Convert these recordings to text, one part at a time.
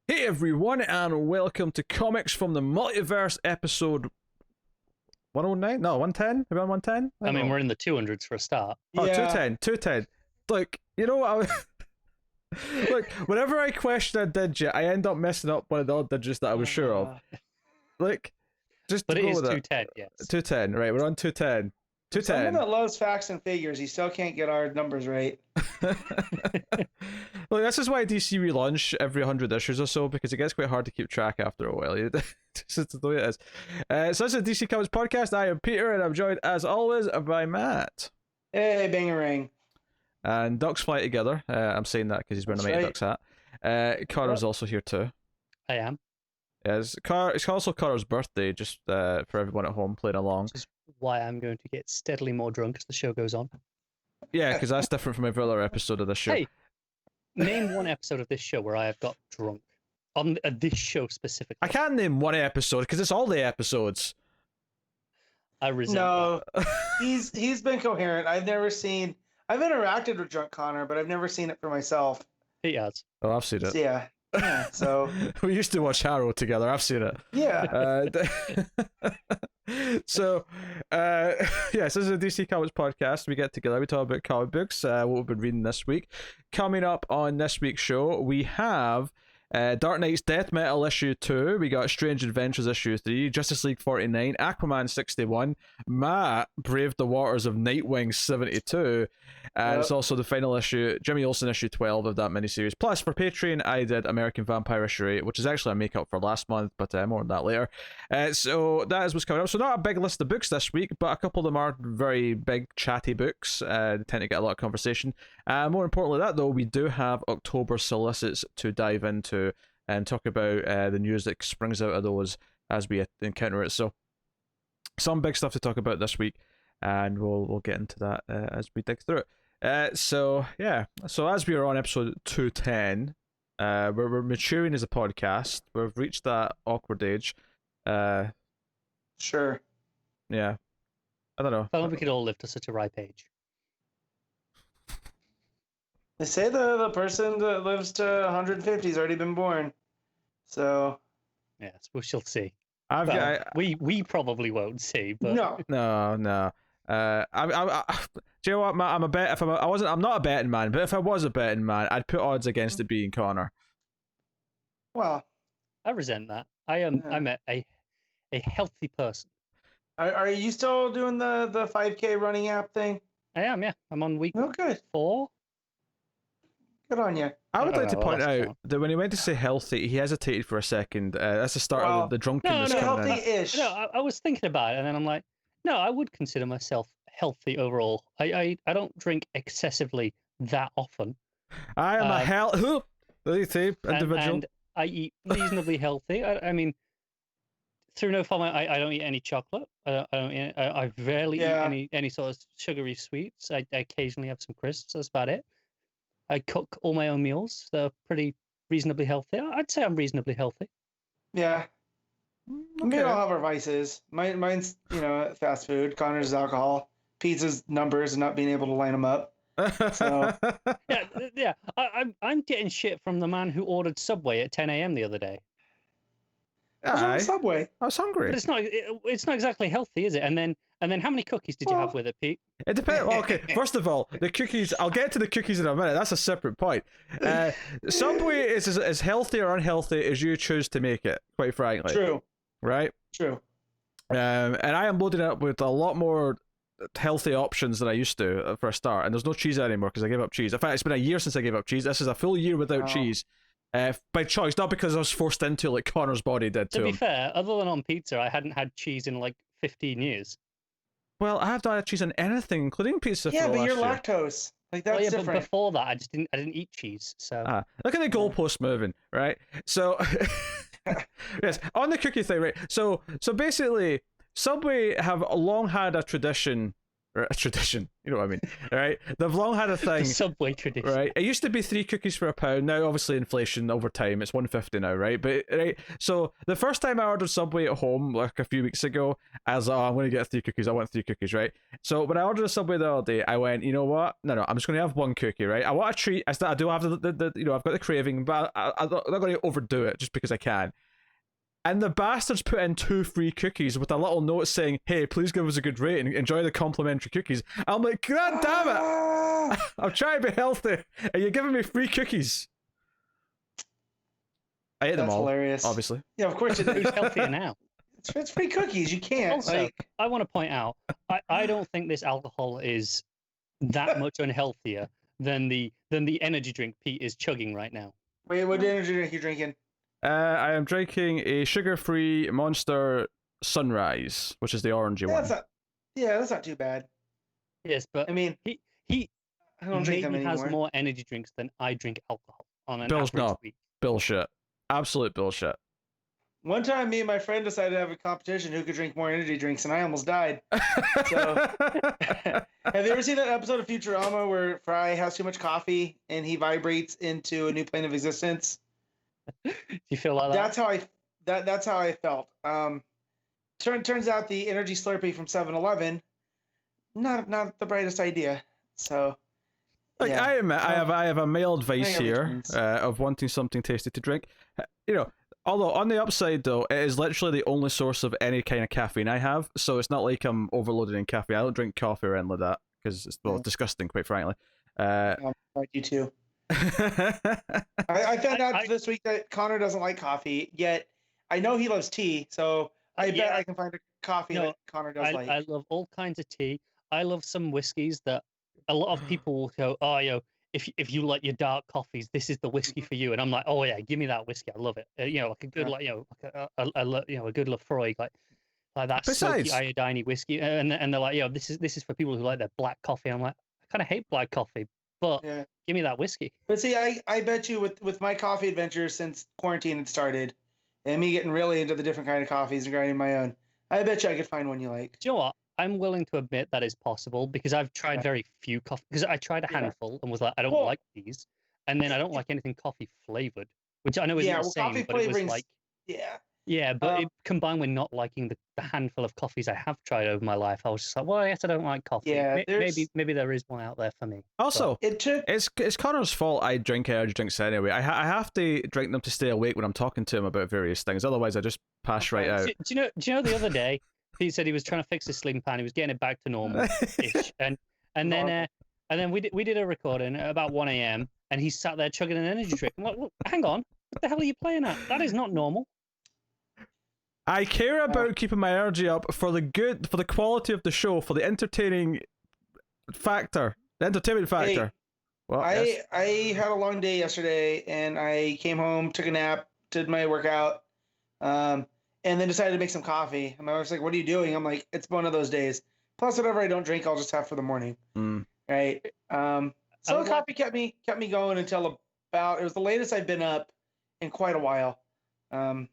Hey everyone, and welcome to Comics from the Multiverse, episode 109? No, 110? Around 110? I mean, we're in the 200s for a start. Oh, Yeah. 210, 210. Look, you know what? Look, whenever I question a digit, I end up messing up one of the odd digits that I was sure of. Like, just But to it go is with 210, yes. 210, right, we're on 210. Someone 210. that loves facts and figures, he still can't get our numbers right. Look, this is why DC relaunch every 100 issues or so, because it gets quite hard to keep track after a while. This is the way it is. So this is DC Comics Podcast. I am Peter, and I'm joined, as always, by Matt. Hey, bangarang. And Ducks fly together. I'm saying that because he's wearing a Mighty Ducks hat. Connor's also here too. I am. Yeah, it's also Connor's birthday, just for everyone at home playing along. Which is why I'm going to get steadily more drunk as the show goes on. Yeah, because that's different from every other episode of this show. Hey, name one episode of this show where I have got drunk. On this show specifically. I can't name one episode because it's all the episodes. I resent No, that. he's been coherent. I've interacted with Drunk Connor, but I've never seen it for myself. He has. Oh, I've seen it. Yeah. So We used to watch Harrow together. I've seen it. yeah. So this is a DC Comics podcast. We get together, we talk about comic books, what we've been reading this week. Coming up on this week's show, we have Dark Knight's Death Metal issue 2, we got Strange Adventures issue 3, Justice League 49, Aquaman 61, Matt braved the waters of Nightwing 72, and it's also the final issue, Jimmy Olsen issue 12 of that miniseries. Plus, for Patreon, I did American Vampire issue 8, which is actually a make-up for last month, but more on that later. So that is what's coming up. So not a big list of books this week, but a couple of them are very big, chatty books. They tend to get a lot of conversation. More importantly than that, though, we do have October Solicits to dive into and talk about the news that springs out of those as we encounter it. So some big stuff to talk about this week, and we'll get into that as we dig through it. So as we are on episode 210, we're maturing as a podcast. We've reached that awkward age. Sure. Yeah, I don't know. If only we could all live to such a ripe age. They say the person that lives to 150 has already been born. So Yes, we shall see. Well, We probably won't see, but no. Do you know what, Matt? I'm not a betting man, but if I was a betting man, I'd put odds against it being Connor. Well, I resent that. I'm a healthy person. are you still doing the 5K running app thing? I am, yeah. I'm on week Oh, good. 4. Good on you. I would like to point that's out fine. that when he went to say healthy, he hesitated for a second. That's the start Well, of the drunkenness no, coming in. Healthy-ish. No, I was thinking about it, and then I'm like, no, I would consider myself healthy overall. I don't drink excessively that often. I am a healthy individual. And I eat reasonably healthy. I mean, through no fault, I don't eat any chocolate. I rarely eat any sort of sugary sweets. I occasionally have some crisps. That's about it. I cook all my own meals. They're pretty reasonably healthy. I'd say I'm reasonably healthy. Yeah. We all have our vices. Mine's, fast food. Connor's is alcohol. Pizza's numbers and not being able to line them up. So Yeah. I'm getting shit from the man who ordered Subway at 10 a.m. the other day. I was on the Subway. I was hungry. But it's not exactly healthy, is it? And then how many cookies did you have with it, Pete? It depends. Well, okay, first of all, the cookies. I'll get to the cookies in a minute. That's a separate point. Subway is as healthy or unhealthy as you choose to make it. Quite frankly. True. Right. True. And I am loading it up with a lot more healthy options than I used to for a start. And there's no cheese anymore because I gave up cheese. In fact, it's been a year since I gave up cheese. This is a full year without cheese. By choice, not because I was forced into it like Connor's body did to To be him. fair, other than on pizza, I hadn't had cheese in like 15 years. Well, I have not had cheese on anything, including pizza. Yeah, for but last you're year. lactose. Like that's But different. before that, I didn't eat cheese. So Look at the goalpost moving, right? So, yes, on the cookie thing, right? So basically, Subway have long had a tradition Right? A tradition. You know what I mean? Right? They've long had a The thing. Subway tradition. Right? It used to be 3 cookies for £1. Now, obviously, inflation over time, it's $1.50 now, right? But right. So the first time I ordered Subway at home, like a few weeks ago, I was like, oh, I'm going to get 3 cookies. I want 3 cookies, right? So when I ordered a Subway the other day, I went, you know what? No, I'm just going to have 1 cookie, right? I want a treat. I do have the you know, I've got the craving, but I'm not going to overdo it just because I can. And the bastards put in 2 free cookies with a little note saying, hey, please give us a good rate and enjoy the complimentary cookies. I'm like, God damn it! I'm trying to be healthy, and you're giving me free cookies. I ate them all, hilarious. Obviously. Yeah, of course it is. Who's healthier now? It's free cookies. You can't. Also, I want to point out, I don't think this alcohol is that much unhealthier than the energy drink Pete is chugging right now. Wait, what energy drink are you drinking? I am drinking a sugar-free Monster Sunrise, which is the orangey one. That's not too bad. Yes, but I mean, he I don't drink them maybe anymore. has more energy drinks than I drink alcohol on an Bill's average not. week. Bullshit. Absolute bullshit. One time, me and my friend decided to have a competition who could drink more energy drinks, and I almost died. So, have you ever seen that episode of Futurama where Fry has too much coffee and he vibrates into a new plane of existence? Do you feel like that? That's how I felt. Turns out the energy Slurpee from 7-Eleven, not the brightest idea. So, like, yeah. I admit, I have a mild vice here returns. of wanting something tasty to drink. You know, although on the upside though, it is literally the only source of any kind of caffeine I have. So it's not like I'm overloaded in caffeine. I don't drink coffee or anything like that because it's disgusting, quite frankly. You too. I found out this week that Connor doesn't like coffee, yet I know he loves tea, so I bet I can find a coffee that Connor does like. I love all kinds of tea. I love some whiskeys that a lot of people will go, oh, if you like your dark coffees, this is the whiskey for you. And I'm like, oh yeah, give me that whiskey. I love it. Like a good, a good Lefroy, like that smoky iodine whiskey. And they're like, this is for people who like their black coffee. I'm like, I kind of hate black coffee, but give me that whiskey. But see, I bet you with my coffee adventures since quarantine had started, and me getting really into the different kind of coffees and grinding my own, I bet you I could find one you like. Do you know what? I'm willing to admit that is possible because I've tried very few coffee. Because I tried a handful and was like, I don't like these, and then I don't like anything coffee flavored, which I know isn't the same, but it was like but it, combined with not liking the handful of coffees I have tried over my life, I was just like, well, I guess I don't like coffee. Yeah, maybe there is one out there for me. Also, it's Connor's fault I drink energy drinks anyway. I have to drink them to stay awake when I'm talking to him about various things. Otherwise, I just pass right out. Do you know the other day? He said he was trying to fix his sleeping pattern. He was getting it back to normal-ish. and then we did a recording at about 1 a.m. and he sat there chugging an energy drink. I'm like, well, hang on, what the hell are you playing at? That is not normal. I care about keeping my energy up for the quality of the show, for the entertainment factor. Hey, well, I had a long day yesterday, and I came home, took a nap, did my workout, and then decided to make some coffee. And my wife's like, what are you doing? I'm like, it's one of those days. Plus, whatever I don't drink, I'll just have for the morning. Right? So coffee kept me going until it was the latest I've been up in quite a while. Until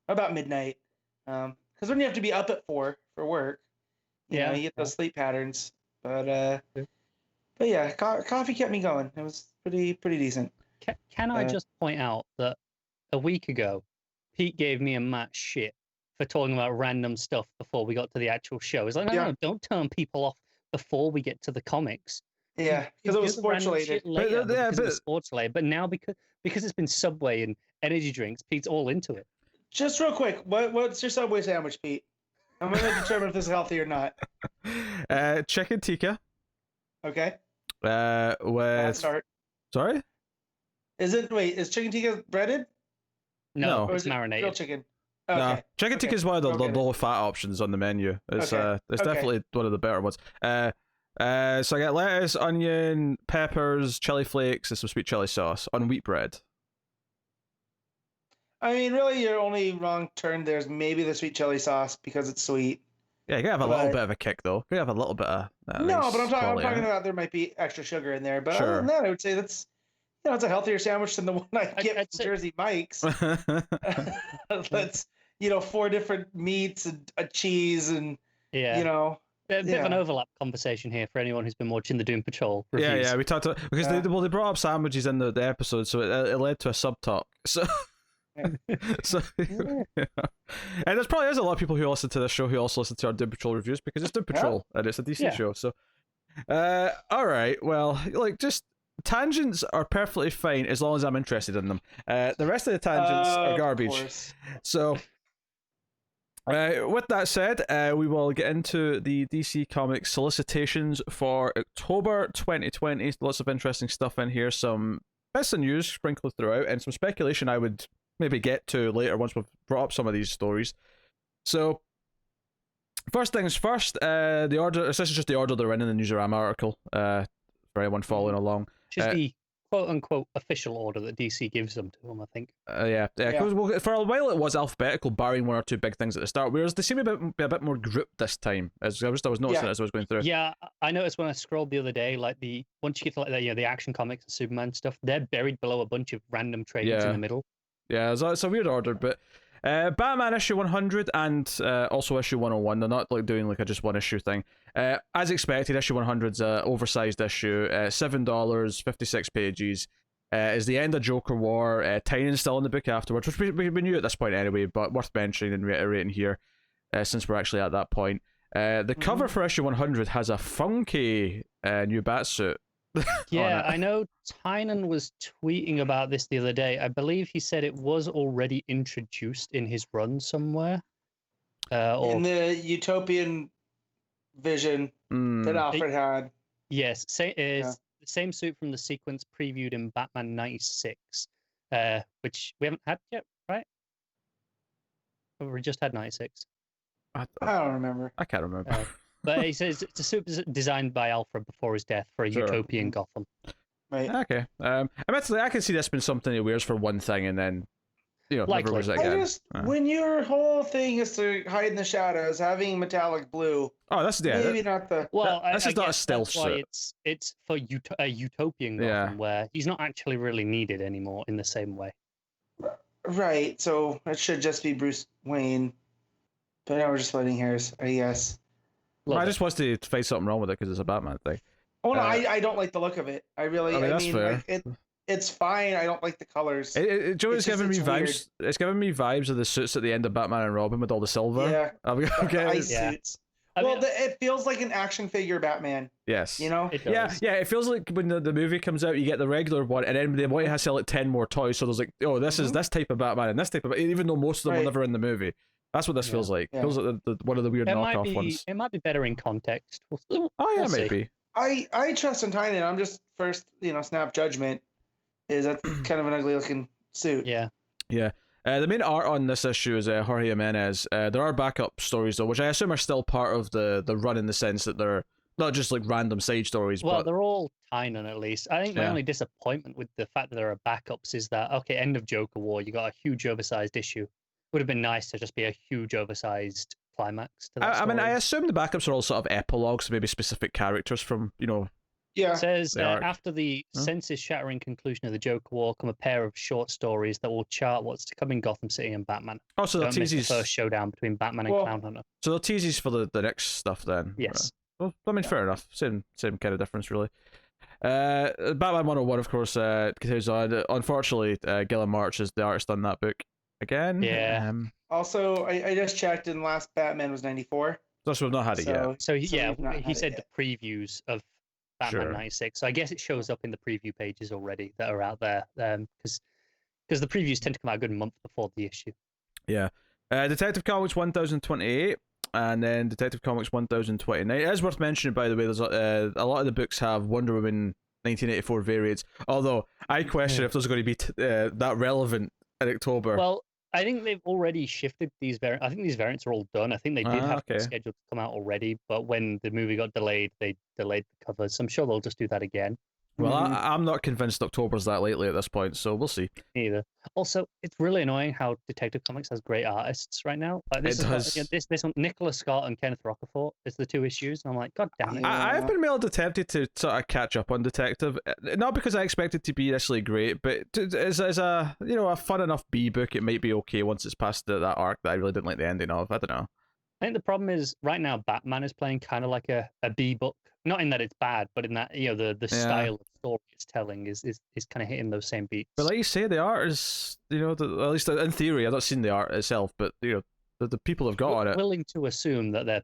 about midnight. Because when you have to be up at 4 for work, you know, you get those sleep patterns. But yeah, coffee kept me going. It was pretty decent. Can I just point out that a week ago, Pete gave me a Matt shit for talking about random stuff before we got to the actual show. He's like, no, don't turn people off before we get to the comics. Yeah, because it was sports related. But now because it's been Subway and energy drinks, Pete's all into it. Just real quick, what's your Subway sandwich, Pete? I'm going to determine if this is healthy or not. Chicken tikka. Okay. With... Start. Sorry? Is chicken tikka breaded? No, it's marinated. Grilled chicken. Okay. No, chicken tikka is one of the low fat options on the menu. It's definitely one of the better ones. So I get lettuce, onion, peppers, chili flakes, and some sweet chili sauce on wheat bread. I mean, really, your only wrong turn there is maybe the sweet chili sauce because it's sweet. Yeah, you gotta have a little bit of a kick though. You gotta have a little bit of. But I'm talking about there might be extra sugar in there. But other than that, I would say that's it's a healthier sandwich than the one I get from Jersey Mike's. That's 4 different meats and a cheese and A bit of an overlap conversation here for anyone who's been watching the Doom Patrol reviews. Yeah, we talked about, because they brought up sandwiches in the episode, so it led to a subtalk. So, so yeah. And there's probably a lot of people who listen to this show who also listen to our Doom Patrol reviews because it's Doom Patrol and it's a DC show. So, all right, well, like just tangents are perfectly fine as long as I'm interested in them. The rest of the tangents are garbage. So. With that said, we will get into the DC Comics solicitations for October 2020. Lots of interesting stuff in here. Some bits of news sprinkled throughout, and some speculation I would maybe get to later once we've brought up some of these stories. So, first things first, the order. This is just the order they're in the Newsarama article. For anyone following along, which is the quote-unquote official order that DC gives them to them, I think. Yeah. Well, for a while it was alphabetical, barring one or two big things at the start, whereas they seem to be a bit more grouped this time. I was noticing as I was going through. Yeah, I noticed when I scrolled the other day, like once you get to like the Action Comics and Superman stuff, they're buried below a bunch of random trades in the middle. Yeah, it's a weird order, but Batman issue 100 and also issue 101, they're not like doing like a just one issue thing. As expected, issue 100's oversized issue, $7, 56 pages. Is the end of Joker War. Tynan's still in the book afterwards, which we knew at this point anyway, but worth mentioning and reiterating here, since we're actually at that point. The cover for issue 100 has a funky new Batsuit. Yeah, I know Tynan was tweeting about this the other day. I believe he said it was already introduced in his run somewhere. In the Utopian vision that Alfred had. Yes, the same suit from the sequence previewed in Batman 96, which we haven't had yet, right? Or we just had 96. I don't remember. I can't remember. But he says it's a suit designed by Alfred before his death for a utopian Gotham. Right. Okay. Admittedly, I can see this being something he wears for one thing and then, never wears it again. When your whole thing is to hide in the shadows, having metallic blue. Oh, that's maybe not the. Well, this is not a stealth suit. It's for a utopian Gotham where he's not actually really needed anymore in the same way. Right. So it should just be Bruce Wayne. But now we're just splitting hairs, I guess. I just wanted to find something wrong with it because it's a Batman thing. Oh no, I don't like the look of it. I mean that's fair. Like, it's fine. I don't like the colors. It's giving me vibes. It's giving me vibes of the suits at the end of Batman and Robin with all the silver. Yeah. Okay. Ice suits. It feels like an action figure Batman. Yes. It does. Yeah. It feels like when the movie comes out, you get the regular one, and then they want to sell like 10 more toys. So there's like, this is this type of Batman and this type of, even though most of them were never in the movie. That's what this feels like. It feels like one of the weird knockoff ones. It might be better in context. Maybe. I trust in Tynan. I'm just first, snap judgment is that kind of an ugly looking suit. Yeah. Yeah. The main art on this issue is Jorge Jimenez. There are backup stories though, which I assume are still part of the run in the sense that they're not just like random side stories. Well, but they're all Tynan at least. I think my only disappointment with the fact that there are backups is that end of Joker War, you got a huge oversized issue. Would have been nice to just be a huge oversized climax to that story. I mean, I assume the backups are all sort of epilogues, maybe specific characters from, Yeah. It says after the senses-shattering conclusion of the Joker War come a pair of short stories that will chart what's to come in Gotham City and Batman. Oh, so they're teases. The first showdown between Batman and Clown Hunter. So they're teases for the next stuff then. Yes. Well, I mean, fair enough. Same kind of difference, really. Batman 101, of course, continues on. Unfortunately, Gillian March is the artist on that book. Again, Also, I just checked, and last Batman was 94. So we've not had it yet. So he said the previews of Batman 96. So I guess it shows up in the preview pages already that are out there, because the previews tend to come out a good month before the issue. Yeah. Detective Comics 1028, and then Detective Comics 1029. It is worth mentioning, by the way, there's a lot of the books have Wonder Woman 1984 variants. Although I question if those are going to be that relevant in October. Well, I think they've already shifted these variants. I think these variants are all done. I think they did have them scheduled to come out already, but when the movie got delayed, they delayed the covers. I'm sure they'll just do that again. Well, I'm not convinced October's that lately at this point, so we'll see. Either. Also, it's really annoying how Detective Comics has great artists right now. Like this this one, Nicholas Scott and Kenneth Rocafort is the two issues, and I'm like, God damn it. I've been really tempted to sort of catch up on Detective, not because I expect it to be necessarily great, but as a a fun enough B book, it might be okay once it's past that arc that I really didn't like the ending of. I don't know. I think the problem is right now Batman is playing kind of like a B book. Not in that it's bad, but in that the style of story it's telling is kind of hitting those same beats. But like you say, the art is at least in theory. I've not seen the art itself, but the people have got on it. Willing to assume that they're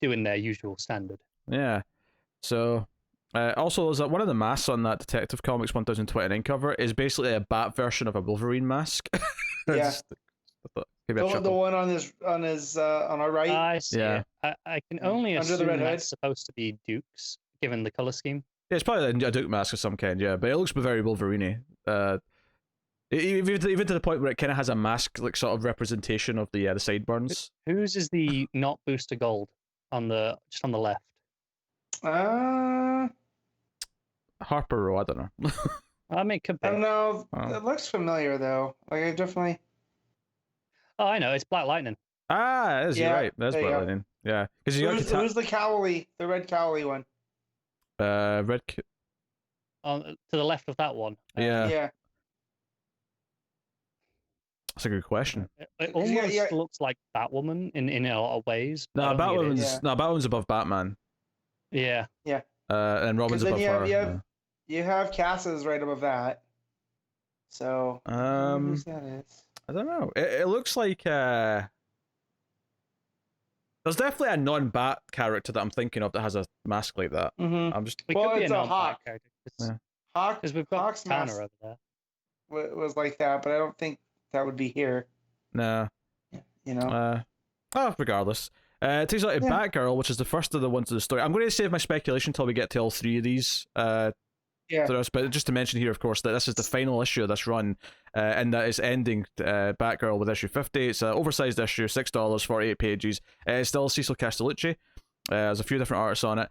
doing their usual standard. Yeah. So, also, there's one of the masks on that Detective Comics 1029 cover is basically a bat version of a Wolverine mask. Yeah. The one on our right. I see. Yeah. I can only Under the assume red hood. that's supposed to be Duke's, given the color scheme. Yeah, it's probably a Duke mask of some kind, yeah, but it looks very Wolverine-y. Even to the point where it kind of has a mask, like sort of representation of the sideburns. Whose is the not booster gold just on the left? Harper Row, I don't know. I mean, I don't know. It looks familiar though. Like I definitely. Oh, I know. It's Black Lightning. Ah, it is. You're right. That's there you Black go. Lightning. Yeah, because Who's the Cowley? The red Cowley one. red. To the left of that one. Yeah, Yeah. that's a good question. It almost looks like Batwoman in a lot of ways. No, I don't think it is. Batwoman's above Batman. Yeah. And Robin's above her. You have Cass's right above that. So who's that is? I don't know. It looks like there's definitely a non-Bat character that I'm thinking of that has a mask like that. Mm-hmm. I'm just. It could be it's a Hawk. character. Hawk. Because we've got Hawk's Tanner mask over there. was like that, but I don't think that would be here. Nah. You know. Regardless. It takes out a Batgirl, which is the first of the ones of the story. I'm going to save my speculation until we get to all three of these. But just to mention here, of course, that this is the final issue of this run, and that is ending Batgirl with issue 50. It's an oversized issue, $6, 48 pages. It's still Cecil Castellucci. There's a few different artists on it.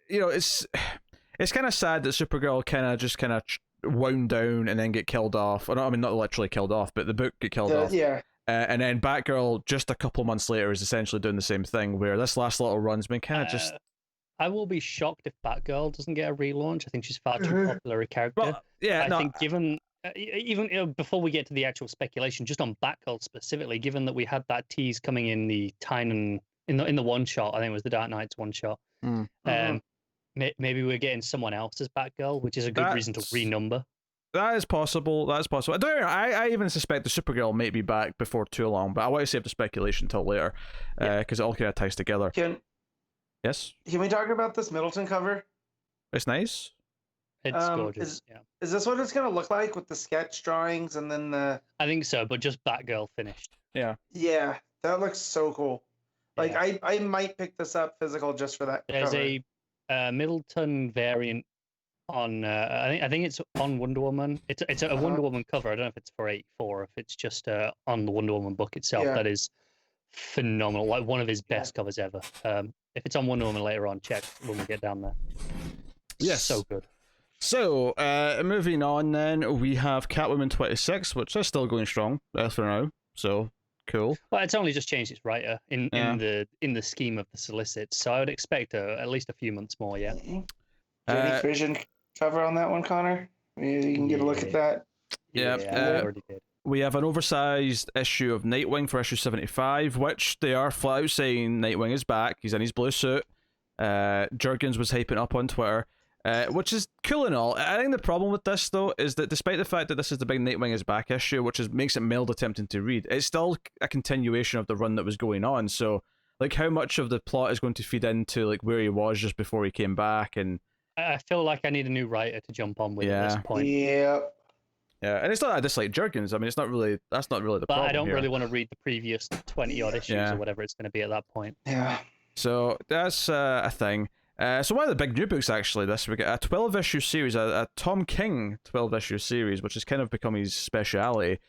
It's kind of sad that Supergirl kind of wound down and then get killed off. Or not, I mean, not literally killed off, but the book get killed off. Yeah. And then Batgirl, just a couple months later, is essentially doing the same thing, where this last little run's been kind of just... I will be shocked if Batgirl doesn't get a relaunch. I think she's far too popular a character. Well, yeah, I think given... even before we get to the actual speculation, just on Batgirl specifically, given that we had that tease coming in the Tynan... In the one-shot, I think it was the Dark Knight's one-shot. Maybe we're getting someone else as Batgirl, which is a good reason to renumber. That is possible. I even suspect the Supergirl might be back before too long, but I want to save the speculation until later, because it all kind of ties together. Yes? Can we talk about this Middleton cover? It's nice. It's gorgeous. Is this what it's going to look like with the sketch drawings and then the... I think so, but just Batgirl finished. Yeah. Yeah, that looks so cool. Like, I might pick this up physical just for that There's cover. a Middleton variant on I think it's on Wonder Woman. It's a Wonder Woman cover. I don't know if it's for 84 or if it's just on the Wonder Woman book itself. That is phenomenal. Like one of his best covers ever. If it's on Wonder Woman later on, check when we get down there. Yes. So good. So, moving on then, we have Catwoman 26, which is still going strong for now. So, cool. Well, it's only just changed its writer in the scheme of the Solicits, so I would expect at least a few months more, yeah. Any vision cover on that one, Connor? You can get a look at that. Yeah, I already did. We have an oversized issue of Nightwing for issue 75, which they are flat out saying Nightwing is back. He's in his blue suit. Jurgens was hyping up on Twitter, which is cool and all. I think the problem with this, though, is that despite the fact that this is the big Nightwing is back issue, which makes it mild attempting to read, it's still a continuation of the run that was going on. So, like, how much of the plot is going to feed into like where he was just before he came back? And I feel like I need a new writer to jump on with at this point. Yeah, and it's not that I dislike Jurgens. I mean, that's not really the problem. But I don't here. really want to read the previous 20-odd issues or whatever it's going to be at that point. Yeah. So that's a thing. So one of the big new books actually this week, a 12-issue series, a Tom King 12-issue series, which has kind of become his speciality,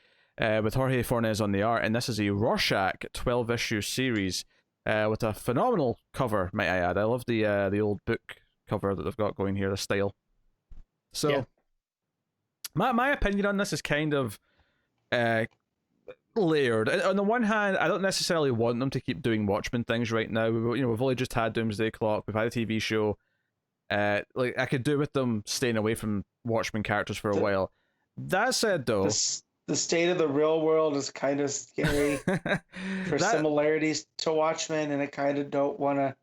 with Jorge Fornes on the art, and this is a Rorschach 12-issue series with a phenomenal cover, might I add. I love the old book cover that they've got going here, the style. So my opinion on this is kind of layered. On the one hand, I don't necessarily want them to keep doing Watchmen things right now. We've only just had Doomsday Clock. We've had a TV show. Like I could do with them staying away from Watchmen characters for a while. That said, though, the state of the real world is kind of scary for similarities to Watchmen, and I kind of don't want to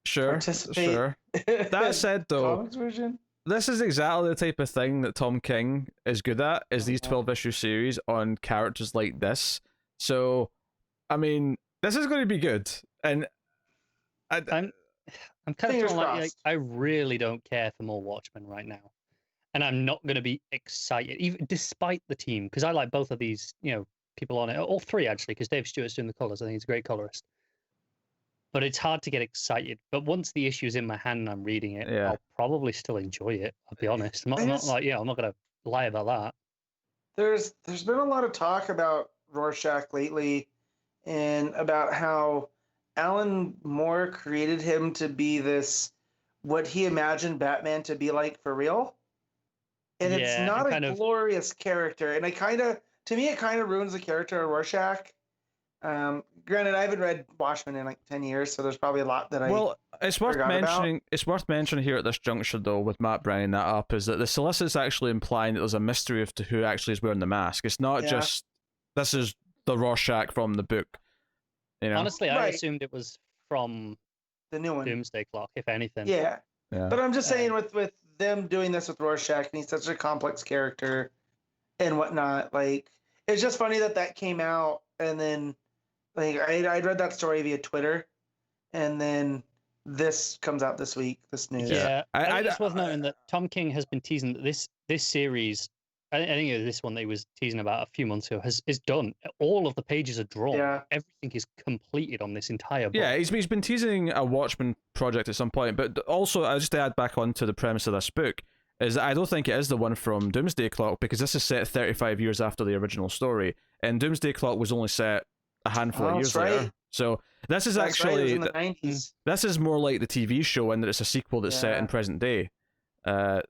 participate. Sure. That said, though, comics version. This is exactly the type of thing that Tom King is good at, is these 12-issue series on characters like this. So, I mean, this is going to be good. And I'm kind of feeling like I really don't care for more Watchmen right now. And I'm not going to be excited, even despite the team, because I like both of these, people on it. All three, actually, because Dave Stewart's doing the colors. I think he's a great colorist. But it's hard to get excited. But once the issue's in my hand and I'm reading it, I'll probably still enjoy it. I'll be honest. I'm not going to lie about that. There's been a lot of talk about Rorschach lately, and about how Alan Moore created him to be this, what he imagined Batman to be like for real. And it's not a glorious character. And to me, it kind of ruins the character of Rorschach. Granted, I haven't read Watchmen in like 10 years, so there's probably a lot that it's worth mentioning. About. It's worth mentioning here at this juncture, though, with Matt bringing that up, is that the Solicits actually implying that there's a mystery as to who actually is wearing the mask. It's not just this is the Rorschach from the book. Honestly, I assumed it was from the new one, Doomsday Clock, if anything. Yeah. But I'm just saying, with them doing this with Rorschach, and he's such a complex character and whatnot. Like, it's just funny that came out, and then like I read that story via Twitter, and then this comes out this week. This news. Yeah, I just was noting that Tom King has been teasing that this series. I think it was this one that he was teasing about a few months ago is done. All of the pages are drawn. Yeah. Everything is completed on this entire book. Yeah, he's been teasing a Watchmen project at some point, but also, just to add back onto the premise of this book, is that I don't think it is the one from Doomsday Clock, because this is set 35 years after the original story, and Doomsday Clock was only set a handful of years later. So this is actually in the 90s. This is more like the TV show, in that it's a sequel that's set in present day. I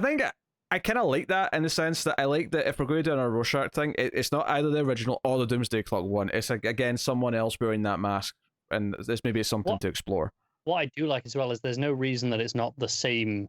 think I kind of like that, in the sense that I like that if we're going to do a Rorschach thing, it's not either the original or the Doomsday Clock one. It's again someone else wearing that mask, and this maybe is something to explore. What I do like as well is there's no reason that it's not the same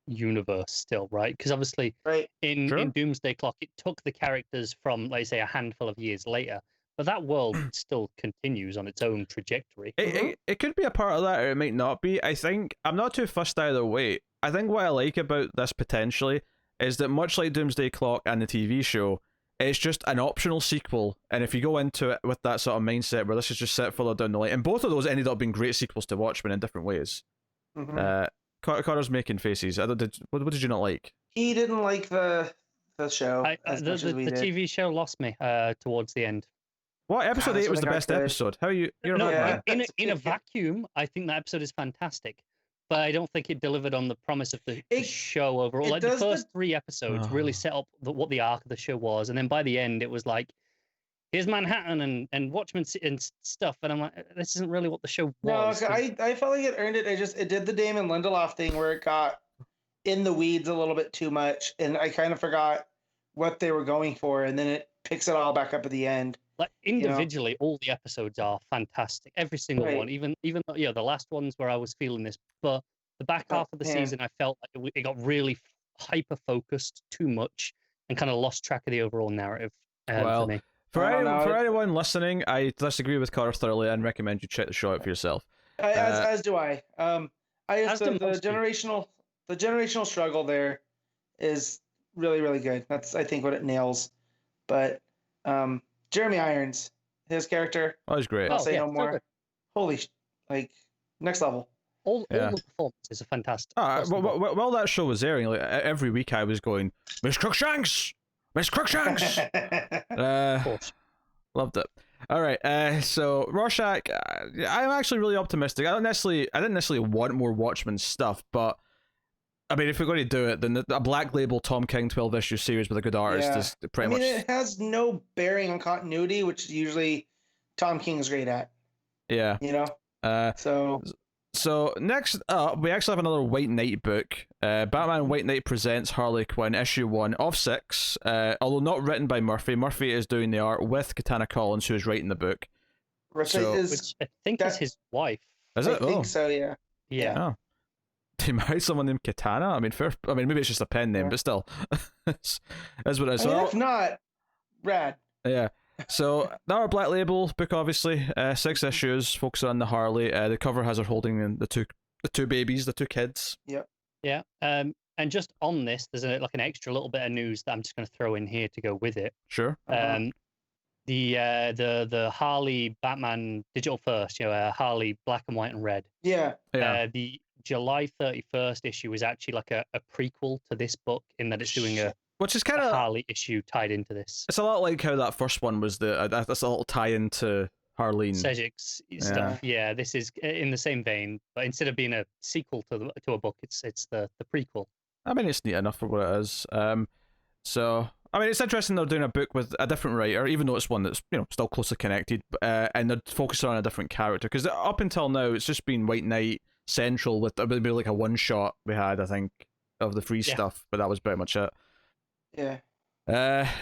universe still, right? Because obviously in Doomsday Clock, it took the characters from, like, say, a handful of years later, but that world still continues on its own trajectory. It could be a part of that, or it might not be. I think I'm not too fussed either way. I think what I like about this potentially is that, much like Doomsday Clock and the TV show, it's just an optional sequel, and if you go into it with that sort of mindset where this is just set further down the line, and both of those ended up being great sequels to Watchmen in different ways. Connor's making faces. What did you not like? He didn't like the show. The TV show lost me towards the end. What episode 8 was the best episode? How you're in a vacuum, I think that episode is fantastic, but I don't think it delivered on the promise of the show overall. Like, the first 3 episodes really set up what the arc of the show was, and then by the end it was like, here's Manhattan and Watchmen and stuff, and I'm like, this isn't really what the show was. No, I felt like it earned it. It did the Damon Lindelof thing where it got in the weeds a little bit too much, and I kind of forgot what they were going for, and then it picks it all back up at the end. Like, individually, all the episodes are fantastic. Every single one, even the last ones where I was feeling this, but the back half of the season, I felt like it got really hyper focused too much and kind of lost track of the overall narrative. For me. For anyone listening, I disagree with Carter thoroughly and recommend you check the show out for yourself. As do I. The generational struggle there is really, really good. That's, I think, what it nails. But Jeremy Irons, his character. Oh, he's great. I'll say no more. Holy, next level. All the performances are fantastic. While that show was airing, like, every week I was going, Miss Crookshanks! Miss Crookshanks! Of course. Loved it. All right, so Rorschach, I'm actually really optimistic. I didn't necessarily want more Watchmen stuff, but I mean, if we're going to do it, then a Black Label Tom King 12-issue series with a good artist is pretty much... it has no bearing on continuity, which usually Tom King is great at. Yeah. So next up, we actually have another White Knight book. Batman White Knight Presents Harley Quinn, issue 1 of 6. Although not written by Murphy. Murphy is doing the art with Katana Collins, who is writing the book. Which I think is his wife. Is it? I think so, yeah. Yeah. Oh. he married someone named Katana. I mean, fair. I mean, maybe it's just a pen name, but still, that's what it is. I mean, if not, rad. Yeah. So our Black Label book, obviously, 6 issues, focusing on the Harley. The cover has her holding the two babies, the 2 kids. Yep. Yeah. And just on this, there's an extra little bit of news that I'm just going to throw in here to go with it. Sure. The Harley Batman digital first, Harley black and white and red. Yeah. The July 31st issue is actually like a prequel to this book in that it's doing a which is kind of Harley issue tied into this. It's a lot like how that first one was that's a little tie into Harleen. Sejik's stuff. Yeah, this is in the same vein, but instead of being a sequel to a book, it's the prequel. I mean, it's neat enough for what it is. So I mean, it's interesting they're doing a book with a different writer, even though it's one that's still closely connected, and they're focusing on a different character. Because up until now, it's just been White Knight central with maybe like a one shot we had, I think, of the free stuff, but that was pretty much it. Yeah.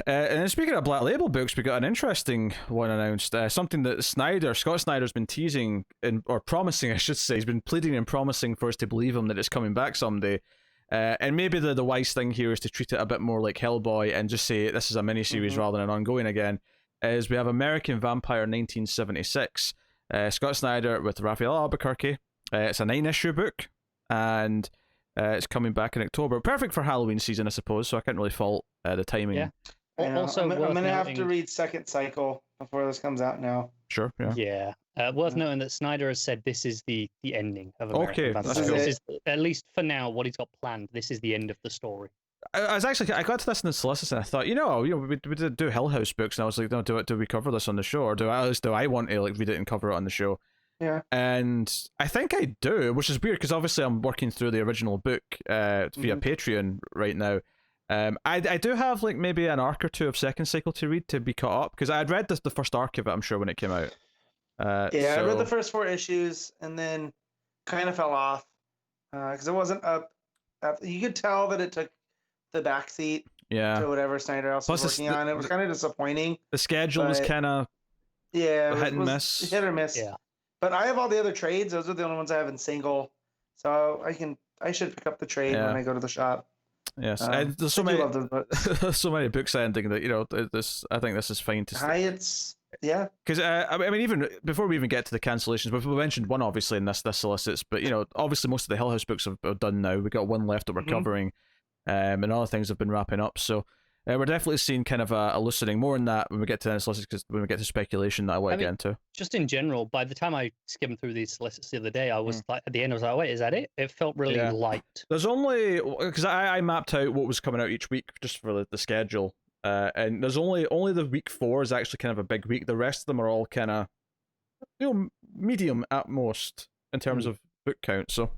And speaking of Black Label books, we got an interesting one announced. Something that Scott Snyder's been teasing or promising, I should say. He's been pleading and promising for us to believe him that it's coming back someday. And maybe the wise thing here is to treat it a bit more like Hellboy and just say this is a miniseries rather than an ongoing again. Is we have American Vampire 1976. Scott Snyder with Raphael Albuquerque. It's a 9-issue book, and it's coming back in October. Perfect for Halloween season, I suppose, so I can't really fault the timing. Yeah. Also, I'm going to have to read Second Cycle before this comes out now. Sure, yeah. Yeah. Worth noting that Snyder has said this is the ending of American Vampire. That's cool. This is, at least for now, what he's got planned. This is the end of the story. I got to this in the Solicits and I thought, we did do Hill House books, and I was like, no, do we cover this on the show, or do I want to like read it and cover it on the show? Yeah. And I think I do, which is weird because obviously I'm working through the original book via Patreon right now. I do have like maybe an arc or 2 of Second Cycle to read to be caught up, because I had read the first arc of it, I'm sure, when it came out. I read the first 4 issues and then kind of fell off because it wasn't up. You could tell that it took the backseat to whatever Snyder else was working on. It was kind of disappointing. The schedule was kind of hit and miss. Hit or miss. Yeah. But I have all the other trades. Those are the only ones I have in single. So I should pick up the trade when I go to the shop. Yes, and there's so many books ending that I think this is fine to see. Because I mean, even before we even get to the cancellations, we mentioned one obviously in this Solicits, but obviously most of the Hill House books are done now. We got one left that we're covering, and other things have been wrapping up. So we're definitely seeing kind of a loosening more in that when we get to the Solicits, because when we get to speculation that I want to get into. Just in general, by the time I skimmed through these Solicits the other day, I was like, at the end I was like, wait, is that it? It felt really light. There's only, because I mapped out what was coming out each week just for the schedule. And there's only the week 4 is actually kind of a big week. The rest of them are all kind of medium at most in terms of book count. So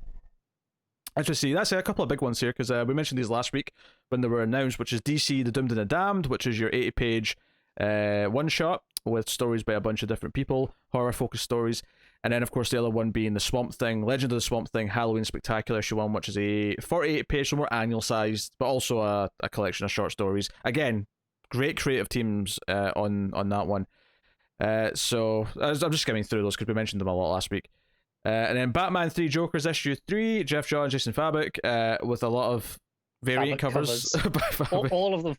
I just see that's a couple of big ones here, because we mentioned these last week when they were announced, which is DC The Doomed and the Damned, which is your 80-page one shot with stories by a bunch of different people, horror focused stories. And then of course the other one being the Swamp Thing, Legend of the Swamp Thing Halloween Spectacular issue 1, which is a 48-page, so more annual sized, but also a collection of short stories. Again, great creative teams on that one. So I'm just skimming through those because we mentioned them a lot last week. And then Batman 3 Jokers issue 3, Jeff John, Jason Fabok, with a lot of variant covers by Fabok. All of them,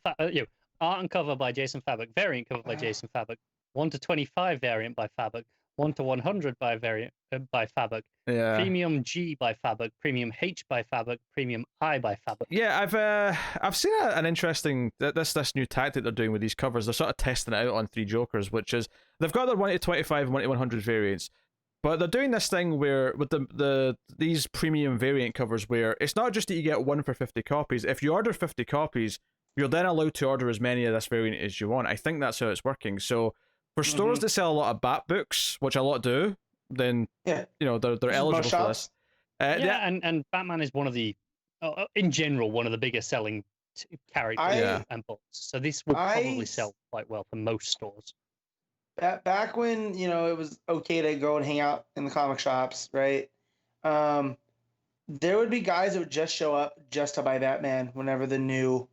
art and cover by Jason Fabok, variant cover by Jason Fabok, 1-25 variant by Fabok, 1-100 by Fabok, Premium G by Fabok, Premium H by Fabok, Premium I by Fabok. Yeah, I've seen an interesting this new tactic they're doing with these covers. They're sort of testing it out on 3 Jokers, which is they've got their 1-25 and 1-100 variants. But they're doing this thing where with these premium variant covers where it's not just that you get 1 for 50 copies. If you order 50 copies, you're then allowed to order as many of this variant as you want. I think that's how it's working. So for stores that sell a lot of Bat books, which a lot do, then they're eligible for this. And Batman is one of the, in general, one of the biggest selling characters and books. So this will probably sell quite well for most stores. Back when it was okay to go and hang out in the comic shops, right? There would be guys that would just show up just to buy Batman whenever the new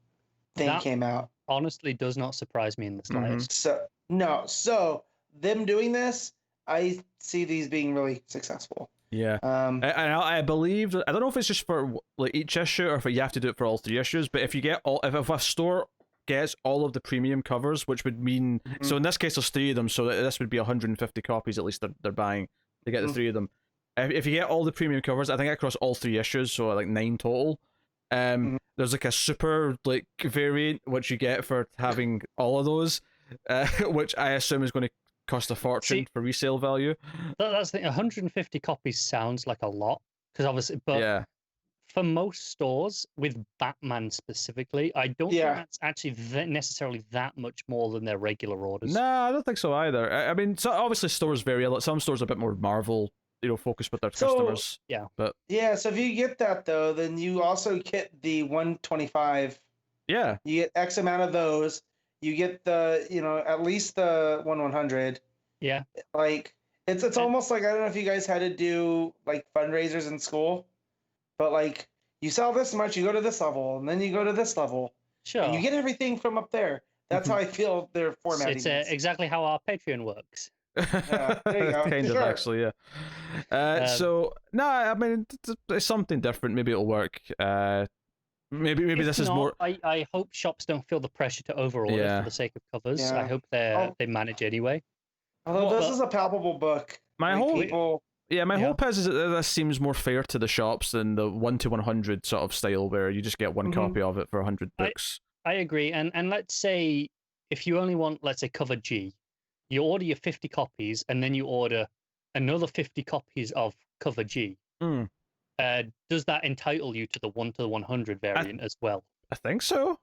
thing came out. Honestly, does not surprise me in the slightest. So them doing this, I see these being really successful. Yeah. And I believe, I don't know if it's just for like each issue or if you have to do it for all 3 issues, but if you get if a store gets all of the premium covers, which would mean, so in this case there's 3 of them, so this would be 150 copies at least they're buying to get the 3 of them. If you get all the premium covers, I think across all 3 issues, so like 9 total, there's like a super like variant which you get for having all of those, which I assume is going to cost a fortune for resale value. That's the 150 copies sounds like a lot, because obviously, but for most stores with Batman specifically, I don't think that's actually necessarily that much more than their regular orders. No, I don't think so either. I mean, so obviously stores vary a lot. Some stores are a bit more Marvel, focused with their customers. Yeah. But so if you get that though, then you also get the 125. Yeah. You get X amount of those. You get the, at least the 100. Yeah. Like it's almost like, I don't know if you guys had to do like fundraisers in school, but like you sell this much, you go to this level, and then you go to this level. Sure. And you get everything from up there. That's how I feel their formatting It's is. exactly how our Patreon works. Yeah, there you go. Kind of, actually, yeah. So no, I mean it's something different. Maybe it'll work. Maybe this is more. I hope shops don't feel the pressure to overorder for the sake of covers. Yeah. I hope they manage anyway. Although this is a palpable book. My like whole people... my hope is that this seems more fair to the shops than the 1 to 100 sort of style where you just get one copy of it for 100 books. I agree, and let's say if you only want, let's say, cover G, you order your 50 copies, and then you order another 50 copies of cover G. Does that entitle you to the 1 to 100 variant as well? I think so.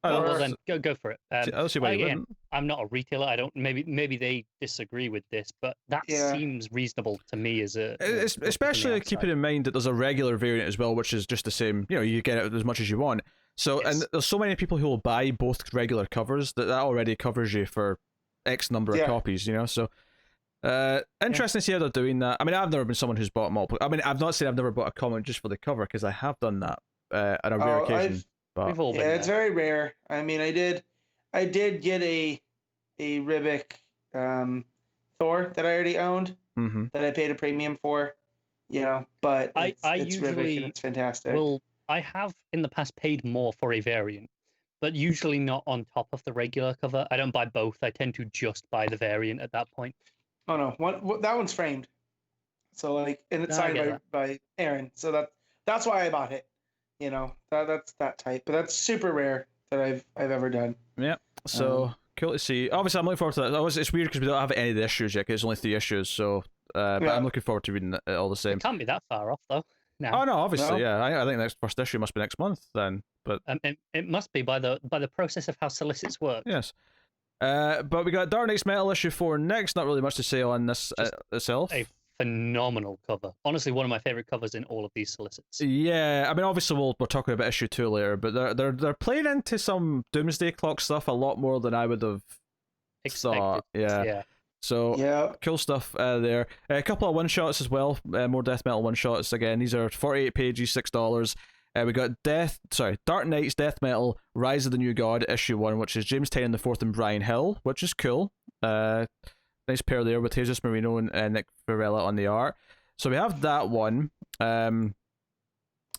Well, then go for it. I don't see why you wouldn't. I'm not a retailer. I don't. Maybe they disagree with this, but that seems reasonable to me as a. Especially keeping in mind that there's a regular variant as well, which is just the same. You get it as much as you want. So and there's so many people who will buy both regular covers that already covers you for X number of copies. So. Interesting to see how they're doing that. I mean, I've never been someone who's bought multiple. I mean, I've not said I've never bought a comic just for the cover, because I have done that on a rare occasion. We've all been it's very rare. I mean, I did get a Ribic Thor that I already owned that I paid a premium for. But it's Ribic and it's fantastic. Well, I have in the past paid more for a variant, but usually not on top of the regular cover. I don't buy both. I tend to just buy the variant at that point. Oh no, that one's framed. So and it's signed by Aaron. So that's why I bought it. That's that type. But that's super rare that I've ever done. Yeah. So cool to see. Obviously, I'm looking forward to that. It's weird because we don't have any of the issues yet. 'Cause it's only 3 issues. So, but I'm looking forward to reading it all the same. It can't be that far off though. Now. Oh no, obviously, yeah. I think next first issue must be next month then. But it must be by the process of how Solicits work. Yes. But we got Dark Knight's Metal issue 4 next. Not really much to say on this itself. A phenomenal cover. Honestly, one of my favorite covers in all of these Solicits. Yeah, I mean, obviously we're talking about issue 2 later, but they're playing into some Doomsday Clock stuff a lot more than I would have thought. Yeah. So cool stuff there. A couple of one shots as well. More death metal one shots again. These are 48 pages, $6. We got Dark Knight's Death Metal Rise of the New God issue 1, which is James Tynion IV and Brian Hill, which is cool. Nice pair there with Jesus Marino and Nick Varela on the art. So we have that one. I'll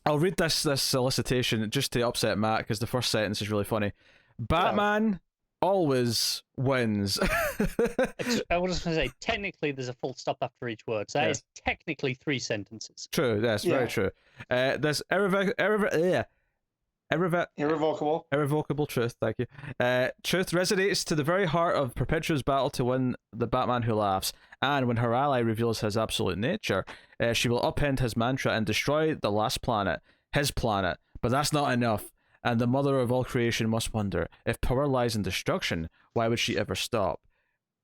read this solicitation just to upset Matt because the first sentence is really funny. Batman always wins. I was just going to say, technically there's a full stop after each word. So that is technically 3 sentences. True, yes, very true. There's irrevocable truth, thank you. Truth resonates to the very heart of Perpetua's battle to win the Batman who laughs, and when her ally reveals his absolute nature, she will upend his mantra and destroy the last planet, his planet. But that's not enough, and the mother of all creation must wonder, if power lies in destruction, why would she ever stop?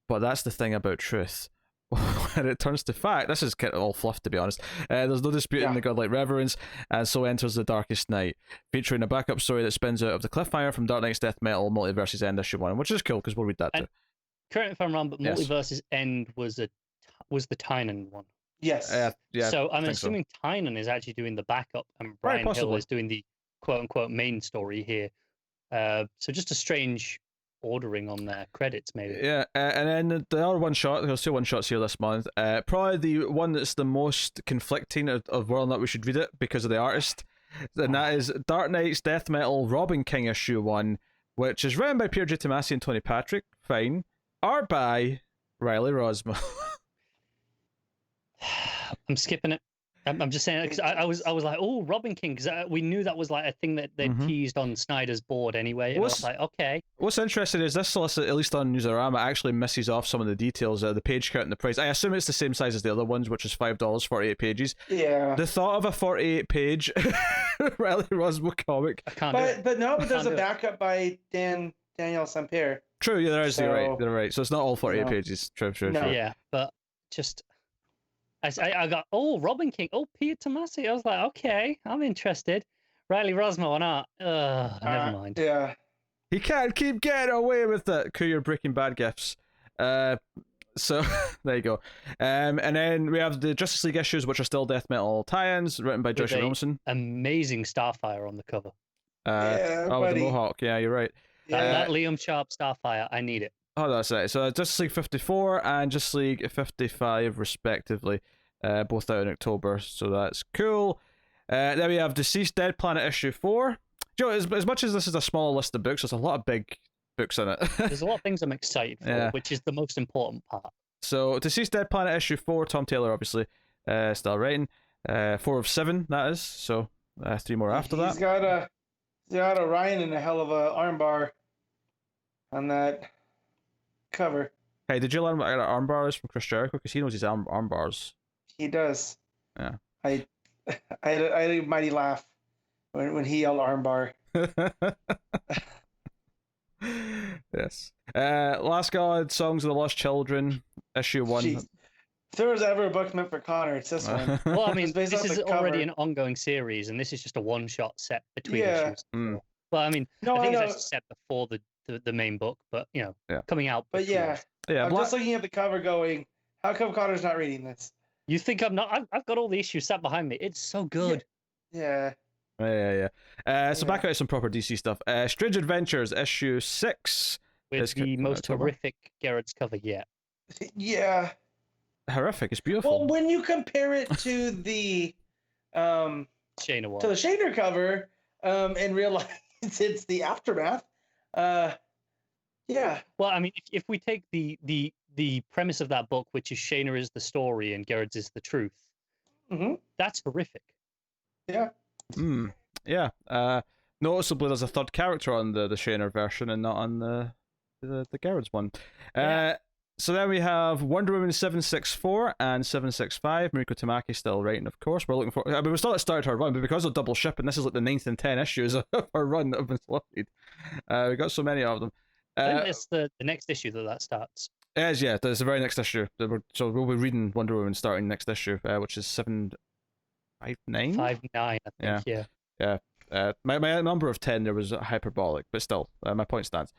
But that's the thing about truth. When it turns to fact, this is kind of all fluff to be honest. There's no disputing the godlike reverence, and so enters the darkest night, featuring a backup story that spins out of the cliffhanger from Dark Knight's Death Metal Multiverse's End issue 1, which is cool because we'll read that too. Correct me if I'm wrong, but Multiverse's End was the Tynion one. Yes. So I'm assuming Tynion is actually doing the backup, and Brian Hill is doing the quote unquote main story here. So just a strange ordering on their credits, maybe. Yeah, and then the other one shot, there's 2 1-shots here this month. Probably the one that's the most conflicting of whether or not we should read it because of the artist. And that is Dark Knight's Death Metal Robin King issue 1, which is written by Pierre J. Tomasi and Tony Patrick. Fine. Art by Riley Rosmo. I'm skipping it. I'm just saying, 'cause I was like, oh, Robin King, because we knew that was like a thing that they teased on Snyder's board anyway. And I was like, okay. What's interesting is this solicit, at least on Newsarama, actually misses off some of the details, the page count and the price. I assume it's the same size as the other ones, which is $5, 48 pages. Yeah. The thought of a 48-page Riley Rosmo comic. But there's a backup by Daniel Sampere. True, yeah, there is. So, you're right. So it's not all 48 pages. True. Yeah, but just... I got, Robin King, Peter Tomasi. I was like, okay, I'm interested. Riley Rosmo on art. Never mind. Yeah. He can't keep getting away with it. Courier Breaking Bad gifts. So there you go. And then we have the Justice League issues, which are still Death Metal tie-ins, written by Joshua Olsen. Amazing Starfire on the cover. Yeah, the Mohawk. Yeah, you're right. That Liam Sharp Starfire, I need it. Oh, that's it. So Justice League 54 and Justice League 55, respectively, both out in October. So that's cool. Then we have Deceased Dead Planet issue 4. Joe, as much as this is a small list of books, there's a lot of big books in it. There's a lot of things I'm excited for, which is the most important part. So Deceased Dead Planet issue 4, Tom Taylor obviously still writing. 4 of 7, that is. So 3 more after that. He's got a Ryan and a hell of a armbar on that cover. Hey, did you learn what arm bar is from Chris Jericho? Because he knows his arm bars. He does. Yeah. I had a mighty laugh when he yelled armbar. Yes. Last God, Songs of the Lost Children, issue 1. Jeez. If there was ever a book meant for Connor, it's this one. Well, I mean, this is already an ongoing series, and this is just a one-shot set between issues. Well, I mean, I think it's actually set before the main book, but coming out. But before. I'm just looking at the cover, going, "How come Connor's not reading this?" You think I'm not? I've got all the issues sat behind me. It's so good. Yeah. So back out to some proper DC stuff. Strange Adventures issue 6. With the most horrific Gerads cover yet. Yeah. Horrific. It's beautiful. Well, when you compare it to the Shayna one. To the Shayna cover, and realize it's the aftermath. Yeah. Well, I mean, if we take the premise of that book, which is Shayna is the story and Gerads is the truth, that's horrific. Yeah. Yeah. Noticeably, there's a third character on the Shayna version and not on the Gerads one. So then we have Wonder Woman 764 and 765. Mariko Tamaki still writing, of course. We're looking for. I mean, we still started her run, but because of double shipping, this is like the 9th and 10 issues of her run that have been selected. We got so many of them. I think it's the next issue that starts. It is, yeah. That's the very next issue. So we'll be reading Wonder Woman starting next issue, which is 759? 59, I think, yeah. My number of 10 there was hyperbolic, but still, my point stands.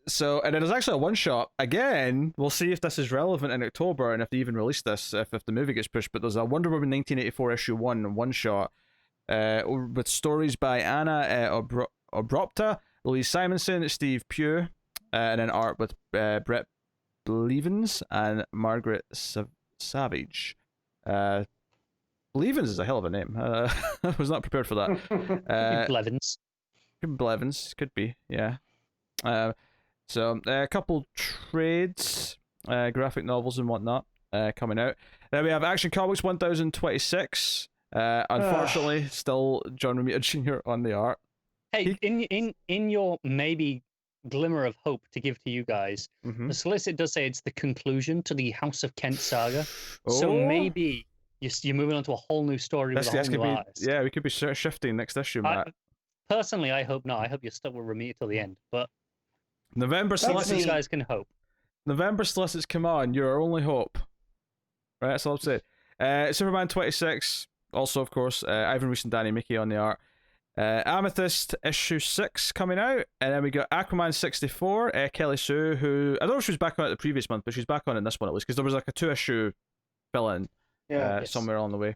So, and then there's actually a one-shot. Again, we'll see if this is relevant in October and if they even release this, if the movie gets pushed. But there's a Wonder Woman 1984 issue 1 one-shot with stories by Anna Obropta, Louise Simonson, Steve Pugh, and then art with Brett Blevins and Margaret Savage. Blevins is a hell of a name. I was not prepared for that. Blevins could be, yeah. So a couple trades, graphic novels and whatnot coming out. Then we have Action Comics 1026. Unfortunately, still John Romita Jr. on the art. Hey, in your maybe glimmer of hope to give to you guys, the solicit does say it's the conclusion to the House of Kent saga. So maybe you're moving on to a whole new story with a whole new artist. Yeah, we could be shifting next issue, Matt. Personally, I hope not. I hope you're stuck with Romita till the end. But November solicits. You guys can hope. November solicits, come on, you're our only hope. Right, that's all I'm saying. Superman 26, also of course, Ivan Reis and Danny Mickey on the art. Amethyst issue 6 coming out, and then we got Aquaman 64, Kelly Sue, who I don't know if she was back on it the previous month, but she's back on in this one at least, because there was like a 2-issue fill-in somewhere along the way.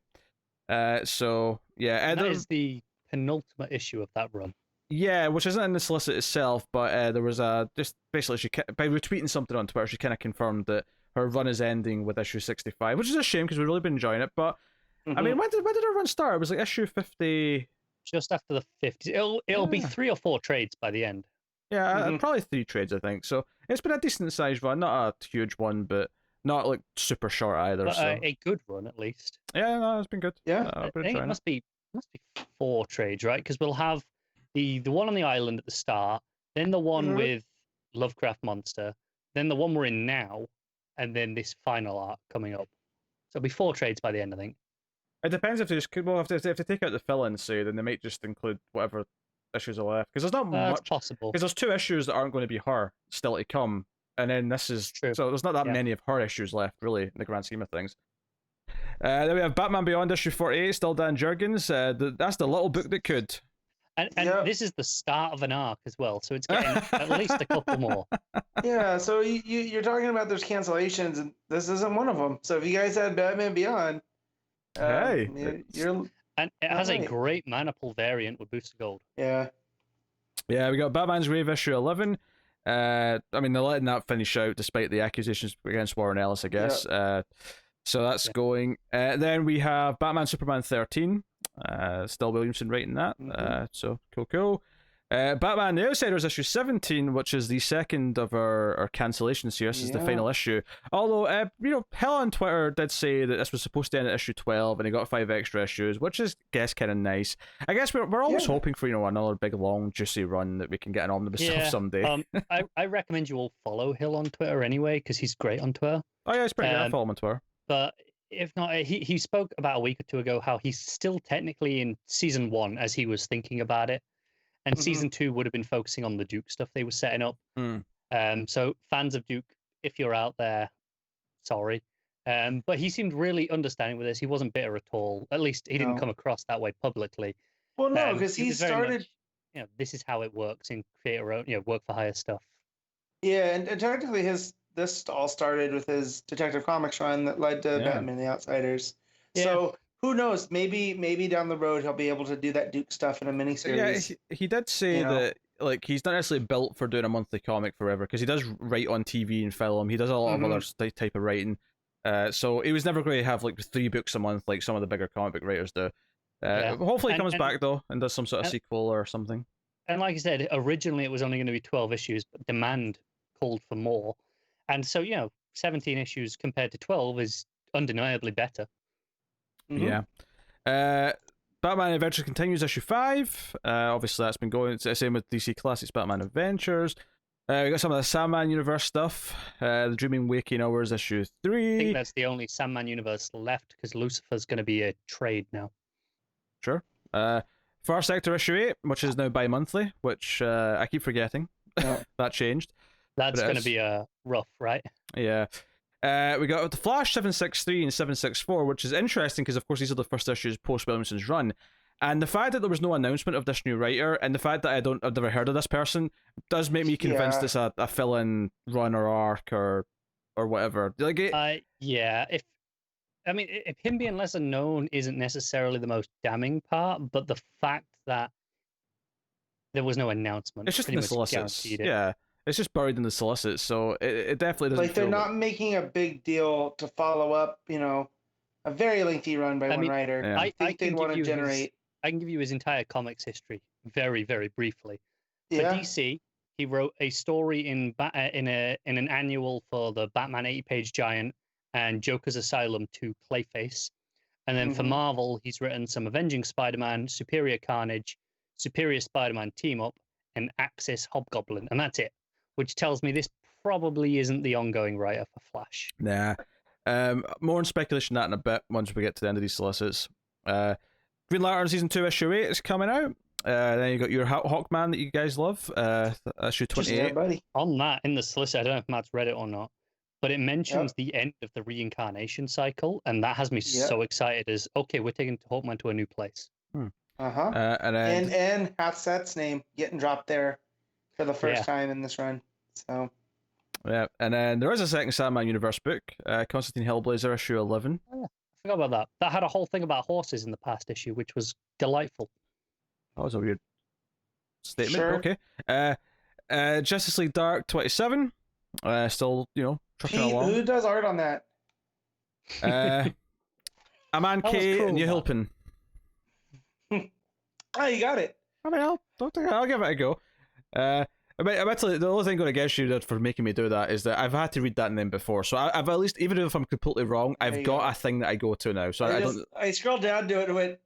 So yeah, that is the penultimate issue of that run. Yeah, which isn't in the solicit itself, but there was a just basically by retweeting something on Twitter, she kind of confirmed that her run is ending with issue 65, which is a shame because we've really been enjoying it. But I mean, when did her run start? It was like issue 50. Just after the 50s. It'll be 3 or 4 trades by the end. Yeah, probably 3 trades, I think. So it's been a decent sized run, not a huge one, but not like super short either. But so a good run at least. Yeah, no, it's been good. Yeah, I think it must be 4 trades, right? Because we'll have the one on the island at the start, then the one with Lovecraft Monster, then the one we're in now, and then this final arc coming up. So it'll be 4 trades by the end, I think. It depends if they just if they take out the fill-in, say, then they might just include whatever issues are left. Because there's not much possible. Because there's 2 issues that aren't going to be her still to come, and then this is true. So there's not that many of her issues left, really, in the grand scheme of things. Then we have Batman Beyond issue 48, still Dan Jurgens. That's the little book that could. And this is the start of an arc as well, so it's getting at least a couple more. Yeah, so you're talking about there's cancellations, and this isn't one of them. So if you guys had Batman Beyond, you're and it has a great Maniple variant with Booster Gold. Yeah, we got Batman's Grave issue 11. I mean, they're letting that finish out despite the accusations against Warren Ellis, I guess. So that's going. Then we have Batman Superman 13. Still Williamson writing that. So cool. Batman The Outsiders issue 17, which is the second of our cancellations here. This is the final issue. Although, Hell on Twitter did say that this was supposed to end at issue 12 and he got 5 extra issues, which is, I guess, kind of nice. I guess we're always hoping for, another big, long, juicy run that we can get an omnibus of someday. I recommend you all follow Hill on Twitter anyway, because he's great on Twitter. Oh, yeah, he's pretty good. I follow him on Twitter. But if not, he spoke about a week or 2 ago how he's still technically in season 1 as he was thinking about it. And season 2 would have been focusing on the Duke stuff they were setting up. So fans of Duke, if you're out there, sorry. But he seemed really understanding with this. He wasn't bitter at all. At least he didn't come across that way publicly. Well, no, because he started... Much, this is how it works in creator, work for hire stuff. Yeah, and technically this all started with his Detective Comics run that led to Batman The Outsiders. Yeah. So... who knows? Maybe down the road he'll be able to do that Duke stuff in a miniseries. Yeah, he did say that he's not necessarily built for doing a monthly comic forever because he does write on TV and film. He does a lot of other type of writing. So he was never going to have 3 books a month like some of the bigger comic book writers do. Hopefully he comes back though and does some sort of sequel or something. And like I said, originally it was only going to be 12 issues, but demand called for more. And so 17 issues compared to 12 is undeniably better. Yeah. Batman Adventures continues issue 5. Obviously that's been going. It's the same with DC Classics Batman Adventures. We got some of the Sandman universe stuff. The Dreaming Waking Hours issue 3. I think that's the only Sandman universe left because Lucifer's going to be a trade now. Sure. Far Sector issue 8, which is now bi-monthly, which I keep forgetting. That changed. That's going to be rough, right? Yeah. We got the Flash 763 and 764, which is interesting because, of course, these are the first issues post Williamson's run. And the fact that there was no announcement of this new writer, and the fact that I've never heard of this person, does make me convinced it's a fill-in run or arc or whatever. If him being lesser known isn't necessarily the most damning part, but the fact that there was no announcement, it's just in the solicits. Yeah. It's just buried in the solicits, so it definitely doesn't. They're not making a big deal to follow up, a very lengthy run by one writer. Yeah. I think they want to generate. I can give you his entire comics history very, very briefly. For DC, he wrote a story in an annual for the Batman 80-page Giant and Joker's Asylum to Clayface, and then for Marvel, he's written some Avenging Spider-Man, Superior Carnage, Superior Spider-Man Team Up, and Axis Hobgoblin, and that's it. Which tells me this probably isn't the ongoing writer for Flash. Nah. More on speculation that in a bit once we get to the end of these solicits. Green Lantern Season 2 issue 8 is coming out. Then you got your Hawkman that you guys love. Issue 28. On that, in the solicit, I don't know if Matt's read it or not, but it mentions the end of the reincarnation cycle, and that has me so excited as, okay, we're taking Hawkman to a new place. And Hatset's name getting dropped there for the first time in this run. So and then there is a second Sandman universe book, Constantine Hellblazer issue 11. I forgot about that. That had a whole thing about horses in the past issue, which was delightful. That was a weird statement. Sure. Okay. Justice League Dark 27. Still, trucking Pete, along. who does art on that? A man That was K cool, and you man. helping. Oh, you got it. I mean, I'll give it a go. Actually, the only thing going against you for making me do that is that I've had to read that name before, so I've at least, even if I'm completely wrong, I've got a thing that I go to now. So I scrolled down to it and went,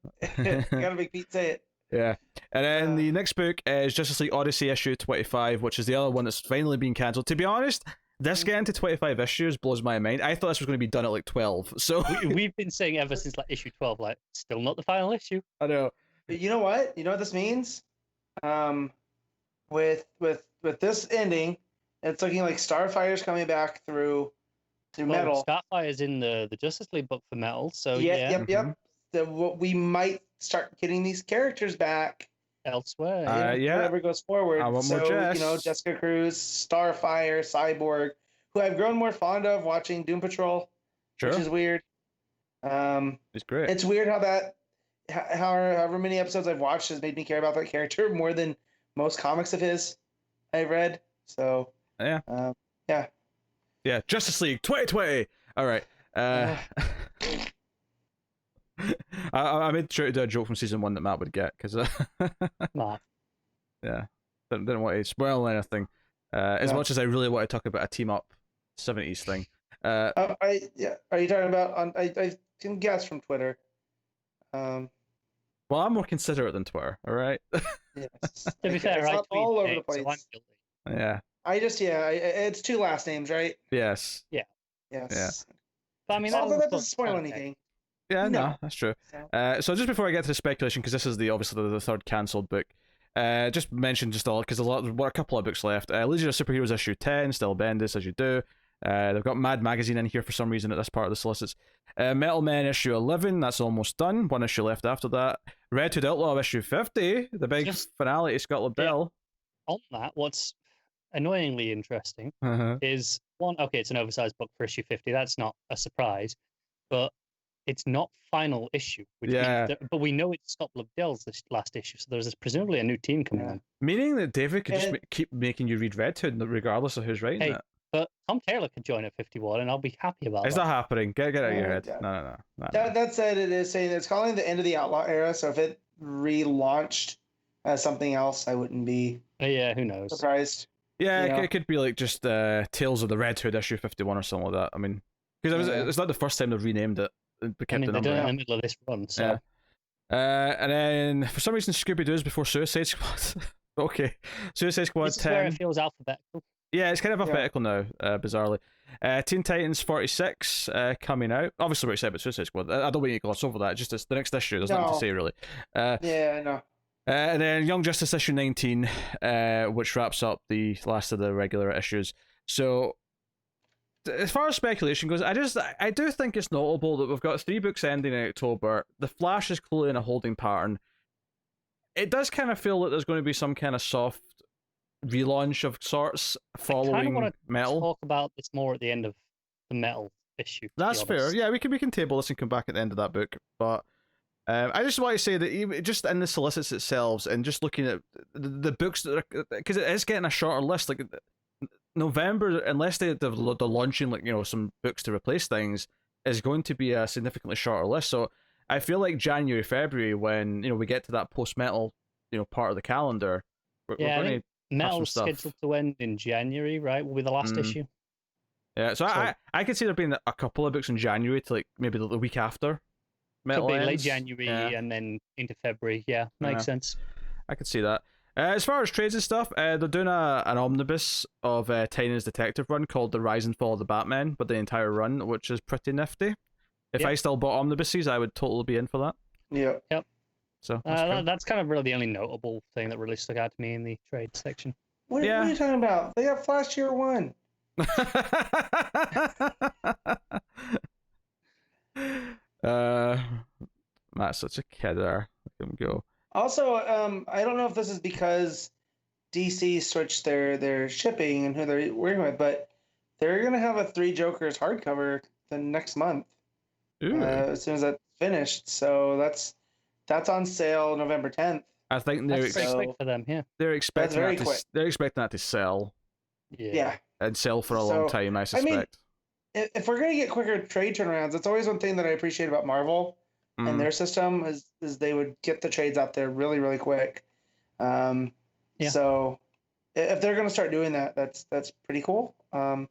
gotta make Pete say it. Yeah. And then the next book is Justice League Odyssey issue 25, which is the other one that's finally been cancelled. To be honest, this getting to 25 issues blows my mind. I thought this was going to be done at like 12. So We've been saying ever since like issue 12, like still not the final issue. I know. But you know what? You know what this means? With this ending, it's looking like Starfire's coming back through Metal. Starfire's in the Justice League book for Metal, so Yep. So we might start getting these characters back elsewhere. Whatever goes forward. I want more Jess. Jessica Cruz, Starfire, Cyborg, who I've grown more fond of watching Doom Patrol, which is weird. It's great. It's weird how that, however many episodes I've watched has made me care about that character more than most comics of his I've read. So yeah. Yeah, Justice League 2020. All right. I made sure to do a joke from season 1 that Matt would get because yeah, didn't want to spoil anything. As much as I really want to talk about a team up 70s thing. Are you talking about I can guess from Twitter. Well, I'm more considerate than Twitter. All right. Yes. To be fair, it's all over the place. So I'm guilty. Yeah. It's 2 last names, right? Yes. Yes. Yeah. But I mean, Although that doesn't spoil anything. Yeah, no, that's true. So just before I get to the speculation, because this is obviously the third cancelled book, just mention just all, because there's a couple of books left. Legion of Superheroes issue 10, still Bendis as you do. They've got Mad Magazine in here for some reason at this part of the solicits. Metal Men issue 11, that's almost done. One issue left after that. Red Hood Outlaw issue 50, the big finale to Scott Lobdell. On that, what's annoyingly interesting is one, okay, it's an oversized book for issue 50. That's not a surprise, but it's not final issue. But we know it's Scott Lobdell's last issue, so there's presumably a new team coming on. Meaning that David could just keep making you read Red Hood regardless of who's writing it. But Tom Taylor could join at 51, and I'll be happy about It's that. not happening. Get out of your head. No. That said, it is saying it's calling the end of the Outlaw era, so if it relaunched as something else, I wouldn't be who knows? surprised. Yeah, it could be like just Tales of the Red Hood issue 51 or something like that. I mean, because it's not the first time they've renamed it. They kept the number. They're in the middle of this run, so. Yeah. And then for some reason, Scooby-Doo's before Suicide Squad. Okay, Suicide Squad This 10. is where it feels alphabetical. Yeah, it's kind of alphabetical now, bizarrely. Teen Titans 46 coming out. Obviously, we're excited about Suicide Squad. I don't want you to gloss over that. Just the next issue. There's nothing to say, really. I know. And then Young Justice issue 19, which wraps up the last of the regular issues. So, as far as speculation goes, I do think it's notable that we've got 3 books ending in October. The Flash is clearly in a holding pattern. It does kind of feel that there's going to be some kind of soft relaunch of sorts following I kind of want to Metal. talk about this more at the end of the Metal issue. That's fair. Yeah, we can table this and come back at the end of that book. But I just want to say that even just in the solicits itself, and just looking at the books that are, because it is getting a shorter list. Like November, unless they're launching some books to replace things, is going to be a significantly shorter list. So I feel like January, February, when we get to that post Metal part of the calendar, we're going to. Metal's scheduled to end in January, right? Will be the last issue. Yeah, so I could see there being a couple of books in January to maybe the week after Metal Could be ends. late January and then into February. Yeah, makes sense. I could see that. As far as trades and stuff, they're doing an omnibus of Tynion's detective run called The Rise and Fall of the Batman, but the entire run, which is pretty nifty. If I still bought omnibuses, I would totally be in for that. Yep. So that's kind of really the only notable thing that really stuck out to me in the trade section. What are you talking about? They got Flash Year 1. Matt's such a kidder. Let him go. Also, I don't know if this is because DC switched their shipping and who they're working with, but they're gonna have a 3 Jokers hardcover the next month. As soon as that's finished. So that's on sale November 10th. I think That's pretty quick for them. Yeah. they're expecting very that quick. they're expecting that to sell Yeah. and sell for a long time. I suspect. If we're gonna get quicker trade turnarounds, it's always one thing that I appreciate about Marvel and their system is they would get the trades out there really, really quick. So if they're gonna start doing that, that's pretty cool. There's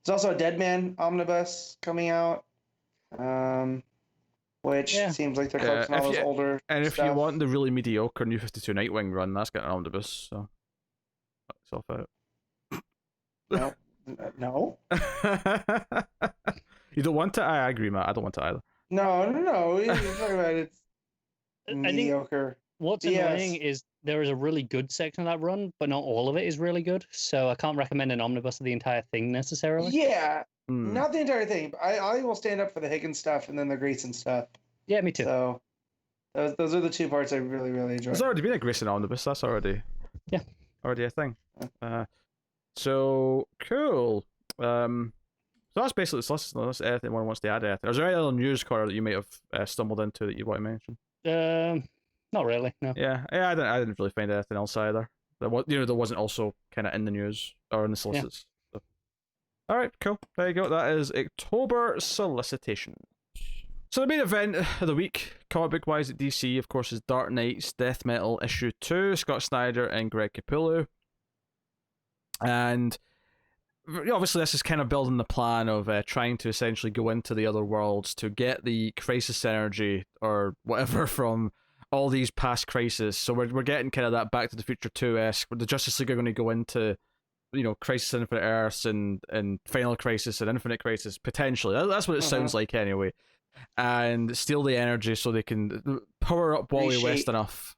also a Deadman omnibus coming out, which seems like they're focusing on all those older. And if stuff. you want the really mediocre New 52 Nightwing run, that's got an omnibus. So knock yourself out. No. You don't want it? I agree, Matt. I don't want it either. No. You're talking about it's mediocre. What's annoying is there is a really good section of that run, but not all of it is really good. So I can't recommend an omnibus of the entire thing necessarily. Yeah, not the entire thing. But I will stand up for the Higgins stuff and then the Grayson stuff. Yeah, me too. So those are the two parts I really, really enjoy. There's already been a Grayson omnibus. That's already a thing. So cool. So that's basically Solicits. Unless anyone wants to add anything. Is there any other news, Cora, that you might have stumbled into that you want to mention? Not really. No. Yeah. I didn't really find anything else either. There wasn't also kind of in the news or in the Solicits. So. All right, cool. There you go. That is October solicitation. So the main event of the week, comic book wise at DC, of course, is Dark Knight's Death Metal issue 2, Scott Snyder and Greg Capullo. And obviously this is kind of building the plan of trying to essentially go into the other worlds to get the crisis energy or whatever from all these past crises. So we're getting kind of that Back to the Future 2-esque, where the Justice League are going to go into, Crisis on Infinite Earths and Final Crisis and Infinite Crisis, potentially. That's what it sounds like anyway. And steal the energy so they can power up Wally West enough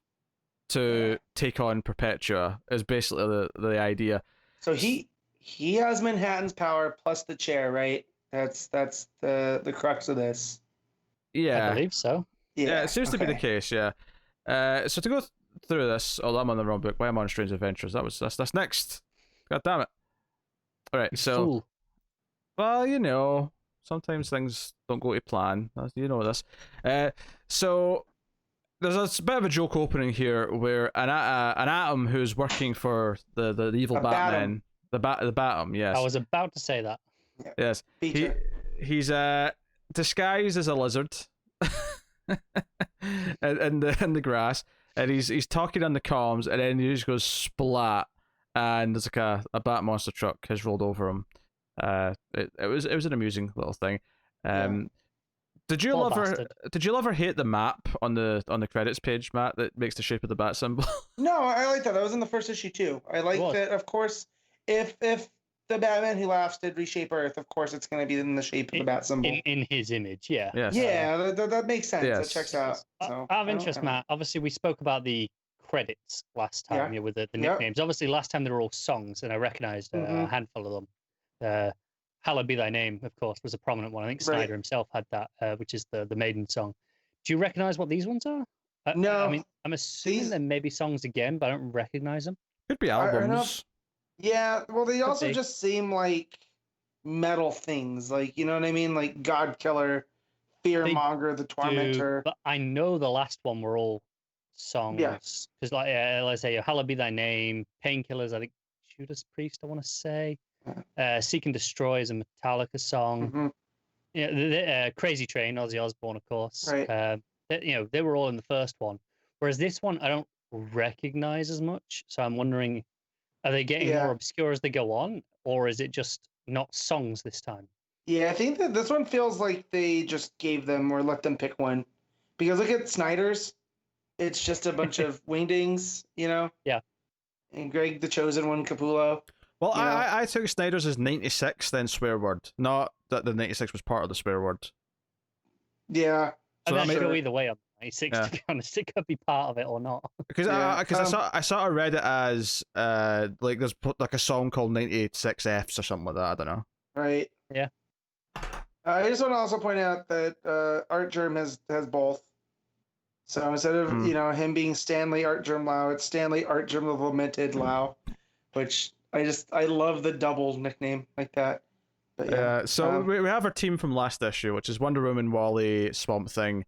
to take on Perpetua, is basically the idea. So he has Manhattan's power plus the chair, right? That's the crux of this. Yeah, I believe so. Yeah, it seems to be the case. Yeah. So to go through this, I'm on the wrong book. Why am I on Strange Adventures? That's next. God damn it! All right, so well, sometimes things don't go to plan. You know this. So there's a bit of a joke opening here where an Atom who's working for the evil Batman, the Batum. Yes, I was about to say that. Yes, he's disguised as a lizard. in the grass, and he's talking on the comms, and then he just goes splat, and there's like a bat monster truck has rolled over him. It was an amusing little thing. Did you love or hate the map on the credits page, Matt, that makes the shape of the bat symbol? No, I like that. That was in the first issue too. I like that. Of course, if the Batman Who Laughs did reshape Earth, of course it's going to be in the shape of the bat symbol. In his image, yeah. Yes. Yeah, that makes sense. Yes. That checks out. So, out of interest, Matt, obviously we spoke about the credits last time with the nicknames. Obviously last time they were all songs, and I recognised a handful of them. Hallowed Be Thy Name, of course, was a prominent one. I think Snyder himself had that, which is the Maiden song. Do you recognise what these ones are? No. I mean, I'm assuming there may be songs again, but I don't recognise them. Could be albums. Yeah, well, they also just seem like metal things, like, you know what I mean, like God Killer, Fearmonger, the Tormentor. But I know the last one were all songs. Because, like, let's say, Hallowed Be Thy Name, Painkillers, I think Judas Priest, I want to say. Seek and Destroy is a Metallica song. Crazy Train, Ozzy Osbourne, of course. Right. They were all in the first one. Whereas this one, I don't recognize as much. So I'm wondering, are they getting more obscure as they go on, or is it just not songs this time? Yeah, I think that this one feels like they just gave them or let them pick one. Because look at Snyder's. It's just a bunch of wingdings, Yeah. And Greg, the Chosen One, Capullo. Well, I took Snyder's as 96, then swear word. Not that the 96 was part of the swear word. Yeah. So I'm not sure either way on 96, to be honest. It could be part of it or not. Because I sort of read it as like there's like a song called 96 Fs or something like that. I don't know. Right. Yeah. I just want to also point out that Art Germ has both. So instead of him being Stanley Art Germ Lau, it's Stanley Art Germ the Lamented Lau, which I love the double nickname like that. But so we have our team from last issue, which is Wonder Woman, Wally, Swamp Thing,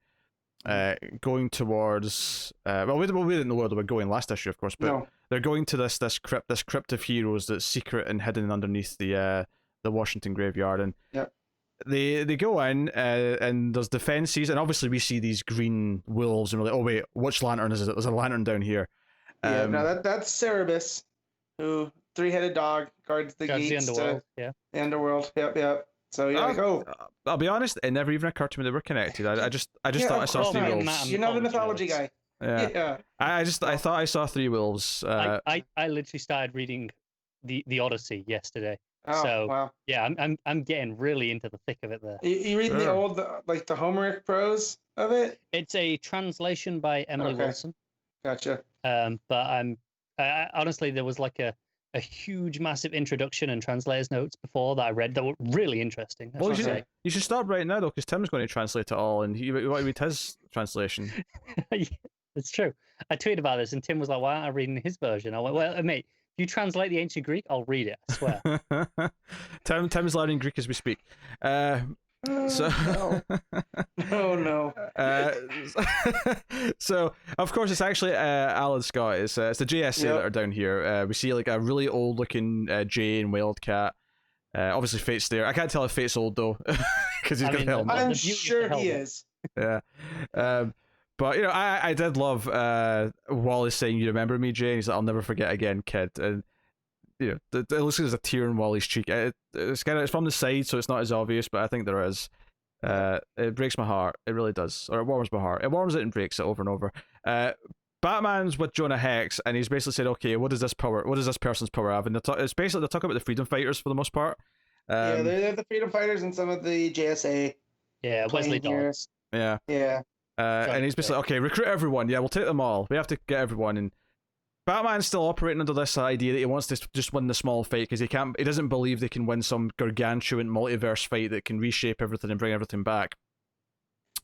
going towards well, we didn't know where they were going last issue, of course, but they're going to this crypt of heroes that's secret and hidden underneath the Washington graveyard, and they go in, and there's defenses, and obviously we see these green wolves, and we're like, oh wait, which lantern is it? There's a lantern down here. No, that's Cerebus, who 3-headed dog guards the gates the underworld. The underworld. Yep. So you're like, oh. I'll be honest, it never even occurred to me they were connected. I just thought I saw 3 wolves. You're not a mythology guy. Yeah. I thought I saw 3 wolves. I literally started reading the Odyssey yesterday. Oh, so wow. Yeah, I'm getting really into the thick of it there. You read the old the Homeric prose of it? It's a translation by Emily Wilson. Gotcha. But I honestly, there was like a huge, massive introduction and translator's notes before that I read that were really interesting. Well, you should stop right now, though, because Tim's going to translate it all, and you want to read his translation. Yeah, it's true. I tweeted about this, and Tim was like, why aren't I reading his version? I went, well, mate, if you translate the ancient Greek, I'll read it, I swear. Tim's learning Greek as we speak. No. So of course it's actually Alan Scott. It's the JSA that are down here. We see like a really old looking Jay and Wildcat. Obviously Fate's there. I can't tell if Fate's old though, because he's got a helmet. I'm sure he is. Yeah. But I did love Wallace saying, "You remember me, Jay?" And he's like, "I'll never forget again, kid." And it looks like there's a tear in Wally's cheek. It's from the side, so it's not as obvious, but I think there is. It breaks my heart. It really does, or it warms my heart. It warms it and breaks it over and over. Batman's with Jonah Hex, and he's basically said, "Okay, what does this person's power have?" And it's basically they're talking about the freedom fighters for the most part. They're the freedom fighters and some of the JSA. Yeah, Wesley Dodds. Yeah. And he's basically, okay, recruit everyone. Yeah, we'll take them all. We have to get everyone. And Batman's still operating under this idea that he wants to just win the small fight because he doesn't believe they can win some gargantuan multiverse fight that can reshape everything and bring everything back.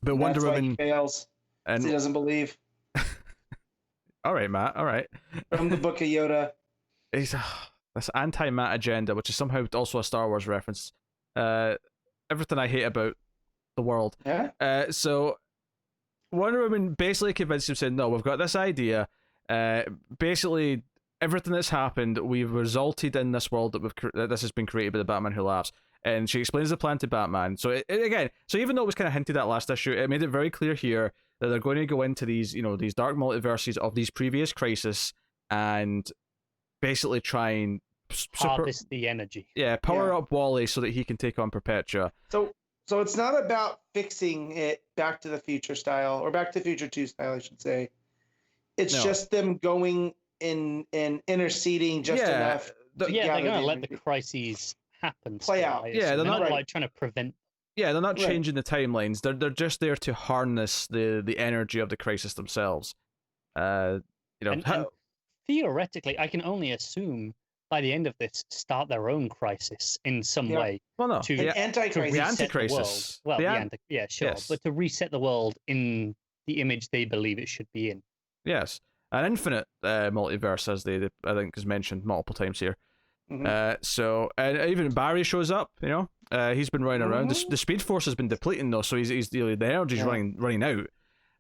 But Wonder Woman he fails. And he doesn't believe. All right, Matt. All right. From the book of Yoda. He's this anti-Matt agenda, which is somehow also a Star Wars reference. Everything I hate about the world. Yeah. So Wonder Woman basically convinced him, saying, "No, we've got this idea. Basically, everything that's happened, we've resulted in this world that this has been created by the Batman Who Laughs." And she explains the plan to Batman. So even though it was kind of hinted at last issue, it made it very clear here that they're going to go into these dark multiverses of these previous crises and basically try and harvest the energy. Yeah, power up Wally so that he can take on Perpetua. So it's not about fixing it Back to the Future style, or Back to the Future 2 style, I should say. It's just them going in and interceding just enough. They're going to let the crises happen. Play out. Yeah, they're not like trying to prevent. Yeah, they're not changing the timelines. They're just there to harness the energy of the crisis themselves. And theoretically, I can only assume by the end of this, start their own crisis in some way. Well, no. An anti-crisis. The anti-crisis. Well, but to reset the world in the image they believe it should be in. Yes. An infinite multiverse, as they I think is mentioned multiple times here. So, and even Barry shows up, he's been running around. The Speed Force has been depleting, though, so he's the energy's running out.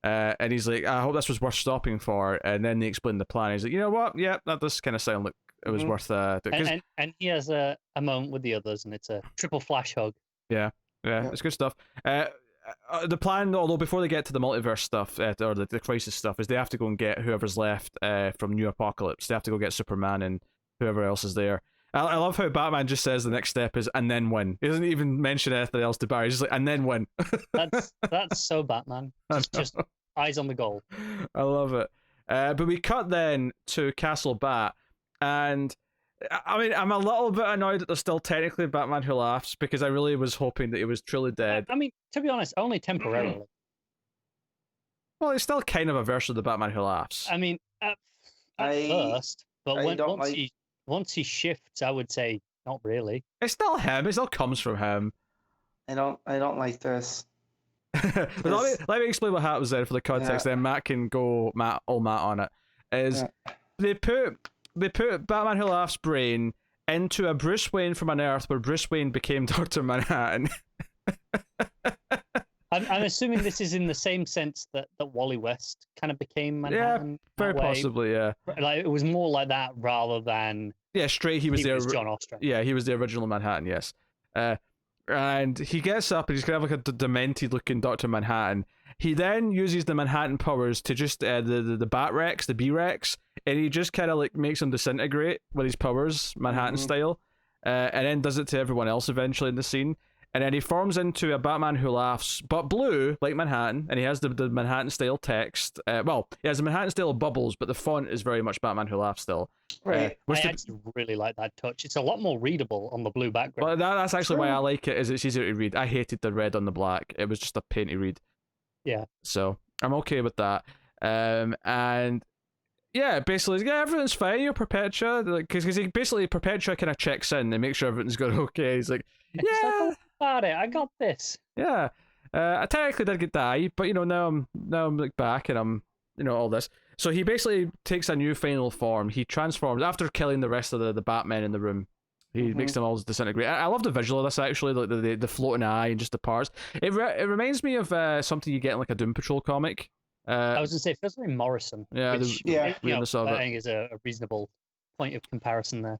And he's like, I hope this was worth stopping for. And then they explain the plan. He's like, you know what? Yeah, that does kind of sound like it was worth and he has a moment with the others, and it's a triple flash hug. Yeah, it's good stuff. The plan, although before they get to the multiverse stuff or the crisis stuff, is they have to go and get whoever's left from New Apocalypse. They have to go get Superman and whoever else is there. I love how Batman just says the next step is and then win. He doesn't even mention anything else to Barry. He's just like and then win. that's so Batman. Just eyes on the goal. I love it. But we cut then to Castle Bat, and I mean I'm a little bit annoyed that there's still technically Batman Who Laughs, because I really was hoping that he was truly dead. I mean, to be honest, only temporarily. Well, it's still kind of a version of the Batman Who Laughs. I mean, at first, but once he shifts, I would say not really. It's still him. It still comes from him. I don't like this. But let me explain what happens then for the context. Then Matt can go Matt on it. They put Batman Who Laughs' brain into a Bruce Wayne from an Earth where Bruce Wayne became Dr. Manhattan. I'm assuming this is in the same sense that Wally West kind of became Manhattan. Very that way. possibly, yeah. Like it was more like that rather than straight. He was John Ostrander. Yeah, he was the original Manhattan. Yes, and he gets up and he's kind of like a demented looking Dr. Manhattan. He then uses the Manhattan powers to just the Bat Rex, the B Rex, and he just kind of like makes him disintegrate with his powers, Manhattan style, and then does it to everyone else eventually in the scene. And then he forms into a Batman Who Laughs, but blue, like Manhattan, and he has the Manhattan style text. Well, he has the Manhattan style bubbles, but the font is very much Batman Who Laughs still. Right. I actually really like that touch. It's a lot more readable on the blue background. Well, that's actually why I like it, is it's easier to read. I hated the red on the black. It was just a pain to read. Yeah. So, I'm okay with that. And yeah, basically, everything's fine. You're Perpetua, because he basically Perpetua kind of checks in and makes sure everything's going okay. He's like, yeah, about it. I got this. Yeah, I technically did die, but now I'm like back and I'm all this. So he basically takes a new final form. He transforms after killing the rest of the Batmen in the room. He makes them all disintegrate. I love the visual of this actually, like the floating eye and just the parts. It reminds me of something you get in like a Doom Patrol comic. I was gonna say, it feels like Morrison. Yeah, which, I think is a reasonable point of comparison there.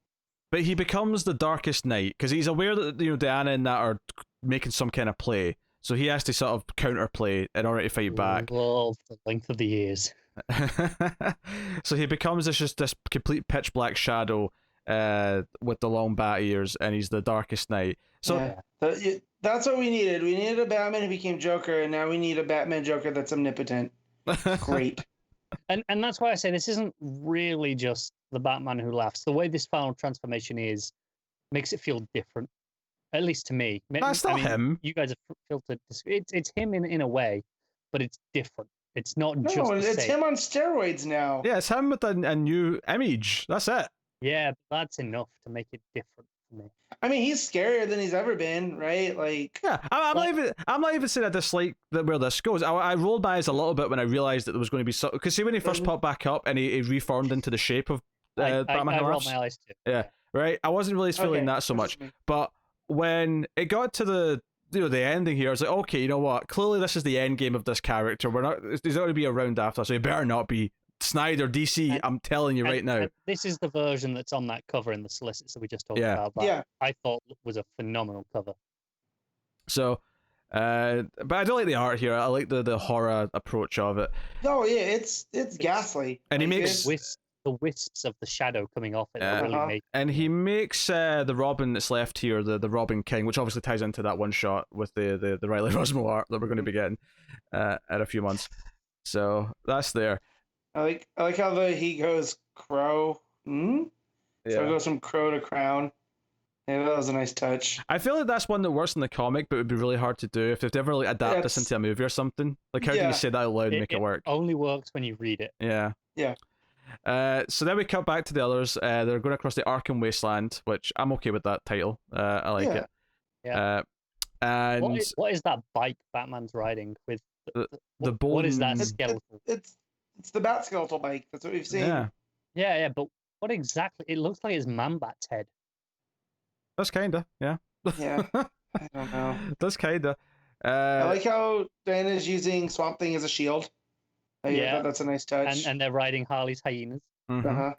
But he becomes the Darkest Knight because he's aware that Diana and that are making some kind of play, so he has to sort of counterplay in order to fight back. Love the length of the years. So he becomes this complete pitch black shadow with the long bat ears, and he's the Darkest Knight. So that's what we needed. We needed a Batman who became Joker, and now we need a Batman Joker that's omnipotent. Great. And that's why I say this isn't really just the Batman Who Laughs. The way this final transformation makes it feel different, at least to me. That's not him. You guys have filtered this. It's him in a way, but it's different. It's not just it's him on steroids now. Yeah, it's him with a new image. That's it. Yeah, that's enough to make it different for me. I mean, he's scarier than he's ever been, right? Like, yeah, I'm not even saying I dislike where this goes. I rolled my eyes a little bit when I realized that there was going to be so, because see when he first popped back up and he reformed into the shape of Batman. I rolled my eyes too. Yeah, right. I wasn't really feeling that so much, but when it got to the ending here, I was like, okay, you know what? Clearly, this is the end game of this character. He's not going to be around after, so he better not be. Snyder, DC, I'm telling you right now. This is the version that's on that cover in the Solicits that we just talked about. That I thought was a phenomenal cover. So, but I do like the art here. I like the horror approach of it. Oh yeah, it's ghastly. And he makes the wisps of the shadow coming off it. Really and he makes the Robin that's left here, the Robin King, which obviously ties into that one shot with the Riley Rosmo art that we're going to be getting in a few months. So that's there. I like how he goes crow. So it goes from crow to crown. Yeah, that was a nice touch. I feel like that's one that works in the comic, but it would be really hard to do if they'd ever adapt this into a movie or something. Like, how do you say that out loud and make it work? It only works when you read it. Yeah. Yeah. So then we cut back to the others. They're going across the Arkham Wasteland, which I'm okay with that title. I like it. Yeah. And what is that bike Batman's riding with? The bone. What is that skeletal? It's the Bat Skeletal bike. That's what we've seen. Yeah. But what exactly? It looks like it's Man-Bat's head. That's kinda, yeah. Yeah. I don't know. That's kinda. I like how Diana's using Swamp Thing as a shield. I thought that's a nice touch. And they're riding Harley's hyenas. Uh-huh.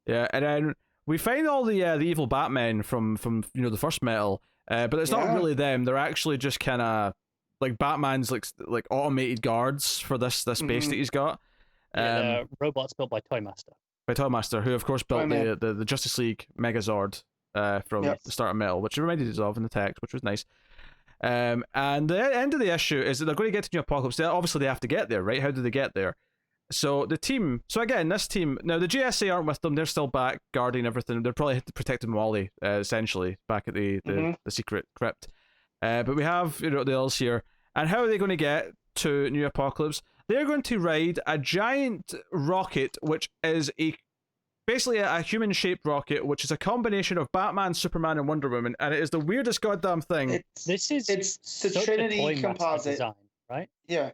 Yeah, and then we find all the evil Batmen from the first metal, but it's not really them. They're actually just kind of like Batman's like automated guards for this base that he's got. Robots built by Toymaster. By Toymaster, who of course built the Justice League Megazord from the start of Metal, which reminded us of in the text, which was nice. And the end of the issue is that they're going to get to New Apocalypse. Obviously, they have to get there, right? How do they get there? So the team. So again, this team. Now the GSA aren't with them. They're still back guarding everything. They're probably protecting Wally, essentially, back at the secret crypt. But we have the others here. And how are they going to get to New Apocalypse? They're going to ride a giant rocket, which is basically a human-shaped rocket, which is a combination of Batman, Superman, and Wonder Woman, and it is the weirdest goddamn thing. It's the Trinity composite design, right? Yeah.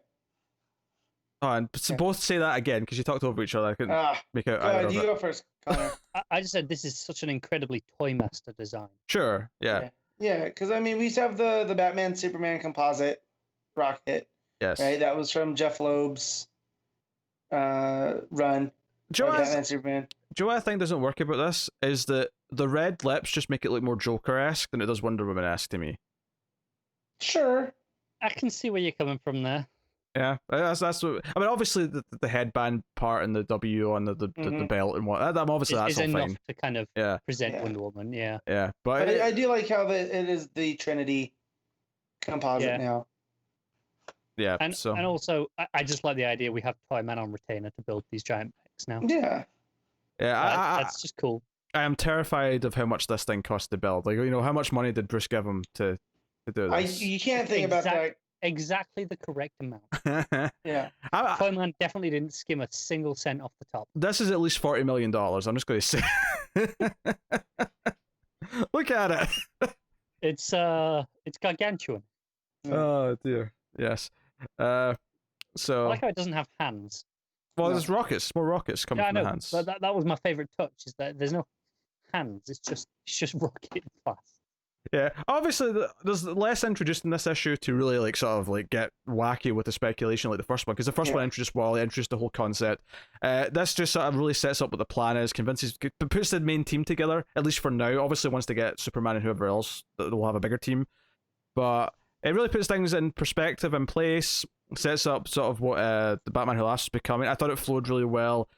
Oh, and both say that again because you talked over each other. I couldn't make out either of you it. go first, Connor. I just said this is such an incredibly Toymaster design. Sure, yeah. Yeah, because I mean we used to have the Batman Superman composite, Rocket. Yes. Right. That was from Jeff Loeb's run. Joe, Batman Superman. what I think doesn't work about this is that the red lips just make it look more Joker-esque than it does Wonder Woman-esque to me. Sure. I can see where you're coming from there. Yeah, that's what I mean. Obviously, the headband part and the W on the belt and what that obviously that's is all enough fine to kind of present Wonder Woman. Yeah, yeah, but I do like how it is the Trinity composite now. Yeah, and also I just like the idea we have Toyman on retainer to build these giant mechs now. Yeah, that's just cool. I am terrified of how much this thing cost to build. Like, how much money did Bruce give him to do this? You can't think about that. Exactly the correct amount. Yeah. Toyman definitely didn't skim a single cent off the top. This is at least $40 million. I'm just going to say. Look at it. It's gargantuan. Oh dear. Yes. So. I like how it doesn't have hands. Well, there's rockets. More rockets coming from the hands. But that was my favorite touch. Is that there's no hands. It's just rocket fast. Yeah, obviously there's less introduced in this issue to really get wacky with the speculation like the first one, because the first one introduced Wally, introduced the whole concept. This just sort of really sets up what the plan is, puts the main team together, at least for now. Obviously, once they get Superman and whoever else, they'll have a bigger team. But it really puts things in perspective and place, sets up sort of what the Batman Who Laughs is becoming. I thought it flowed really well,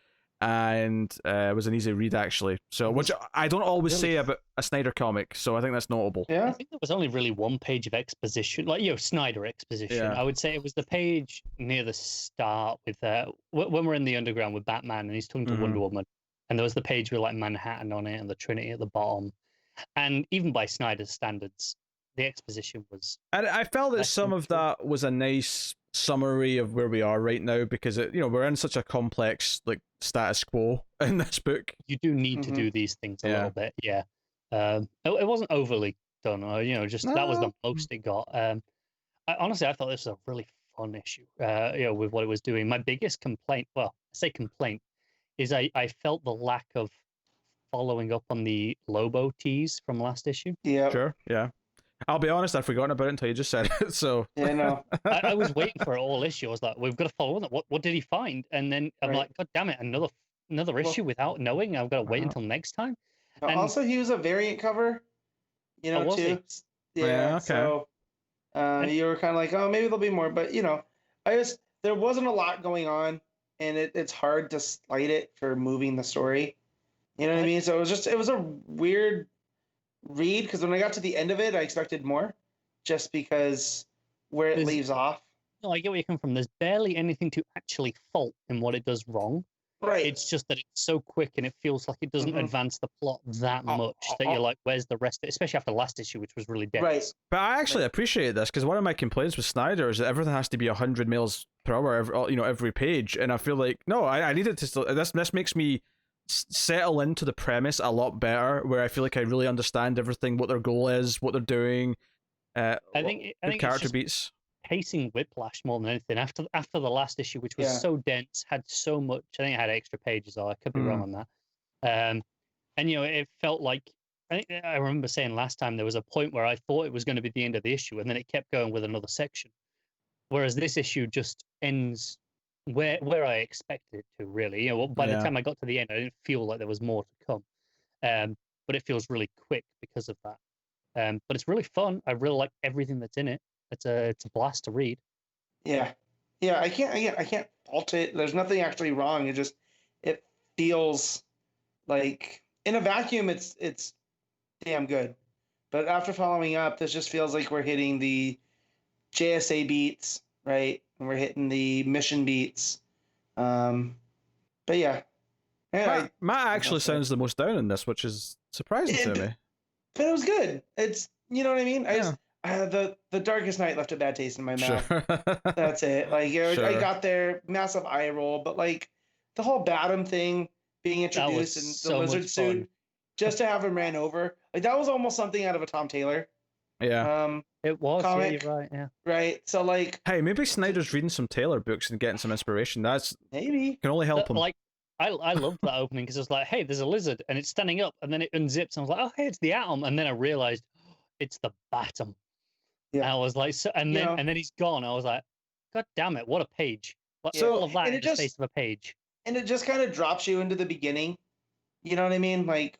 and it was an easy read actually. So, which I don't always say about a Snyder comic, so I think that's notable. Yeah, I think there was only really one page of exposition, Snyder exposition. Yeah. I would say it was the page near the start with when we're in the underground with Batman and he's talking to Wonder Woman, and there was the page with like Manhattan on it and the Trinity at the bottom, and even by Snyder's standards, the exposition was. And I felt that some of that was a nice summary of where we are right now, because we're in such a complex status quo in this book. You do need to do these things a little bit, yeah. It wasn't overly done, that was the most it got. Honestly, I thought this was a really fun issue, with what it was doing. My biggest complaint, is I felt the lack of following up on the Lobo tease from last issue. Yeah, sure, yeah. I'll be honest, I'd forgotten about it until you just said it. So yeah, no. I was waiting for it all issue. I was like, we've got to follow on. What did he find? And then I'm like, God damn it, another issue without knowing. I've got to wait until next time. And also, he was a variant cover, too. Yeah, okay. So you were kind of like, oh, maybe there'll be more, but there wasn't a lot going on, and it's hard to slide it for moving the story. You know what I mean? So it was a weird read, because when I got to the end of it, I expected more, just because where it leaves off. No, I get where you come from. There's barely anything to actually fault in what it does wrong. Right. It's just that it's so quick and it feels like it doesn't advance the plot that much that you're like, where's the rest of it? Especially after the last issue, which was really dense. Right. But I actually appreciate this, because one of my complaints with Snyder is that everything has to be 100 miles per hour every page, and I feel like no, I need it to still. This makes me settle into the premise a lot better, where I feel like I really understand everything, what their goal is, what they're doing. I think character beats. Pacing whiplash more than anything. After the last issue, which was so dense, had so much. I think it had extra pages. I could be wrong on that. And it felt like I remember saying last time there was a point where I thought it was going to be the end of the issue, and then it kept going with another section. Whereas this issue just ends where I expected it to, really. By the time I got to the end, I didn't feel like there was more to come. But it feels really quick because of that. But it's really fun. I really like everything that's in it. It's a blast to read. Yeah. I can't fault it. There's nothing actually wrong. It feels like in a vacuum it's damn good. But after following up, this just feels like we're hitting the JSA beats, right? And we're hitting the mission beats. But yeah. Matt actually sounds the most down in this, which is surprising to me. But it was good. It's, you know what I mean? The Darkest Night left a bad taste in my mouth. Sure. That's it. I got there, massive eye roll, but the whole Batum thing being introduced in the lizard suit, just to have him ran over, that was almost something out of a Tom Taylor. Yeah. It was. Comic, yeah, you're right. Yeah. Right. So hey, maybe Snyder's reading some Taylor books and getting some inspiration. That's maybe can only help him. I loved that opening, because it's like, hey, there's a lizard and it's standing up, and then it unzips, and I was like, oh, hey, it's the Atom, and then I realized it's the Batum. Yeah. And I was like, so, and then he's gone. I was like, God damn it, what a page! Like, all of that in the space of a page. And it just kind of drops you into the beginning. You know what I mean? Like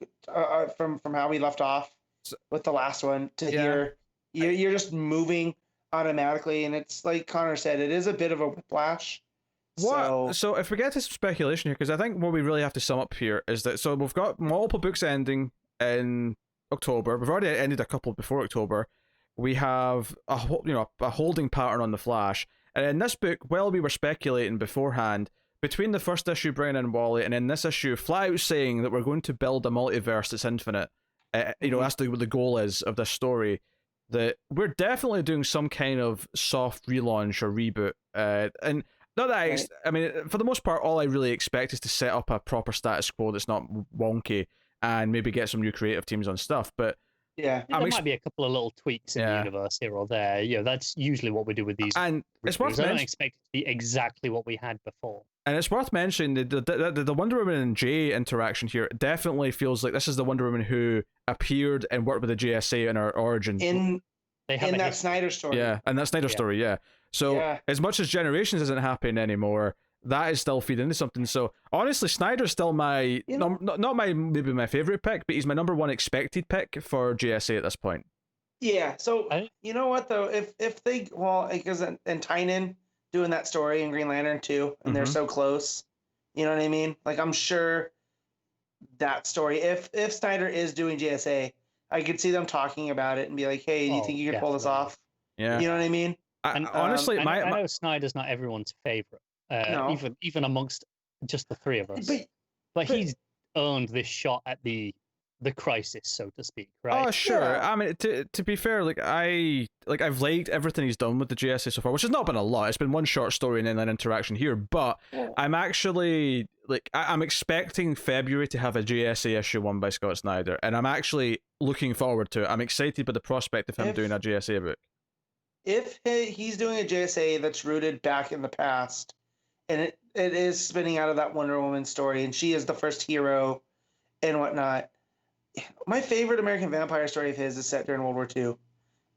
from how we left off with the last one to here, you're just moving automatically, and it's like Connor said, it is a bit of a whiplash. So if we get to some speculation here, because I think what we really have to sum up here is that we've got multiple books ending in October. We've already ended a couple before October. We have a holding pattern on the Flash, and in this book, while we were speculating beforehand, between the first issue bringing in Wally and in this issue flat out saying that we're going to build a multiverse that's infinite, that's what the goal is of this story, that we're definitely doing some kind of soft relaunch or reboot, and not that I mean, for the most part, all I really expect is to set up a proper status quo that's not wonky and maybe get some new creative teams on stuff. But there might be a couple of little tweaks in the universe here or there. That's usually what we do with these. And it's worth I don't expect it to be exactly what we had before. And it's worth mentioning the Wonder Woman and Jay interaction here definitely feels like this is the Wonder Woman who appeared and worked with the JSA in her origin. In that Snyder story. Yeah, and that Snyder story, yeah. So as much as Generations isn't happening anymore, that is still feeding into something. So honestly, Snyder's still my not maybe my favorite pick, but he's my number one expected pick for JSA at this point. Yeah. So you know what though, if they because and Tynan doing that story in Green Lantern too, and they're so close, you know what I mean? Like I'm sure that story, if Snyder is doing JSA, I could see them talking about it and be like, hey, do you think you can pull this off? Yeah. You know what I mean? And honestly, I know Snyder's not everyone's favorite, no. even amongst just the three of us. But he's earned this shot at the crisis, so to speak, right? Oh, sure. Yeah. I mean, to be fair, I've liked everything he's done with the GSA so far, which has not been a lot. It's been one short story and then an interaction here, but I'm actually I'm expecting February to have a GSA issue 1 by Scott Snyder, and I'm actually looking forward to it. I'm excited by the prospect of him doing a GSA book. If he's doing a JSA that's rooted back in the past, and it is spinning out of that Wonder Woman story, and she is the first hero and whatnot. My favorite American Vampire story of his is set during World War II.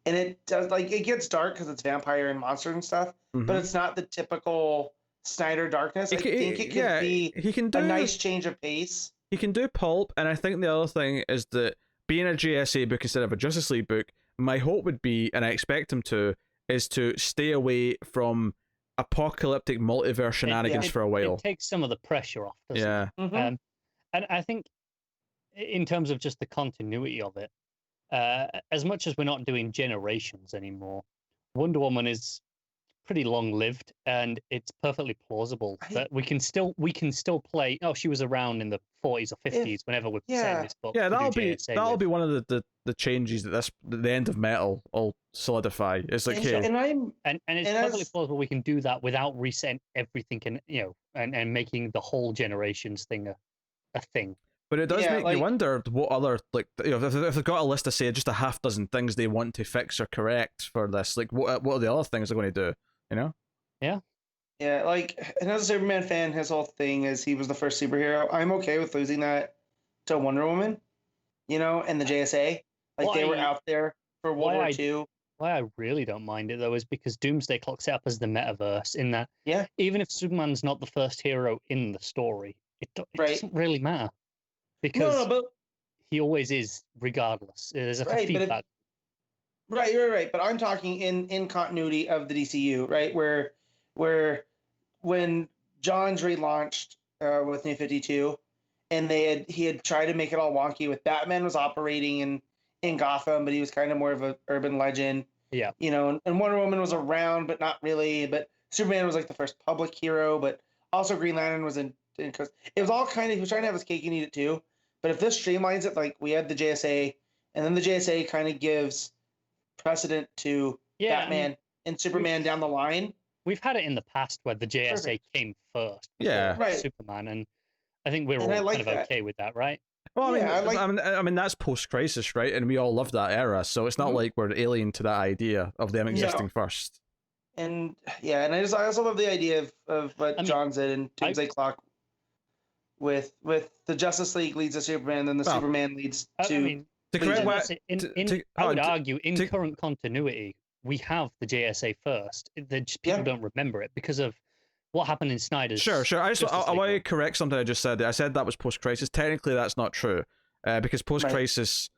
And it does it gets dark because it's vampire and monsters and stuff, but it's not the typical Snyder darkness. I think it could be a nice change of pace. He can do pulp, and I think the other thing is that being a JSA book instead of a Justice League book, my hope would be, and I expect him to, is to stay away from apocalyptic multiverse shenanigans for a while. It takes some of the pressure off, doesn't it? And I think in terms of just the continuity of it, as much as we're not doing Generations anymore, Wonder Woman is pretty long-lived, and it's perfectly plausible that we can still play. Oh, she was around in the 40s or 50s whenever we're saying this book. Yeah, that'll be one of the changes that the end of Metal will solidify. It's like and it's perfectly plausible we can do that without resetting everything, and making the whole Generations thing a thing. But it does make you wonder what other, if they've got a list of, say, just a half dozen things they want to fix or correct for this, what are the other things they're going to do, Yeah. Yeah, and as a Superman fan, his whole thing is he was the first superhero. I'm okay with losing that to Wonder Woman, and the JSA. They were out there for World War II. Why I really don't mind it, though, is because Doomsday Clock's set up as the metaverse, in that even if Superman's not the first hero in the story, it doesn't really matter. Because he always is, regardless. There's a feedback. Right. But I'm talking in continuity of the DCU, right? Where when John's relaunched with New 52, and he had tried to make it all wonky with Batman was operating in Gotham, but he was kind of more of an urban legend. Yeah. And Wonder Woman was around, but not really. But Superman was the first public hero, but also Green Lantern was in because it was all he was trying to have his cake and eat it too. But if this streamlines it, we had the JSA, and then the JSA kind of gives precedent to Batman and Superman down the line. We've had it in the past where the JSA came first. Superman, and I think we're all kind of okay with that, right? Well, I mean that's post-crisis, right? And we all love that era, so it's not like we're alien to that idea of them existing first. And and I also love the idea of what John said in Doomsday Clock. With the Justice League leads to Superman, then the Superman leads to. I would argue in current continuity, we have the JSA first. People don't remember it because of what happened in Snyder's. Sure. I want to correct something I just said. I said that was post-crisis. Technically, that's not true, because post-crisis,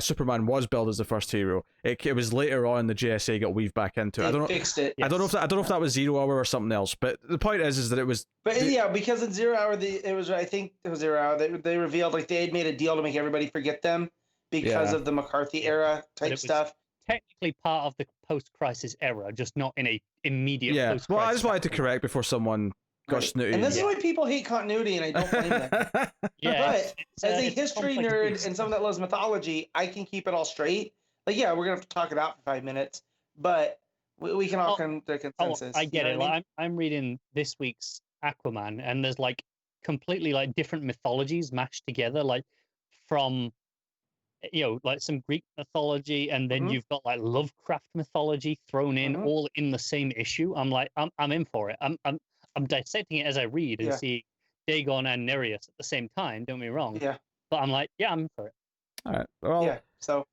Superman was billed as the first hero. It was later on the JSA got weaved back into it. I don't know. Fixed it. Yes. I don't know if that was 0 Hour or something else. But the point is that it was. But because in 0 Hour, I think it was 0 Hour. They revealed like they had made a deal to make everybody forget them because of the McCarthy era type stuff. Technically part of the post-crisis era, just not in a immediate post-crisis. Well, I just wanted to correct before someone got snooty. And this is why people hate continuity, and I don't blame them. But as a history nerd and someone that loves mythology, I can keep it all straight. Like, we're gonna have to talk it out for 5 minutes, but we can all come to consensus. I get it. Like, I'm reading this week's Aquaman, and there's like completely like different mythologies mashed together, like from like some Greek mythology, and then you've got like Lovecraft mythology thrown in all in the same issue. I'm like, I'm in for it. I'm dissecting it as I read and see Dagon and Nereus at the same time. Don't get me wrong. Yeah. But I'm like, I'm in for it. All right. Well. So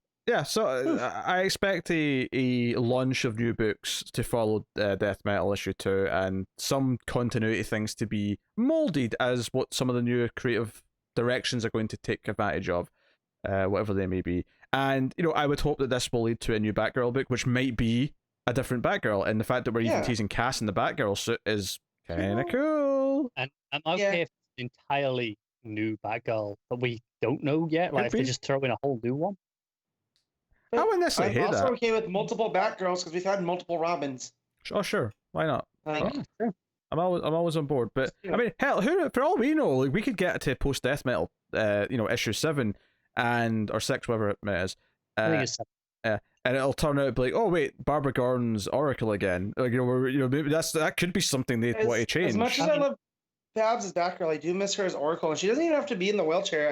I expect a launch of new books to follow Death Metal issue 2, and some continuity things to be molded as what some of the new creative directions are going to take advantage of. Whatever they may be. And, I would hope that this will lead to a new Batgirl book, which might be a different Batgirl. And the fact that we're even teasing Cass in the Batgirl suit is kind of cool. And I'm okay if it's an entirely new Batgirl, but we don't know yet. Like, if they just throw in a whole new one. I wouldn't necessarily hate that. I'm also okay with multiple Batgirls because we've had multiple Robins. Oh, sure. Why not? Sure. I'm always on board. But, I mean, hell, for all we know, we could get to post-Death Metal, issue 7, or 6, whatever it is. I think it's 7. And it'll turn out to be like, oh wait, Barbara Gordon's Oracle again. Like, maybe that could be something they want to change. As much as I love Babs as Batgirl, I do miss her as Oracle, and she doesn't even have to be in the wheelchair.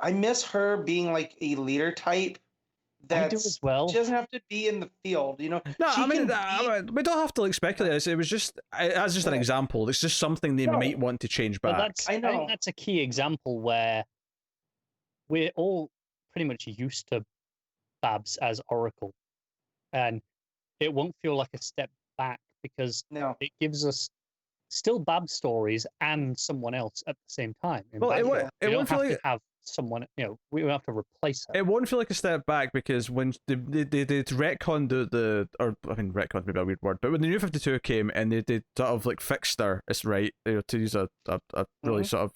I miss her being like a leader type. I do as well. She doesn't have to be in the field, No, I mean, we don't have to speculate. It was just as an example. It's just something they might want to change back. I think that's a key example where we're all pretty much used to Babs as Oracle, and it won't feel like a step back because it gives us still Babs stories and someone else at the same time. Well, it won't feel like have someone. We don't have to replace her. It won't feel like a step back because when they retconned retcon maybe a weird word, but when the New 52 came and they sort of like fixed her, it's right, to use a really sort of.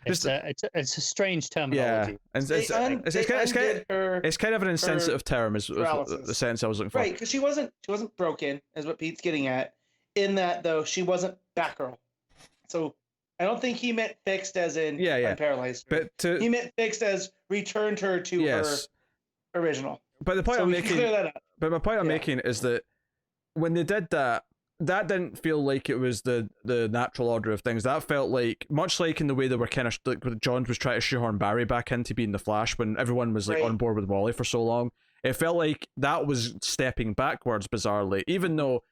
It's a strange terminology. And it's kind of an insensitive term, is the sense I was looking for. Right, because she wasn't broken, is what Pete's getting at. In that, though, she wasn't Batgirl. So I don't think he meant fixed as in unparalyzed. But he meant fixed as returned her to her original. But the point I'm making, my point I'm making is that when they did that didn't feel like it was the natural order of things. That felt like, much like in the way they were kind of like John was trying to shoehorn Barry back into being the Flash when everyone was like on board with Wally for so long. It felt like that was stepping backwards bizarrely, even though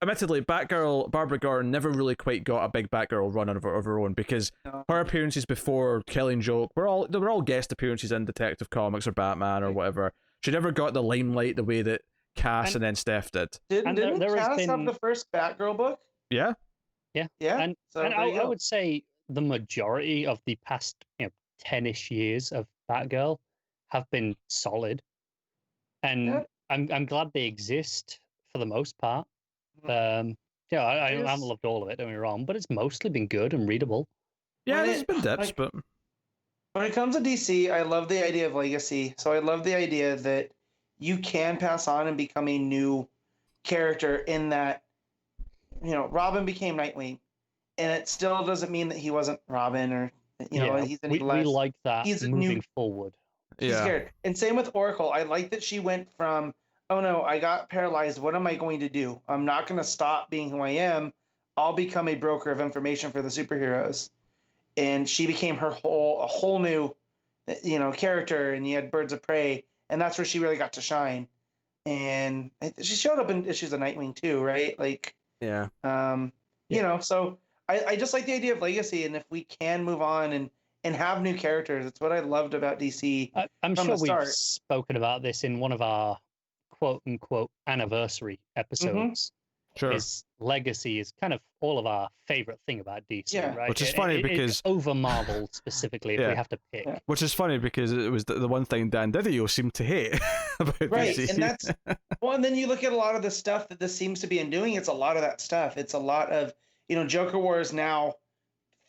admittedly Barbara Gordon never really quite got a big Batgirl run of her own, because her appearances before Killing Joke were all guest appearances in Detective Comics or Batman or whatever. She never got the limelight the way that Cass and then Steph did. Didn't Cass have the first Batgirl book? Yeah. And I would say the majority of the past 10-ish years of Batgirl have been solid, and I'm glad they exist for the most part. I haven't loved all of it, don't get me wrong, but it's mostly been good and readable. Yeah, there's been dips, but when it comes to DC, I love the idea of legacy. So I love the idea that you can pass on and become a new character, in that, Robin became Nightwing, and it still doesn't mean that he wasn't Robin, or, he's any less. We like that he's moving forward. He's scared. And same with Oracle. I like that she went from, oh no, I got paralyzed. What am I going to do? I'm not going to stop being who I am. I'll become a broker of information for the superheroes. And she became a whole new, character, and you had Birds of Prey. And that's where she really got to shine. And she showed up in issues of Nightwing too, right? Like, so I just like the idea of legacy. And if we can move on and have new characters. It's what I loved about DC. I'm from sure the we've start. spoken about this in one of our quote unquote anniversary episodes. Sure. Is legacy is kind of all of our favorite thing about DC, Yeah. right? Which is funny because over Marvel specifically, if we have to pick. Yeah. Which is funny because it was the one thing Dan Didio seemed to hate about Right, DC. and that's well. And then you look at a lot of the stuff that this seems to be doing. It's a lot of that stuff. It's a lot of Joker War is now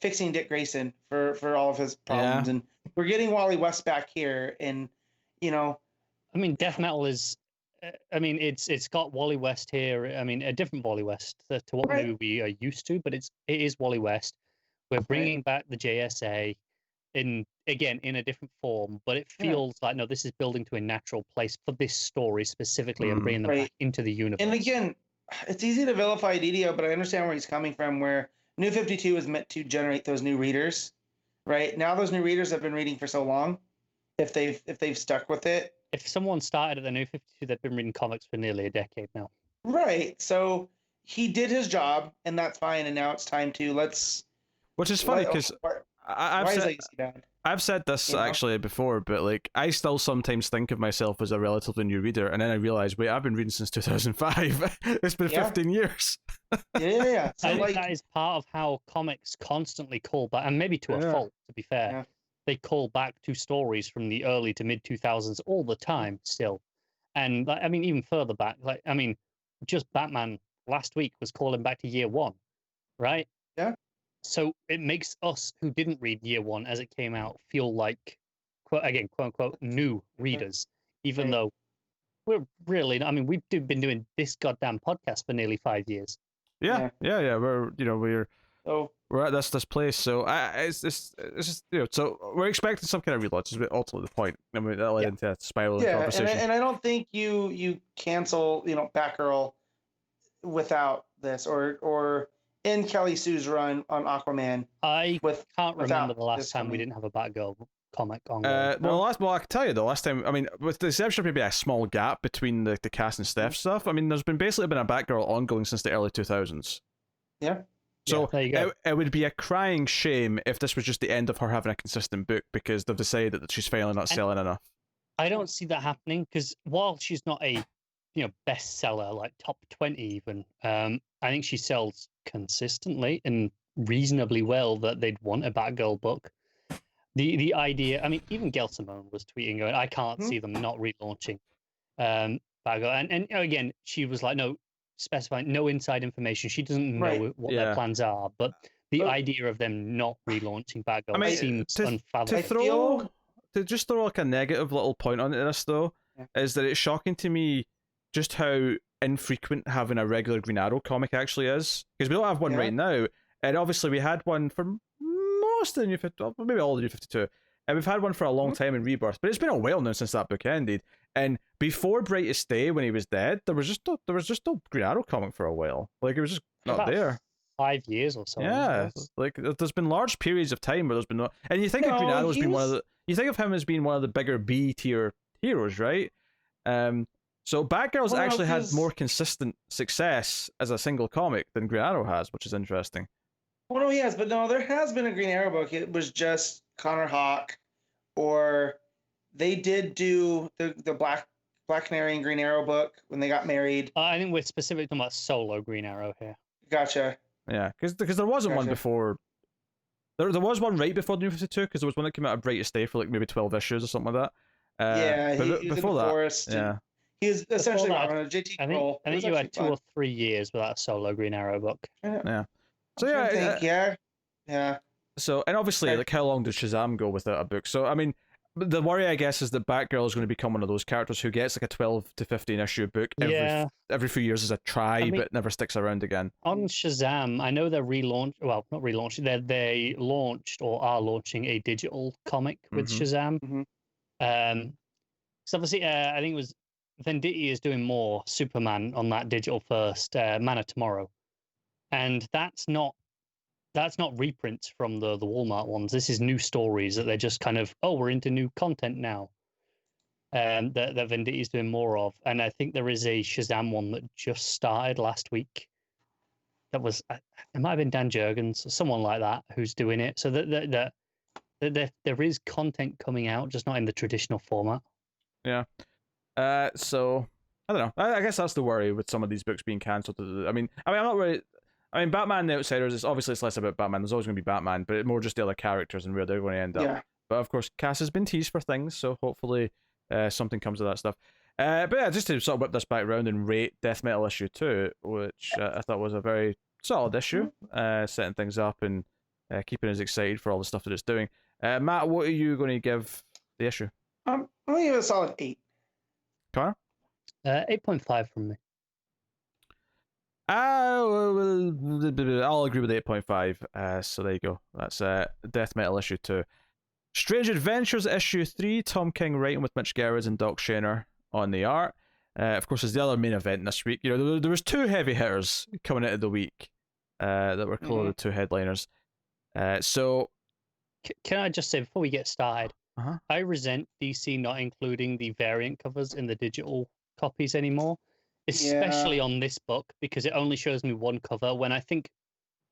fixing Dick Grayson for all of his problems, and we're getting Wally West back here, and I mean, Death Metal is. I mean, it's got Wally West here. I mean, a different Wally West to what we are used to, but it is Wally West. We're bringing back the JSA in a different form, but it feels like no, this is building to a natural place for this story specifically, and bringing them back into the universe. And again, it's easy to vilify Didio, but I understand where he's coming from. Where New 52 is meant to generate those new readers, right? Now those new readers have been reading for so long. If they've stuck with it. If someone started at the New 52, they've been reading comics for nearly a decade now. Right. So he did his job, and that's fine. And now it's time to Which is funny because I've said this actually before, but like I still sometimes think of myself as a relatively new reader, and then I realize, wait, I've been reading since 2005. It's been 15 years. Yeah. So that is part of how comics constantly call back, and maybe to a fault, to be fair. Yeah. They call back to stories from the early to mid 2000s all the time still. And I mean, even further back, just Batman last week was calling back to year one, right? Yeah. So it makes us who didn't read year one as it came out feel like, quote unquote, new readers, even though we're really, I mean, we've been doing this goddamn podcast for nearly 5 years. Yeah. We're at this place, so it's just so we're expecting some kind of relaunch. Is ultimately the point. I mean, that led into a spiraling conversation. And I don't think you cancel Batgirl without this or in Kelly Sue's run on Aquaman. I can't remember the last time we didn't have a Batgirl comic on. I can tell you the last time. I mean, with the exception of maybe a small gap between the Cass and Steph stuff. I mean, there's basically been a Batgirl ongoing since the early 2000s. Yeah. So there you go. It would be a crying shame if this was just the end of her having a consistent book because they've decided that she's finally not selling enough. I don't see that happening because while she's not a bestseller like top 20 even, I think she sells consistently and reasonably well that they'd want a Batgirl book. The idea, I mean, even Gail Simone was tweeting going, I can't see them not relaunching Batgirl, and again she was like, no, specifying no inside information. She doesn't know what their plans are, but the idea of them not relaunching Batgirl seems unfathomable. To just throw like a negative little point on this though, is that it's shocking to me just how infrequent having a regular Green Arrow comic actually is, because we don't have one right now, and obviously we had one for most of the New 52, maybe all the New 52, and we've had one for a long time in Rebirth, but it's been a while now since that book ended. And before Brightest Day, when he was dead, there was just no Green Arrow comic for a while. Like it was just not there. 5 years or so. Yeah, like there's been large periods of time where there's been no. And you think of Green Arrow as being one of the. You think of him as being one of the bigger B tier heroes, right? So Batgirl's actually had more consistent success as a single comic than Green Arrow has, which is interesting. Well, no, he has, but no, there has been a Green Arrow book. It was just Connor Hawke, or they did do the Black Canary and Green Arrow book when they got married. I think we're specifically talking about solo Green Arrow here. Gotcha. Yeah, because there wasn't one before. There was one right before the New 52, because there was one that came out of Brightest Day for like maybe 12 issues or something like that. He was before in the that, forest. He was essentially on a JT Kroll. I think you had 2 or 3 years without a solo Green Arrow book. Yeah. So yeah. So, and obviously, like, how long does Shazam go without a book? So, I mean, the worry, I guess, is that Batgirl is going to become one of those characters who gets like a 12 to 15 issue book every few years as a try, but never sticks around again. On Shazam, I know they're not relaunching. They launched or are launching a digital comic with Shazam. So obviously, I think it was Venditti is doing more Superman on that digital first, Man of Tomorrow, and that's not reprints from the Walmart ones. This is new stories that they're just kind of, we're into new content now. That Venditti is doing more of, and I think there is a Shazam one that just started last week. That was, it might have been Dan Jurgens or someone like that who's doing it. So that there is content coming out, just not in the traditional format. Yeah. So I don't know. I guess that's the worry with some of these books being cancelled. I mean, I'm not worried. I mean, Batman: The Outsiders is obviously it's less about Batman. There's always going to be Batman, but more just the other characters and where they're going to end up. Yeah. But of course, Cass has been teased for things, so hopefully something comes of that stuff. But yeah, just to sort of whip this back around and rate Death Metal issue 2, which I thought was a very solid issue, setting things up and keeping us excited for all the stuff that it's doing. Matt, what are you going to give the issue? I'm going to give it a solid 8. Connor? 8.5 from me. I'll agree with 8.5. So there you go. That's Death Metal issue 2. Strange Adventures issue 3. Tom King writing with Mitch Gerads and Doc Shaner on the art. Of course, is the other main event this week. You know, there was 2 heavy hitters coming out of the week that were called the 2 headliners. So, can I just say before we get started, I resent DC not including the variant covers in the digital copies anymore, especially on this book, because it only shows me one cover when I think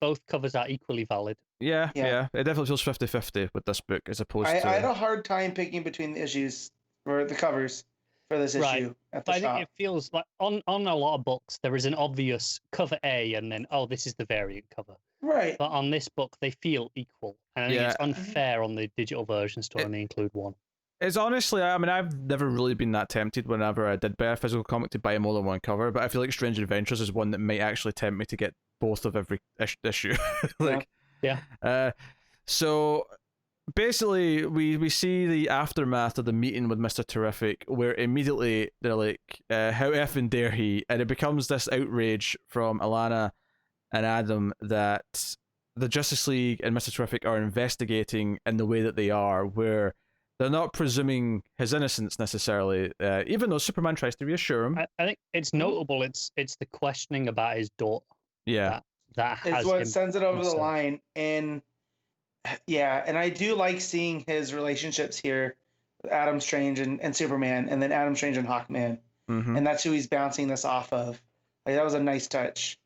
both covers are equally valid. Yeah. It definitely feels 50-50 with this book as opposed to... I had a hard time picking between the issues or the covers for this issue at the shop. I think it feels like on a lot of books there is an obvious cover A and then this is the variant cover. Right. But on this book they feel equal, and I think it's unfair on the digital versions to only include one. It's honestly, I mean, I've never really been that tempted whenever I did buy a physical comic to buy more than one cover, but I feel like Strange Adventures is one that might actually tempt me to get both of every issue. So basically, we see the aftermath of the meeting with Mr. Terrific, where immediately they're like, how effing dare he? And it becomes this outrage from Alana and Adam that the Justice League and Mr. Terrific are investigating in the way that they are, where they're not presuming his innocence necessarily, even though Superman tries to reassure him. I think it's notable. It's the questioning about his daughter. Yeah, that is what sends it over the line. And and I do like seeing his relationships here, Adam Strange and Superman, and then Adam Strange and Hawkman, and that's who he's bouncing this off of. Like, that was a nice touch.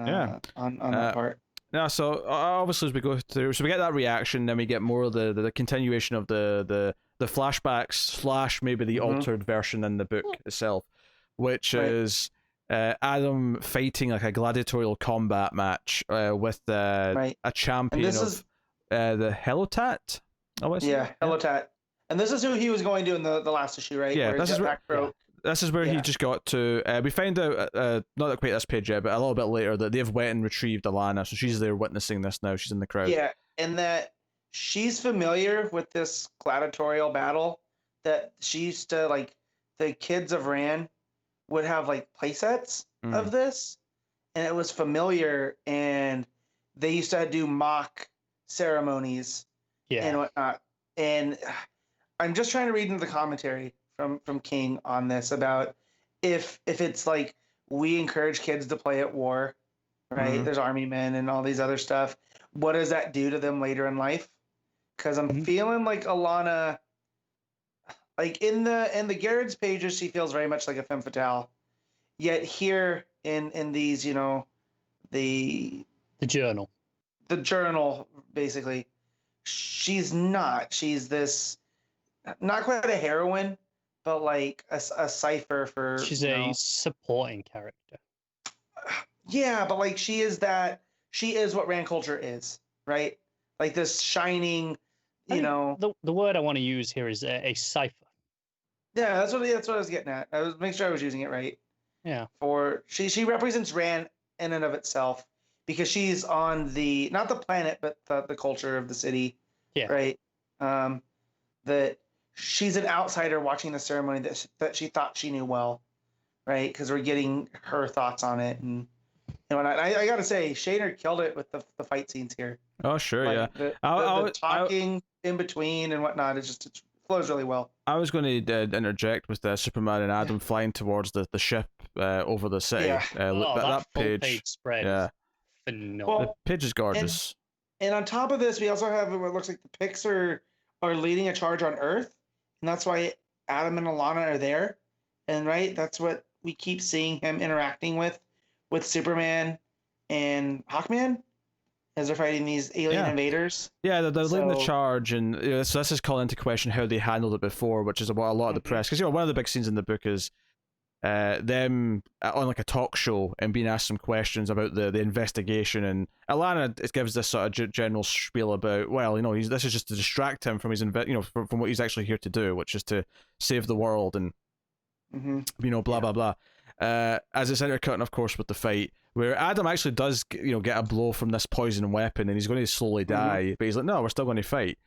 On that part. Yeah, so obviously as we go through, so we get that reaction, then we get more of the continuation of the flashbacks / maybe the altered version in the book itself, which is Adam fighting like a gladiatorial combat match with a champion of the Helotat. Helotat. And this is who he was going to in the last issue, right? Yeah, this is where he just got to. We find out, not quite this page yet, but a little bit later, that they've went and retrieved Alana, so she's there witnessing this now. She's in the crowd. Yeah, and that she's familiar with this gladiatorial battle. That she used to, like, the kids of Ran would have like play sets of this, and it was familiar, and they used to do mock ceremonies and whatnot. And I'm just trying to read into the commentary from King on this about if it's like we encourage kids to play at war, right? There's army men and all these other stuff. What does that do to them later in life? Because I'm feeling like Alana, like in the Gerads pages, she feels very much like a femme fatale. Yet here in these, you know, the journal basically, she's not. She's this, not quite a heroine, but like a cipher for. She's a supporting character. Yeah, but like she is what Rand culture is, right? Like this shining, you know. The word I want to use here is a cipher. Yeah, that's what I was getting at. I was making sure I was using it right. Yeah. For she represents Rand in and of itself, because she's on not the planet, but the culture of the city. Yeah. Right. That she's an outsider watching the ceremony that she thought she knew well, right? Because we're getting her thoughts on it, and I gotta say, Shader killed it with the fight scenes here. Oh sure, like, yeah. The talking in between and whatnot, it flows really well. I was going to interject with Superman and Adam flying towards the ship over the city. Yeah. That page spread. Yeah. Phenomenal. The page is gorgeous. And on top of this, we also have what looks like the Picts are leading a charge on Earth, and that's why Adam and Alana are there. And right, that's what we keep seeing him interacting with Superman and Hawkman. as they're fighting these alien invaders. Yeah, they're leading the So- charge, and so this is calling into question how they handled it before, which is what a lot of the press. Because one of the big scenes in the book is them on like a talk show and being asked some questions about the investigation, and Alana gives this sort of general spiel about, well, this is just to distract him from his from what he's actually here to do, which is to save the world, and blah blah blah. As it's intercutting, of course, with the fight, where Adam actually does get a blow from this poison weapon, and he's going to slowly die, but he's like, no, we're still going to fight.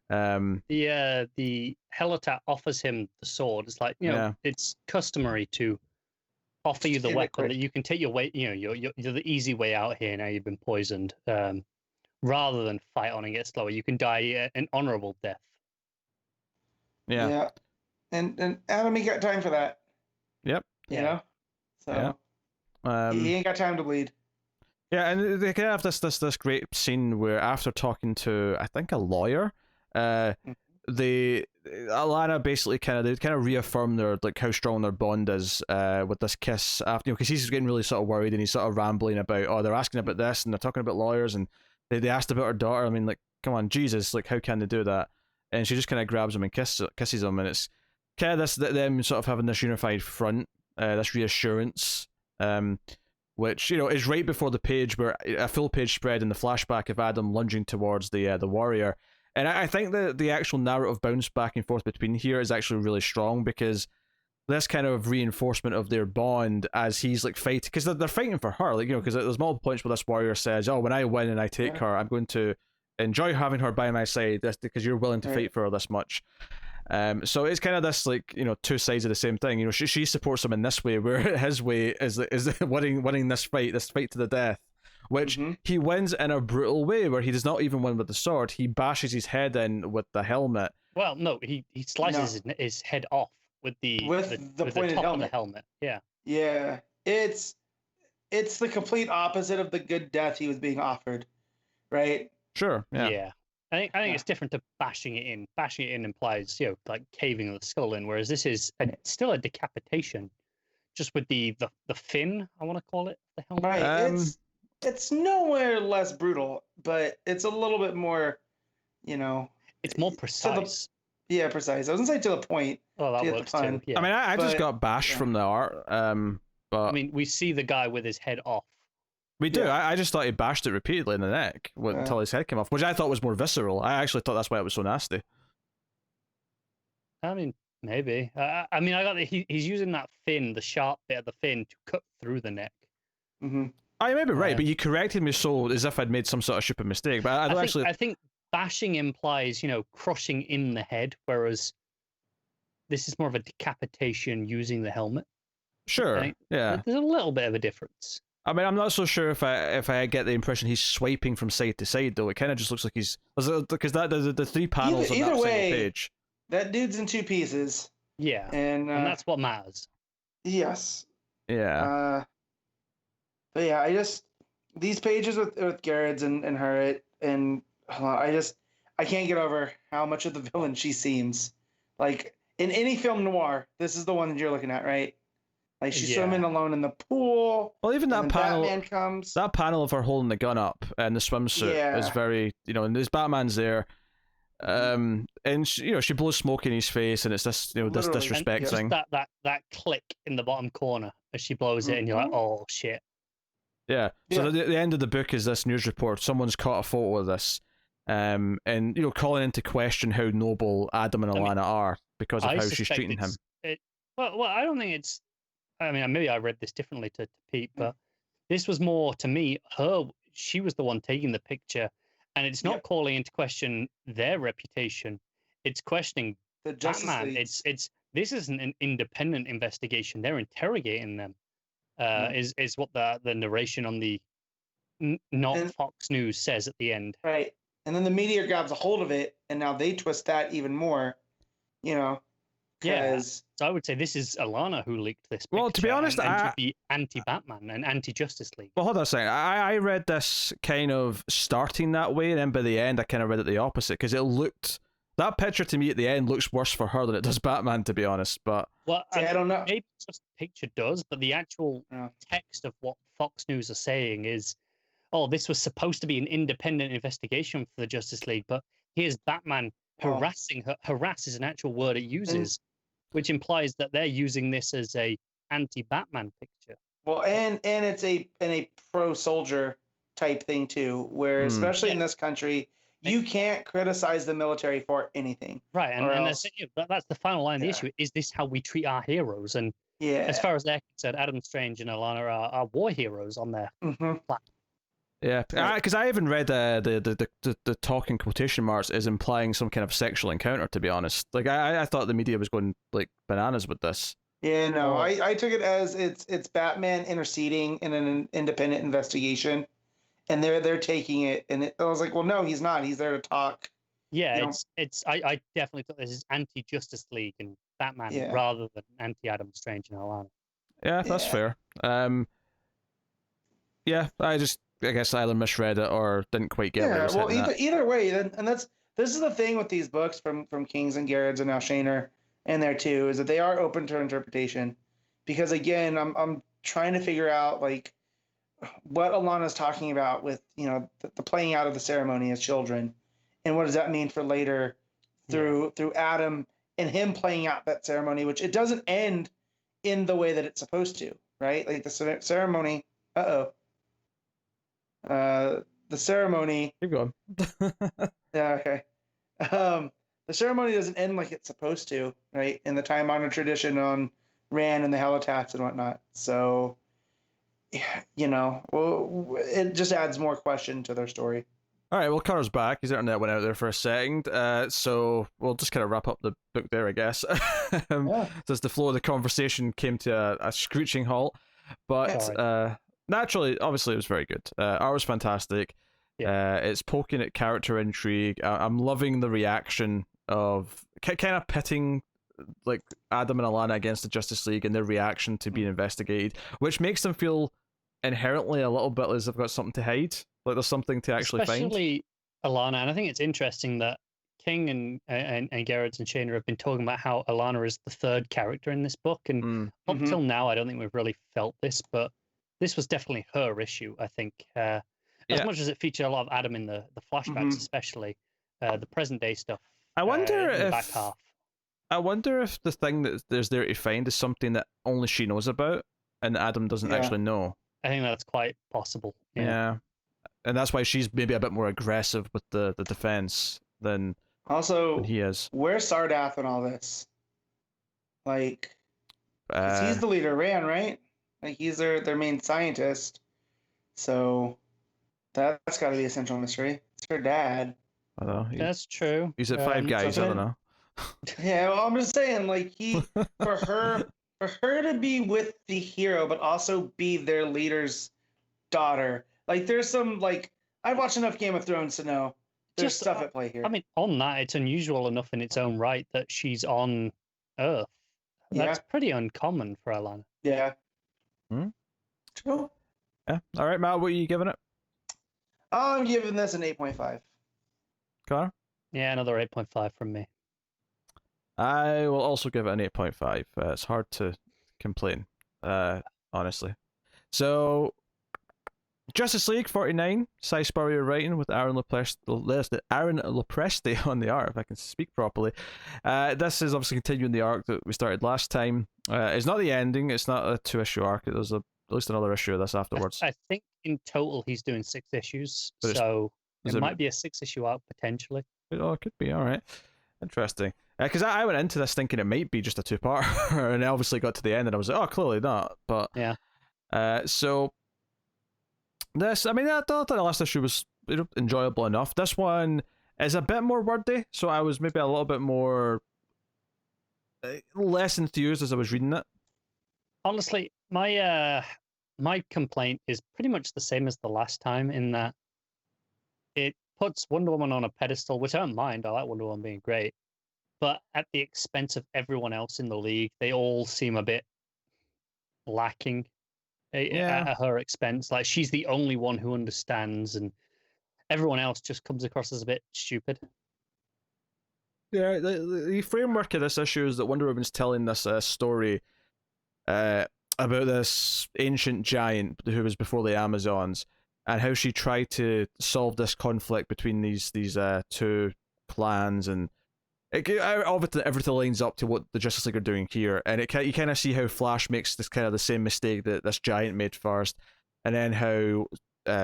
The Helitat offers him the sword. It's like, it's customary to offer you the weapon that you can take your way, you're the easy way out here now you've been poisoned, rather than fight on and get slower. You can die an honorable death. Yeah. And Adam ain't got time for that. Yep. You know? So he ain't got time to bleed. Yeah, and they can have this great scene where after talking to, I think, a lawyer, Alana basically kind of reaffirm their how strong their bond is with this kiss after, because he's getting really sort of worried, and he's sort of rambling about, they're asking about this and they're talking about lawyers, and they asked about her daughter. I mean, like, come on, Jesus, like, how can they do that? And she just kind of grabs him and kisses him, and it's kind of them sort of having this unified front, this reassurance, which is right before the page, where a full page spread in the flashback of Adam lunging towards the warrior. And I think the actual narrative bounce back and forth between here is actually really strong, because this kind of reinforcement of their bond as he's like fighting, because they're fighting for her, like, because there's multiple points where this warrior says, when I win and I take her, I'm going to enjoy having her by my side, because you're willing to fight for her this much. So it's kind of this, like, two sides of the same thing. She supports him in this way, where his way is winning this fight to the death, which he wins in a brutal way, where he does not even win with the sword. He bashes his head in with the helmet. Well, no, he slices his head off with the pointed top of the helmet. Yeah, it's the complete opposite of the good death he was being offered, right? Sure. Yeah. I think it's different to bashing it in. Bashing it in implies, like caving the skull in, whereas this is still a decapitation, just with the fin, I want to call it, the helmet. Right. It's nowhere less brutal, but it's a little bit more, it's more precise. Precise. I was gonna say to the point. Oh, that works too. Yeah. I mean, I just got bashed from the art. But I mean, we see the guy with his head off. We do. I just thought he bashed it repeatedly in the neck until his head came off, which I thought was more visceral. I actually thought that's why it was so nasty. I mean, maybe. I mean, I got he's using that fin, the sharp bit of the fin, to cut through the neck. I may be right, but you corrected me so as if I'd made some sort of stupid mistake. But I think bashing implies, crushing in the head, whereas this is more of a decapitation using the helmet. Sure. Yeah. There's a little bit of a difference. I mean, I'm not so sure if I get the impression he's swiping from side to side, though. It kind of just looks like he's, because the three panels on that single page. That dude's in two pieces. Yeah, and that's what matters. Yes. Yeah. But yeah, these pages with Gerads and her, and I can't get over how much of the villain she seems. Like, in any film noir, this is the one that you're looking at, right? Like, she's swimming alone in the pool. Well, even that panel, Batman comes. That panel of her holding the gun up and the swimsuit is very, and there's Batman's there, and she blows smoke in his face, and it's this, this disrespect thing. That click in the bottom corner as she blows it, and you're like, oh shit. Yeah. So the end of the book is this news report. Someone's caught a photo of this, and calling into question how noble Adam and Alana are because of how she's treating him. Well, I don't think it's. I mean, maybe I read this differently to Pete, but this was more, to me, she was the one taking the picture, and it's not calling into question their reputation. It's questioning the Batman. This isn't an independent investigation. They're interrogating them. Is what the narration on the Fox News says at the end. Right. And then the media grabs a hold of it, and now they twist that even more, Yeah, so I would say this is Alana who leaked this picture. Well, to be honest, and to be anti-Batman and anti-Justice League. Well, hold on a second. I read this kind of starting that way, and then by the end, I kind of read it the opposite, because that picture to me at the end looks worse for her than it does Batman, to be honest. But I don't know. Maybe just the picture does, but the actual text of what Fox News are saying is, oh, this was supposed to be an independent investigation for the Justice League, but here's Batman harassing her. Harass is an actual word it uses, which implies that they're using this as a anti-Batman picture. Well, and it's a pro-soldier type thing too, where especially in this country, you can't criticize the military for anything. Right, and that's the final line of the issue. Is this how we treat our heroes? And as far as they're concerned, Adam Strange and Alana are war heroes on their planet. Yeah, because I even read the talk in quotation marks is implying some kind of sexual encounter, to be honest. Like, I thought the media was going, like, bananas with this. Yeah, no, I took it as it's Batman interceding in an independent investigation, and they're taking it, and I was like, well, no, he's not. He's there to talk. Yeah, I definitely thought this is anti-Justice League and Batman rather than anti-Adam Strange and Alana. Yeah, that's fair. Yeah, I guess either misread it or didn't quite get what it was. Well, either way, and this is the thing with these books from Kings and Gerads and now Shaner and there too, is that they are open to interpretation, because again, I'm trying to figure out like what Alana's talking about with the playing out of the ceremony as children, and what does that mean for later through Adam and him playing out that ceremony, which it doesn't end in the way that it's supposed to, right? Like the ceremony. The ceremony. Keep going. Yeah. Okay. The ceremony doesn't end like it's supposed to, right? In the time-honored tradition on Rand and the Helitats and whatnot. So, well, it just adds more question to their story. All right, well, Carter's back. His internet went out there for a second, so we'll just kind of wrap up the book there, I guess. As the flow of the conversation came to a screeching halt, but naturally, obviously, it was very good. Art was fantastic. It's poking at character intrigue. I'm loving the reaction of kind of pitting like Adam and Alana against the Justice League and their reaction to being investigated, which makes them feel inherently a little bit as they've got something to hide. Like there's something to actually find. Especially Alana, and I think it's interesting that King and Gerads and Shaner have been talking about how Alana is the third character in this book, and up till now, I don't think we've really felt this, but this was definitely her issue. I think as much as it featured a lot of Adam in the flashbacks, especially the present day stuff. I wonder in the if back half. I wonder if the thing that there's there to find is something that only she knows about, and Adam doesn't actually know. I think that's quite possible. Yeah. And that's why she's maybe a bit more aggressive with the defense than he is. Where's Sardath in all this? Like, 'cause he's the leader of Rand, right? Like, he's their main scientist. So that's got to be a central mystery. It's her dad. I don't know. That's true. He's at Five Guys. I don't know. Yeah, well, I'm just saying, like, for her to be with the hero, but also be their leader's daughter. Like, there's some, like, I've watched enough Game of Thrones to know there's stuff at play here. I mean, on that, it's unusual enough in its own right that she's on Earth. That's pretty uncommon for Alana. Yeah. Cool. Yeah. All right, Matt, what are you giving it? I'm giving this an 8.5. Connor? Yeah, another 8.5 from me. I will also give it an 8.5. It's hard to complain, honestly. So, Justice League 49, Spurrier writing with Aaron Lopresti on the art, if I can speak properly. This is obviously continuing the arc that we started last time. It's not the ending, it's not a 2-issue arc, there's at least another issue of this afterwards. I think in total he's doing 6 issues, so it might be a 6-issue arc potentially. Oh, it could be, alright. Interesting. Because I went into this thinking it might be just a 2-parter, and I obviously got to the end and I was like, oh, clearly not. But so this, I mean, I thought the last issue was enjoyable enough. This one is a bit more wordy, so I was maybe a little bit more less enthused as I was reading it. Honestly, my complaint is pretty much the same as the last time, in that it puts Wonder Woman on a pedestal, which I don't mind. I like Wonder Woman being great. But at the expense of everyone else in the league, they all seem a bit lacking at her expense. Like, she's the only one who understands, and everyone else just comes across as a bit stupid. Yeah, the framework of this issue is that Wonder Woman's telling this story about this ancient giant who was before the Amazons, and how she tried to solve this conflict between these two clans, and everything lines up to what the Justice League are doing here, and you kind of see how Flash makes this kind of the same mistake that this giant made first, and then how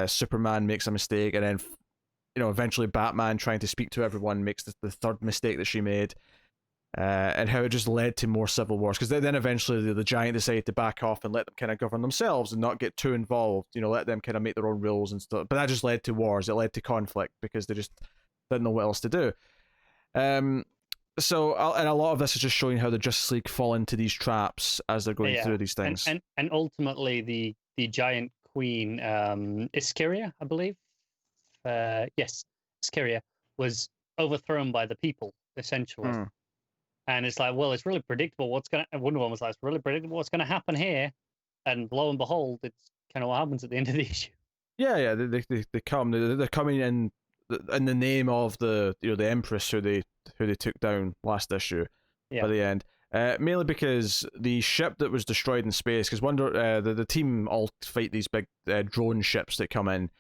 Superman makes a mistake, and then eventually Batman trying to speak to everyone makes the third mistake that she made, and how it just led to more civil wars, because then eventually the giant decided to back off and let them kind of govern themselves and not get too involved, let them kind of make their own rules and stuff, but that just led to wars, it led to conflict because they just didn't know what else to do. So, and a lot of this is just showing how the Justice League fall into these traps as they're going through these things. And ultimately, the giant queen, Iskyria, I believe. Yes, Iskyria was overthrown by the people, essentially. And it's like, well, it's really predictable Wonder Woman was like, it's really predictable what's going to happen here. And lo and behold, it's kind of what happens at the end of the issue. Yeah, they come. They're coming in the name of the the Empress who they took down last issue by the end. Mainly because the ship that was destroyed in space, because the team all fight these big drone ships that come in,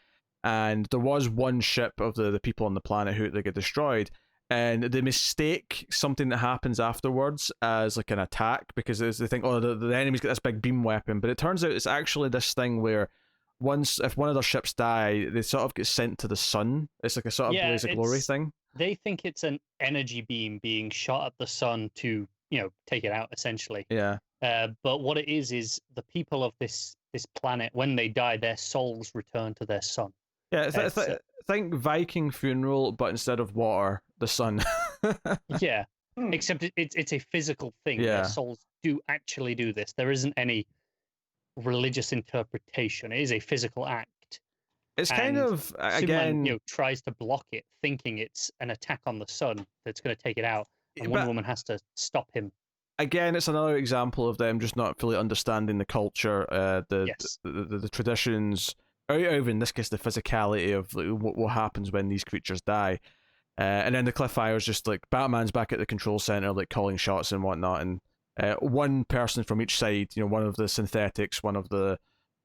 and there was one ship of the people on the planet who they get destroyed, and they mistake something that happens afterwards as like an attack, because they think, oh, the enemy's got this big beam weapon, but it turns out it's actually this thing where if one of their ships die, they sort of get sent to the sun. It's like a sort of blaze of glory thing. They think it's an energy beam being shot at the sun to, take it out, essentially. Yeah. But what it is the people of this planet, when they die, their souls return to their sun. Yeah, think Viking funeral, but instead of water, the sun. Yeah, except it's a physical thing. Yeah. Their souls do actually do this. There isn't any religious interpretation. It is a physical act. It's kind of, again, Superman, tries to block it, thinking it's an attack on the sun that's going to take it out, and Wonder Woman has to stop him. Again, it's another example of them just not fully understanding the culture, the traditions, or even in this case the physicality of what happens when these creatures die. And then the cliffhanger is just like Batman's back at the control center, like calling shots and whatnot, and one person from each side, one of the synthetics, one of the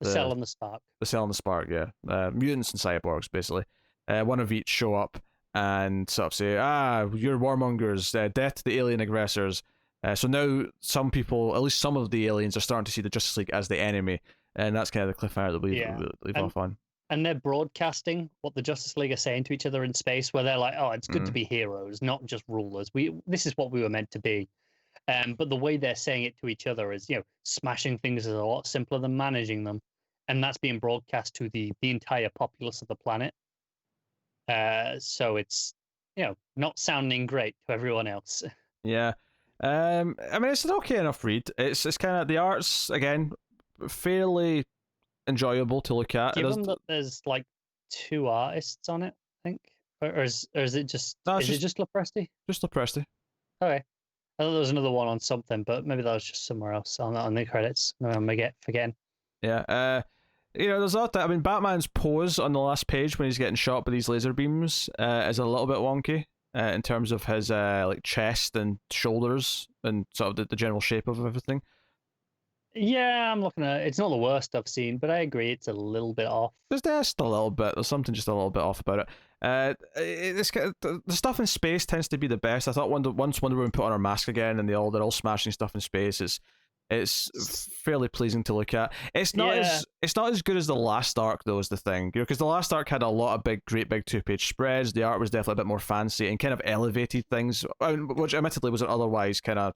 Cell and the Spark. The Cell and the Spark, yeah. Mutants and cyborgs, basically. One of each show up and sort of say, you're warmongers, death to the alien aggressors. So now some people, at least some of the aliens, are starting to see the Justice League as the enemy, and that's kind of the cliffhanger that we leave off on. And they're broadcasting what the Justice League are saying to each other in space, where they're like, oh, it's good to be heroes, not just rulers. This is what we were meant to be. But the way they're saying it to each other is, smashing things is a lot simpler than managing them. And that's being broadcast to the entire populace of the planet. So it's, not sounding great to everyone else. Yeah. I mean, it's an okay enough read. It's kind of, the art's, again, fairly enjoyable to look at. Given that there's like 2 artists on it, I think, or is it just just Lopresti? Just Lopresti. Okay, I thought there was another one on something, but maybe that was just somewhere else on the credits. I'm forgetting. Yeah. There's a lot that, I mean, Batman's pose on the last page when he's getting shot by these laser beams is a little bit wonky in terms of his like chest and shoulders and sort of the general shape of everything. Yeah, I'm looking at it. It's not the worst I've seen, but I agree it's a little bit off. There's just a little bit. There's something just a little bit off about it. The stuff in space tends to be the best. I thought once Wonder Woman put on her mask again and they're all smashing stuff in space, it's fairly pleasing to look at. It's not as good as the last arc though, is the thing. Because the last arc had a lot of great big 2-page spreads. The art was definitely a bit more fancy and kind of elevated things, which admittedly was an otherwise kind of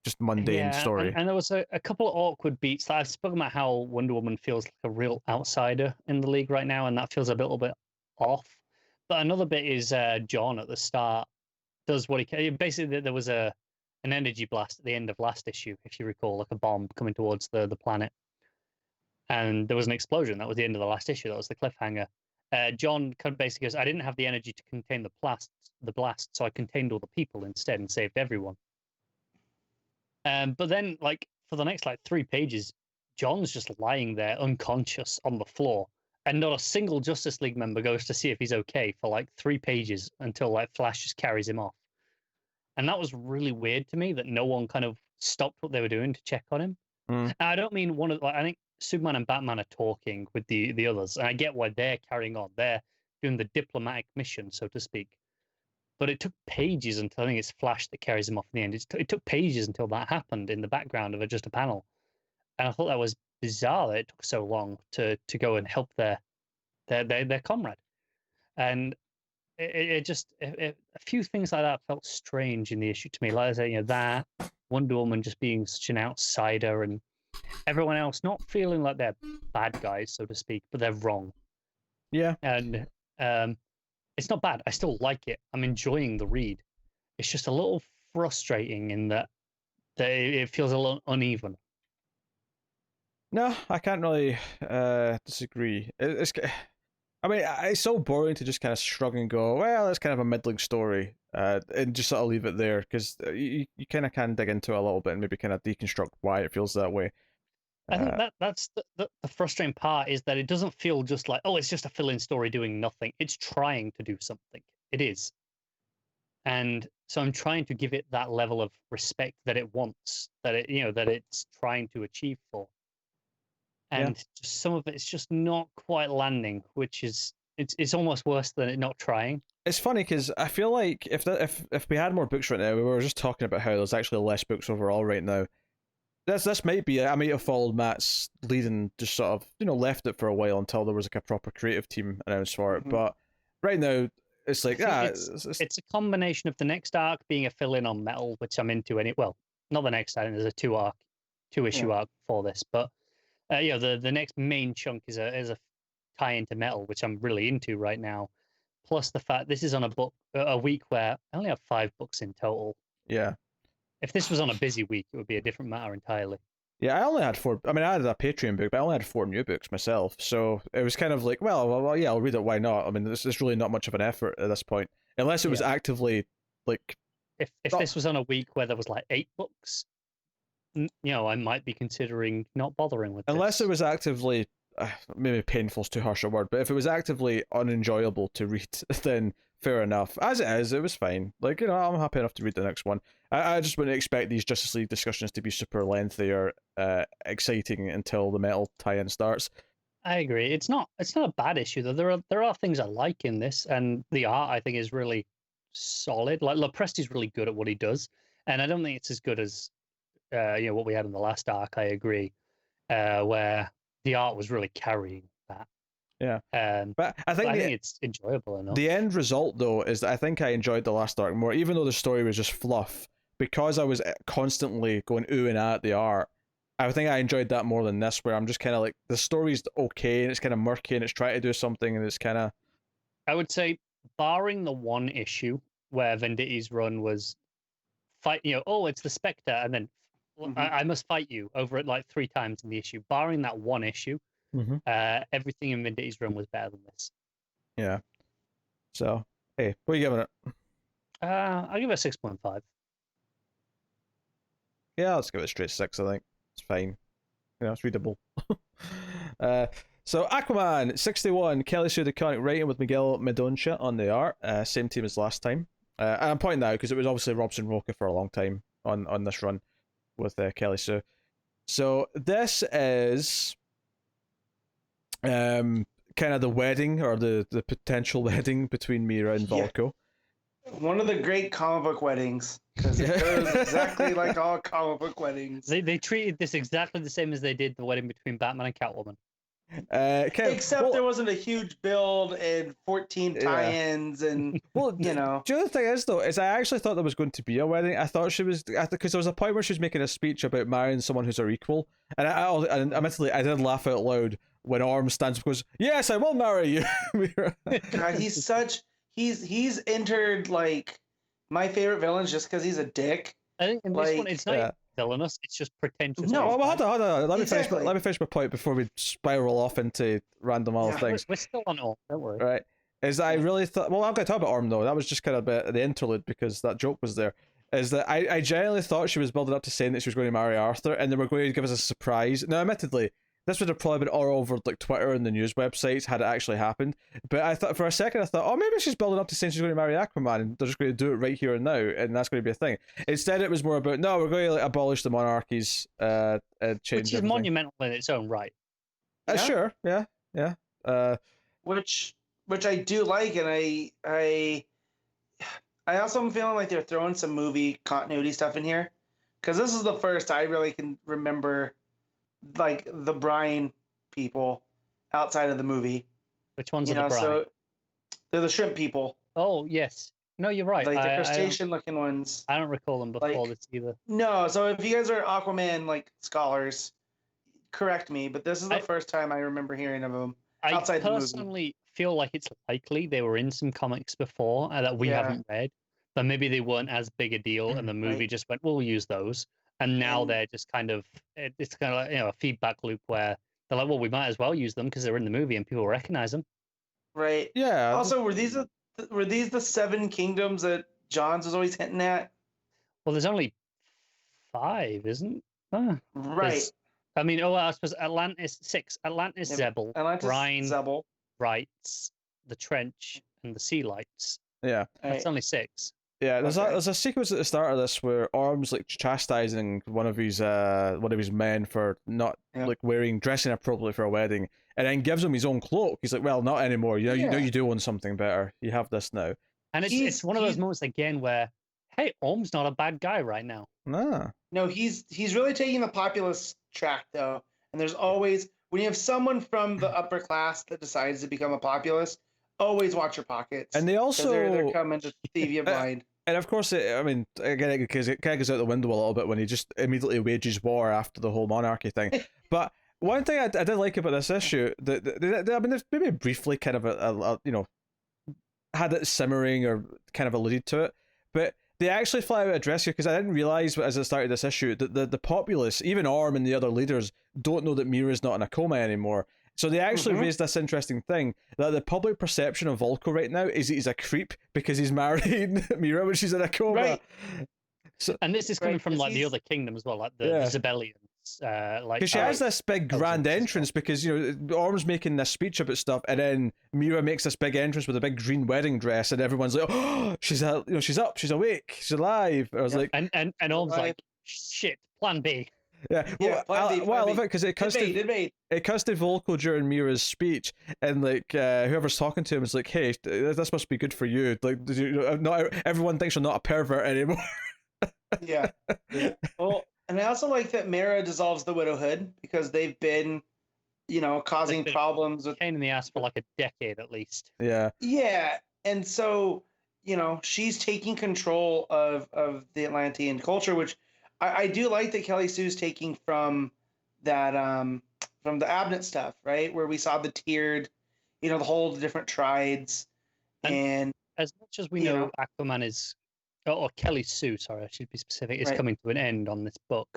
just mundane story. And there was a couple of awkward beats that I've spoken about, how Wonder Woman feels like a real outsider in the league right now, and that feels a little bit off. But another bit is John at the start does what he can. Basically, there was an energy blast at the end of last issue, if you recall, like a bomb coming towards the planet. And there was an explosion. That was the end of the last issue. That was the cliffhanger. John basically goes, I didn't have the energy to contain the blast, so I contained all the people instead and saved everyone. But then, like, for the next 3 pages, John's just lying there unconscious on the floor, and not a single Justice League member goes to see if he's okay for 3 pages until Flash just carries him off. And that was really weird to me that no one kind of stopped what they were doing to check on him. And I don't mean I think Superman and Batman are talking with the others, and I get why they're carrying on. They're doing the diplomatic mission, so to speak. But it took pages until I think it's Flash that carries him off in the end. It took pages until that happened in the background of just a panel, and I thought that was bizarre that it took so long to go and help their comrade. And a few things like that felt strange in the issue to me. Like I said, that Wonder Woman just being such an outsider, and everyone else not feeling like they're bad guys, so to speak, but they're wrong. Yeah. And it's not bad. I still like it. I'm enjoying the read. It's just a little frustrating in that it feels a little uneven. No, I can't really disagree. I mean, it's so boring to just kind of shrug and go, well, it's kind of a middling story, and just sort of leave it there, because you kind of can dig into it a little bit and maybe kind of deconstruct why it feels that way. I think that's the frustrating part, is that it doesn't feel just like, oh, it's just a fill-in story doing nothing. It's trying to do something. It is. And so I'm trying to give it that level of respect that it wants, that it's trying to achieve for. And just some of it's just not quite landing, which is it's almost worse than it not trying. It's funny because I feel like if we had more books right now, we were just talking about how there's actually less books overall right now. This might be. I might have followed Matt's lead and just sort of left it for a while until there was like a proper creative team announced for it. But right now it's like it's a combination of the next arc being a fill-in on Metal, which I'm into. Well, not the next arc. There's a two issue arc for this, but the next main chunk is a tie into Metal, which I'm really into right now. Plus the fact this is on a week where I only have 5 books in total. Yeah. If this was on a busy week, it would be a different matter entirely. Yeah, I only had 4. I mean, I had a Patreon book, but I only had 4 new books myself. So it was kind of like, well, yeah, I'll read it. Why not? I mean, there's really not much of an effort at this point, unless it was actively like. If this was on a week where there was like 8 books, I might be considering not bothering with unless this. it was actively, maybe painful's too harsh a word, but if it was actively unenjoyable to read, then fair enough. As it is, it was fine. Like, I'm happy enough to read the next one. I just wouldn't expect these Justice League discussions to be super lengthy or exciting until the Metal tie-in starts. I agree. It's not a bad issue though. There are things I like in this, and the art I think is really solid. Like Lopresti's really good at what he does, and I don't think it's as good as what we had in the last arc. I agree, where the art was really carrying that. Yeah, but I think it's enjoyable enough. The end result, though, is that I think I enjoyed the last arc more, even though the story was just fluff. Because I was constantly going ooh and ah at the art, I think I enjoyed that more than this, where I'm just kind of like, the story's okay and it's kind of murky and it's trying to do something and it's kind of. I would say, barring the one issue where Venditti's run was fight, it's the Spectre, and then I must fight you over it like 3 times in the issue. Barring that one issue. Everything in Venditti's run was better than this. Yeah. So, hey, what are you giving it? I'll give it a 6.5. Yeah, let's give it a straight 6, I think. It's fine. It's readable. So, Aquaman, 61, Kelly Sue DeConnick writing with Miguel Mendonca on the art. Same team as last time. And I'm pointing that out because it was obviously Robson Roca for a long time on this run with Kelly Sue. So, this is kind of the wedding, or the potential wedding between Mira and Volko. One of the great comic book weddings, because it goes exactly like all comic book weddings. They treated this exactly the same as they did the wedding between Batman and Catwoman. Except there wasn't a huge build and 14 tie-ins and The other thing is, though, is I actually thought there was going to be a wedding. I thought she was, because there was a point where she was making a speech about marrying someone who's her equal, and admittedly I did laugh out loud when Orm stands up and goes, "Yes, I will marry you." God, he's entered like my favorite villains just because he's a dick. I think in this one it's not villainous; it's just pretentious. No, well, hold on. Let me finish my point before we spiral off into random other things. We're still on Orm, don't worry. Right? Is that I really thought? Well, I'm going to talk about Orm though. That was just kind of a bit of the interlude because that joke was there. Is that I genuinely thought she was building up to saying that she was going to marry Arthur, and they were going to give us a surprise. Now, admittedly, this would have probably been all over like Twitter and the news websites had it actually happened. But I thought for a second, oh, maybe she's building up to saying she's going to marry Aquaman, and they're just going to do it right here and now, and that's going to be a thing. Instead, it was more about, no, we're going to abolish the monarchies, change. Which is monumental in its own right. Sure, yeah. Which I do like, and I also am feeling like they're throwing some movie continuity stuff in here, because this is the first I really can remember, like, the brine people outside of the movie. Which ones are the brine? So they're the shrimp people. Oh yes, no, you're right. Like the crustacean-looking ones. I don't recall them before this either. No, so if you guys are Aquaman like scholars, correct me, but this is the first time I remember hearing of them outside the movie. I personally feel like it's likely they were in some comics before that we haven't read, but maybe they weren't as big a deal, and the movie just went, "We'll use those," and now they're just kind of it's kind of like a feedback loop where they're like, "Well, we might as well use them because they're in the movie and people recognize them." Right. Yeah. Also, were these the 7 kingdoms that Johns was always hinting at? Well, there's only 5, isn't there? Right. I mean, I suppose Atlantis 6. Atlantis, Zebel, Brine, Zebel, Rights, the Trench, and the Sea Lights. Yeah. That's only 6. Yeah, there's a sequence at the start of this where Orm's like chastising one of his men for not dressing appropriately for a wedding, and then gives him his own cloak. He's like, "Well, not anymore. You know you do want something better. You have this now." And it's one of those moments again where, hey, Orm's not a bad guy right now. No, he's really taking the populist track though, and there's always, when you have someone from the upper class that decides to become a populist, always watch your pockets. And they also they're coming to thieve you blind. And of course, again, because it kind of goes out the window a little bit when he just immediately wages war after the whole monarchy thing. But one thing I did like about this issue, I mean, they've maybe briefly kind of had it simmering or kind of alluded to it, but they actually flat out address here, because I didn't realize as I started this issue that the populace, even Orm and the other leaders, don't know that Mira's not in a coma anymore. So they actually raised this interesting thing that the public perception of Volko right now is that he's a creep because he's marrying Mira when she's in a coma. Right. So, and this is coming from like the other kingdom as well, like the Zebellians. Because she has this big grand entrance because Orm's making this speech about stuff, and then Mira makes this big entrance with a big green wedding dress, and everyone's like, "Oh, she's up, she's awake, she's alive." I was like, and Orm's like, "Shit, Plan B." Yeah, I love it because it cuts to Volko during Mira's speech, and like whoever's talking to him is like, "Hey, this must be good for you. Like, not everyone thinks you're not a pervert anymore." Yeah. Well, and I also like that Mira dissolves the widowhood because they've been, causing problems with pain in the ass for like a decade at least. Yeah. Yeah, and so she's taking control of the Atlantean culture, which I do like that Kelly Sue's taking from that from the Abnett stuff, right? Where we saw the tiered, the whole different tribes, and as much as we know Aquaman is, or Kelly Sue, sorry, I should be specific, is coming to an end on this book.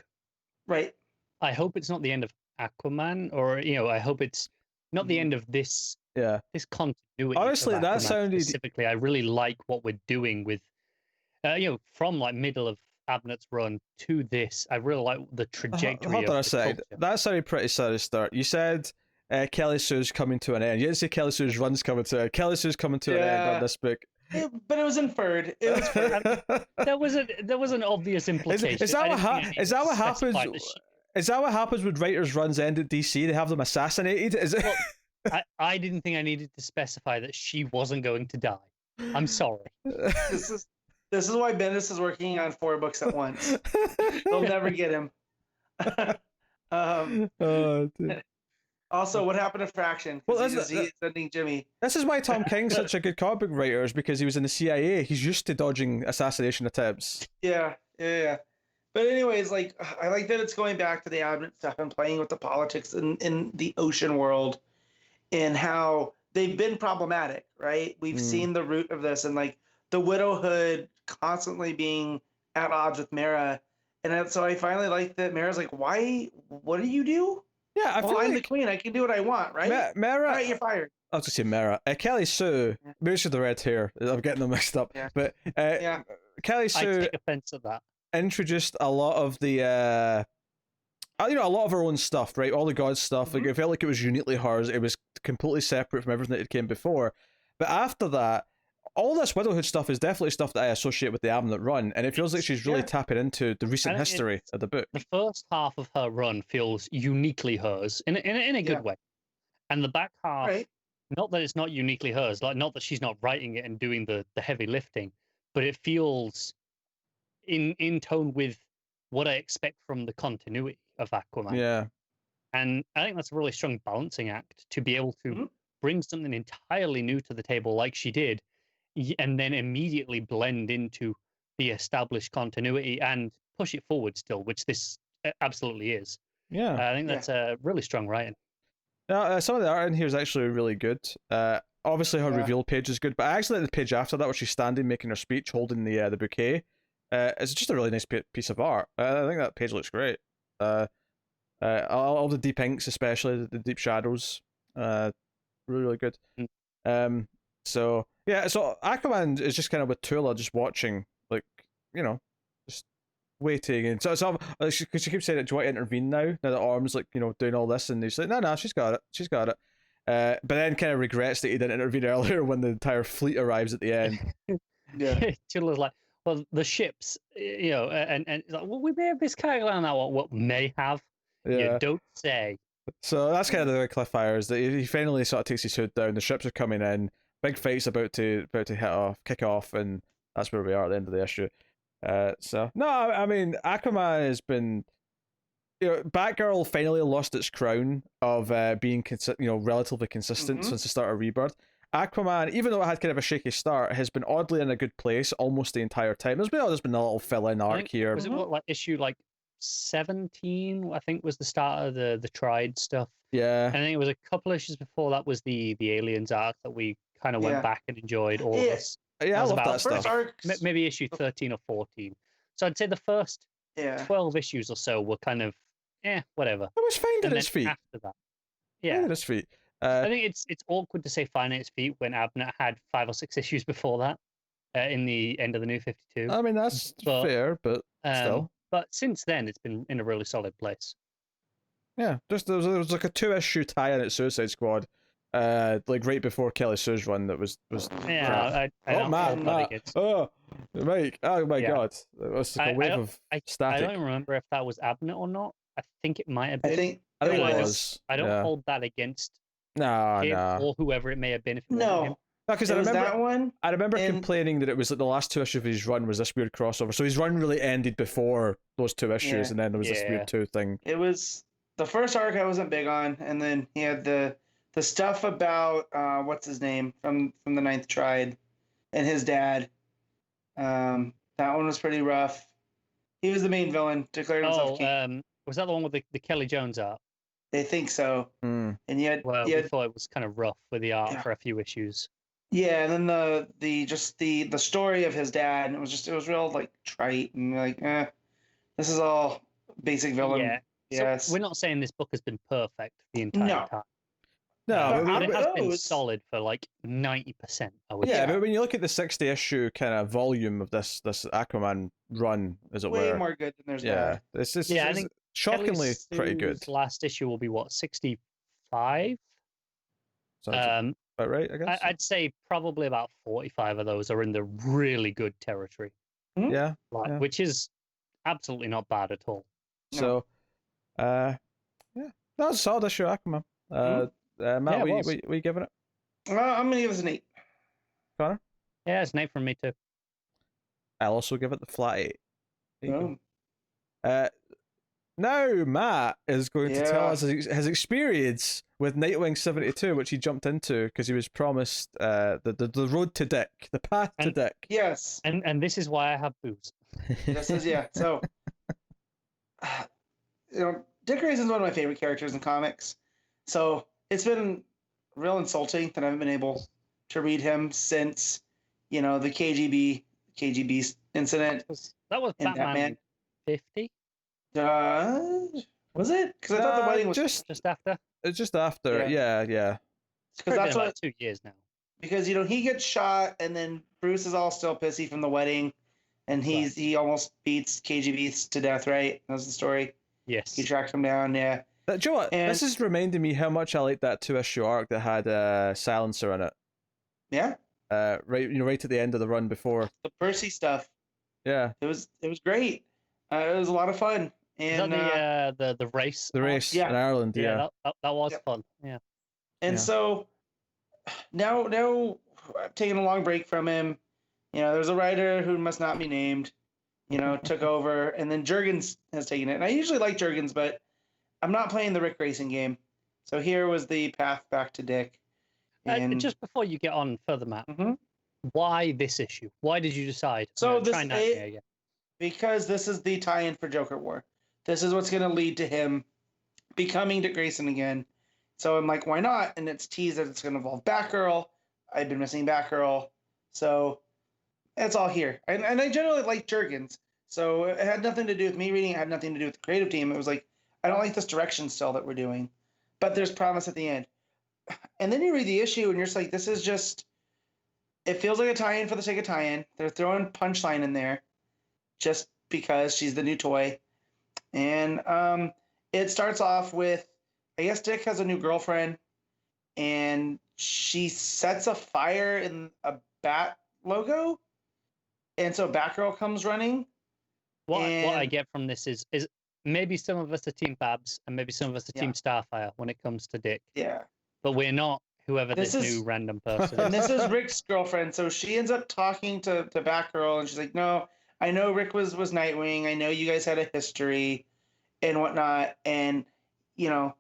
Right. I hope it's not the end of Aquaman, or I hope it's not the end of this. Yeah. This continuity. Honestly, that sounded specifically. I really like what we're doing with, from like middle of Abnett's run to this. I really like the trajectory. Hold on a second. That sounded pretty sad to start. You said Kelly Sue's coming to an end. You didn't say Kelly Sue's run's coming to an end. Kelly Sue's coming to an end on this book. But it was inferred. It was there was an obvious implication. Is that what happens? Is that what happens when writers' runs end at DC? They have them assassinated. Is it? Well, I didn't think I needed to specify that she wasn't going to die. I'm sorry. This is why Bendis is working on 4 books at once. They'll never get him. Also, what happened to Fraction? Well, he's sending Jimmy. This is why Tom King's such a good comic book writer, is because he was in the CIA. He's used to dodging assassination attempts. Yeah. But anyways, like, I like that it's going back to the Abnett stuff and playing with the politics in the ocean world and how they've been problematic, right? We've seen the root of this, and like the widowhood constantly being at odds with Mara. And so I finally like that Mara's like, why? What do you do? Yeah, I'm the queen. I can do what I want, right? Mara, all right, you're fired. I was going to say Mara. Kelly Sue, maybe she's the red hair. I'm getting them mixed up. Yeah. But Kelly Sue, I take offense at that. Introduced a lot of the, a lot of her own stuff, right? All the gods stuff. Like, it felt like it was uniquely hers. It was completely separate from everything that had came before. But after that, all this widowhood stuff is definitely stuff that I associate with the Abnett run, and it feels like she's really tapping into the recent history of the book. The first half of her run feels uniquely hers in a good way. And the back half, Right. not that it's not uniquely hers, like not that she's not writing it and doing the heavy lifting, but it feels in tone with what I expect from the continuity of Aquaman. Yeah. And I think that's a really strong balancing act to be able to Mhm. bring something entirely new to the table like she did, and then immediately blend into the established continuity and push it forward still, which this absolutely is. Yeah. I think that's a really strong writing. Now, some of the art in here is actually really good. Obviously, her Yeah. reveal page is good, but I actually like the page after that where she's standing making her speech, holding the bouquet. It's just a really nice piece of art. I think that page looks great. All the deep inks, especially the deep shadows, really really good. So yeah, so Aquaman is just kind of with Tula just watching, like, just waiting, and so because she keeps saying, "Do you want to intervene now?" Now that Orm's like doing all this, and he's like, "No, she's got it." But then kind of regrets that he didn't intervene earlier when the entire fleet arrives at the end. Yeah. Tula's like, well, the ships, and it's like, well, we may have miscarried on that one. What may have? Yeah. You don't say. So that's kind of the cliffhanger, is that he finally sort of takes his hood down. The ships are coming in. Big fight's about to kick off, and that's where we are at the end of the issue. So no, I mean Aquaman has been, Batgirl finally lost its crown of being relatively consistent since the start of Rebirth. Aquaman, even though it had kind of a shaky start, has been oddly in a good place almost the entire time. There's been a little fill-in arc here. Was it what, issue 17? I think was the start of the Tried stuff. Yeah. And I think it was a couple issues before that was the aliens arc that we kind of went back and enjoyed, all of us. Yeah, I love that stuff. Maybe issue 13 or 14. So I'd say the first 12 issues or so were kind of whatever. It was finding its feet. After that, finding its feet. I think it's awkward to say finding its feet when Abnett had 5 or 6 issues before that in the end of the New 52. I mean, that's fair, but still. But since then, it's been in a really solid place. Yeah, just there was like a 2-issue tie-in at Suicide Squad, like right before Kelly Sue's run. That was I don't hold that against. Oh, Mike! Oh my God! It was like a wave of static. I don't remember if that was Abnett or not. I think it might have been. I think it was. I don't hold that against him or whoever it may have been. If no. Because I remember that one. I remember complaining that it was like the last 2 issues of his run was this weird crossover. So his run really ended before those 2 issues, and then there was this weird 2 thing. It was the first arc I wasn't big on, and then he had the stuff about what's his name from the Ninth Triad and his dad. That one was pretty rough. He was the main villain, declared himself king. Was that the one with the Kelly Jones art? They think so. And yet, we thought it was kind of rough with the art for a few issues. Yeah, and then the story of his dad, and it was real like trite and like, this is all basic villain. Yeah. Yes. So we're not saying this book has been perfect the entire time. No, but it has been solid for like 90%. I would say. But when you look at the 60 issue kind of volume of this Aquaman run, as it were, way more good than there's bad. It's I think shockingly pretty good. Last issue will be what, 65? Sounds about right, I guess. I'd say probably about 45 of those are in the really good territory. Yeah, which is absolutely not bad at all. So, that was a solid issue, Aquaman. Matt, what are you giving it? I'm gonna give it an 8. Connor? Yeah, it's an 8 from me too. I'll also give it the flat 8. Oh. Now Matt is going to tell us his experience with Nightwing 72, which he jumped into because he was promised the road to Dick, the path to Dick. Yes. And this is why I have booze. This is So, Dick Grayson's one of my favorite characters in comics. So it's been real insulting that I haven't been able to read him since, the KGB incident. That was Batman 50. Was it? Because I thought the wedding was just after. It's just after, yeah. Because that's about 2 years now. Because he gets shot, and then Bruce is all still pissy from the wedding, and he almost beats KGB to death. Right? That's the story. Yes. He tracks him down. Yeah. Do you know what? This is reminding me how much I like that 2-issue arc that had Silencer in it. Yeah. Right at the end of the run before the Percy stuff. Yeah. It was great. It was a lot of fun. And is that the race? The race in Ireland. Yeah, that was fun. Yeah. And so now I'm taking a long break from him. There's a writer who must not be named, took over, and then Jurgens has taken it. And I usually like Jurgens, but I'm not playing the Rick Racing game. So here was the path back to Dick. And just before you get on further, Matt, why this issue? Why did you decide? So because this is the tie-in for Joker War. This is what's going to lead to him becoming Dick Grayson again. So I'm like, why not? And it's teased that it's going to involve Batgirl. I've been missing Batgirl. So it's all here. And I generally like Jurgens. So it had nothing to do with me reading. It had nothing to do with the creative team. It was like, I don't like this direction still that we're doing. But there's promise at the end. And then you read the issue and you're just like, this is just, it feels like a tie-in for the sake of tie-in. They're throwing Punchline in there just because she's the new toy. And it starts off with, I guess Dick has a new girlfriend and she sets a fire in a bat logo. And so Batgirl comes running. What I get from this is maybe some of us are Team Babs and maybe some of us are Team Starfire when it comes to Dick. Yeah. But we're not whoever this new random person is. And this is Rick's girlfriend. So she ends up talking to Batgirl and she's like, no, I know Rick was Nightwing. I know you guys had a history and whatnot. And,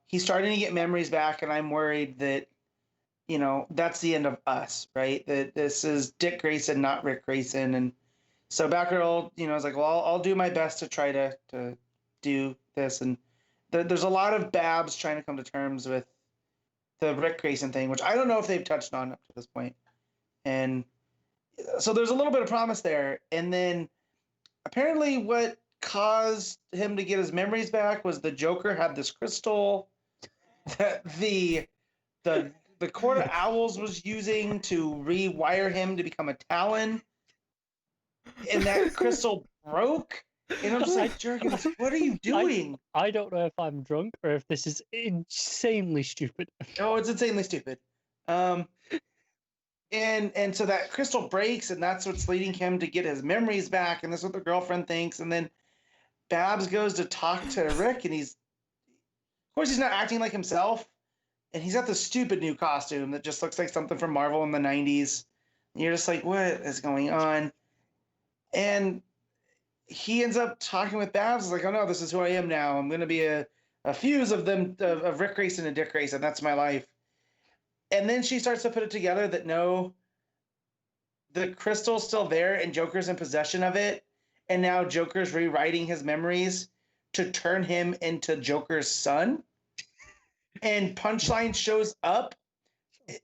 he's starting to get memories back. And I'm worried that, that's the end of us, right? That this is Dick Grayson, not Rick Grayson. And so Batgirl, is like, well, I'll do my best to try to do this. And there's a lot of Babs trying to come to terms with the Rick Grayson thing, which I don't know if they've touched on up to this point. And so there's a little bit of promise there. And then apparently what caused him to get his memories back was the Joker had this crystal that the Court of Owls was using to rewire him to become a Talon. And that crystal broke. And I'm just like, Jurgens, what are you doing? I don't know if I'm drunk or if this is insanely stupid. Oh, it's insanely stupid. And so that crystal breaks, and that's what's leading him to get his memories back, and that's what the girlfriend thinks. And then Babs goes to talk to Rick, and of course, he's not acting like himself, and he's got this stupid new costume that just looks like something from Marvel in the 90s. And you're just like, what is going on? And he ends up talking with Babs. He's like, oh no, this is who I am now. I'm going to be a fuse of Rick Grayson and Dick Grayson. That's my life. And then she starts to put it together that no, the crystal's still there and Joker's in possession of it. And now Joker's rewriting his memories to turn him into Joker's son. And Punchline shows up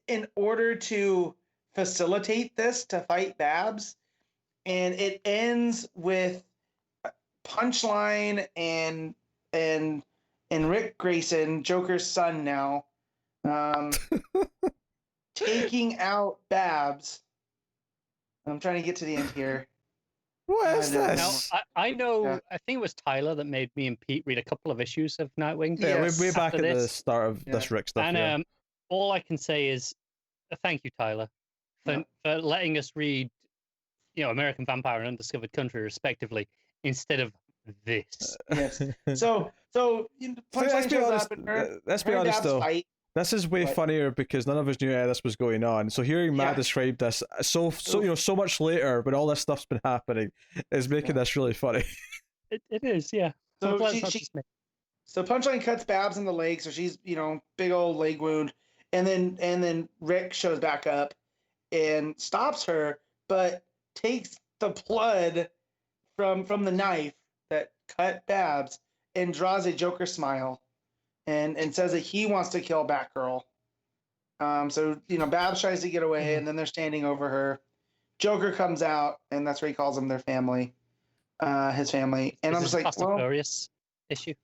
in order to facilitate this to fight Babs. And it ends with Punchline and Rick Grayson, Joker's son now, taking out Babs. I'm trying to get to the end here. What is this? Now, I know, I think it was Tyler that made me and Pete read a couple of issues of Nightwing. Yeah, we're back at the start of this Rick stuff. And all I can say is thank you, Tyler, for letting us read, American Vampire and Undiscovered Country, respectively, instead of this. Yes. So Punchline shows up and let's be honest though. Fight. This is way funnier because none of us knew this was going on. So hearing Matt describe this so much later, when all this stuff's been happening, is making this really funny. It is, yeah. So Punchline cuts Babs in the leg, so she's big old leg wound, and then Rick shows back up and stops her, but takes the blood from the knife that cut Babs and draws a Joker smile and says that he wants to kill Batgirl. So Babs tries to get away, and then they're standing over her. Joker comes out, and that's where he calls them their family, his family. And I'm just like, Furious issue.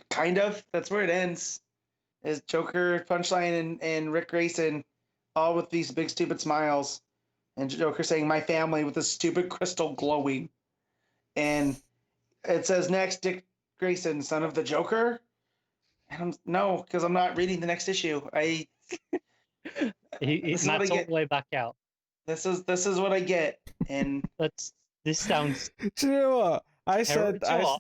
Kind of. That's where it ends. Is Joker, Punchline, and Rick Grayson all with these big stupid smiles, and Joker saying "my family" with a stupid crystal glowing, and it says next Dick Grayson, son of the Joker. And no, because I'm not reading the next issue. He's not all the way back out. This is what I get, and this sounds. Do you know what I said? I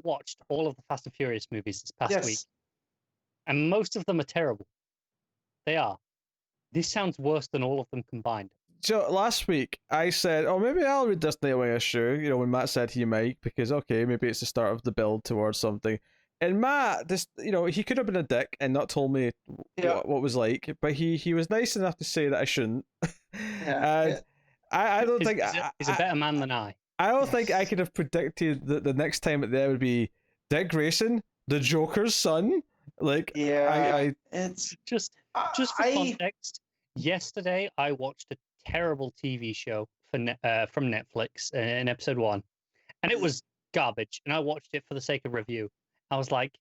watched all of the Fast and Furious movies this past week. and most of them are terrible. They are. This sounds worse than all of them combined. So last week I said, oh, maybe I'll read this Nightwing issue, you know, when Matt said he might, because okay, maybe it's the start of the build towards something. And Matt, this, you know, he could have been a dick and not told me what it was like, but he was nice enough to say that I shouldn't. And I don't think he's a better man than I. I don't think I could have predicted that the next time there would be Dick Grayson, the Joker's son. Like, it's just for context. Yesterday, I watched a terrible TV show from Netflix in episode 1, and it was garbage. And I watched it for the sake of review. I was like,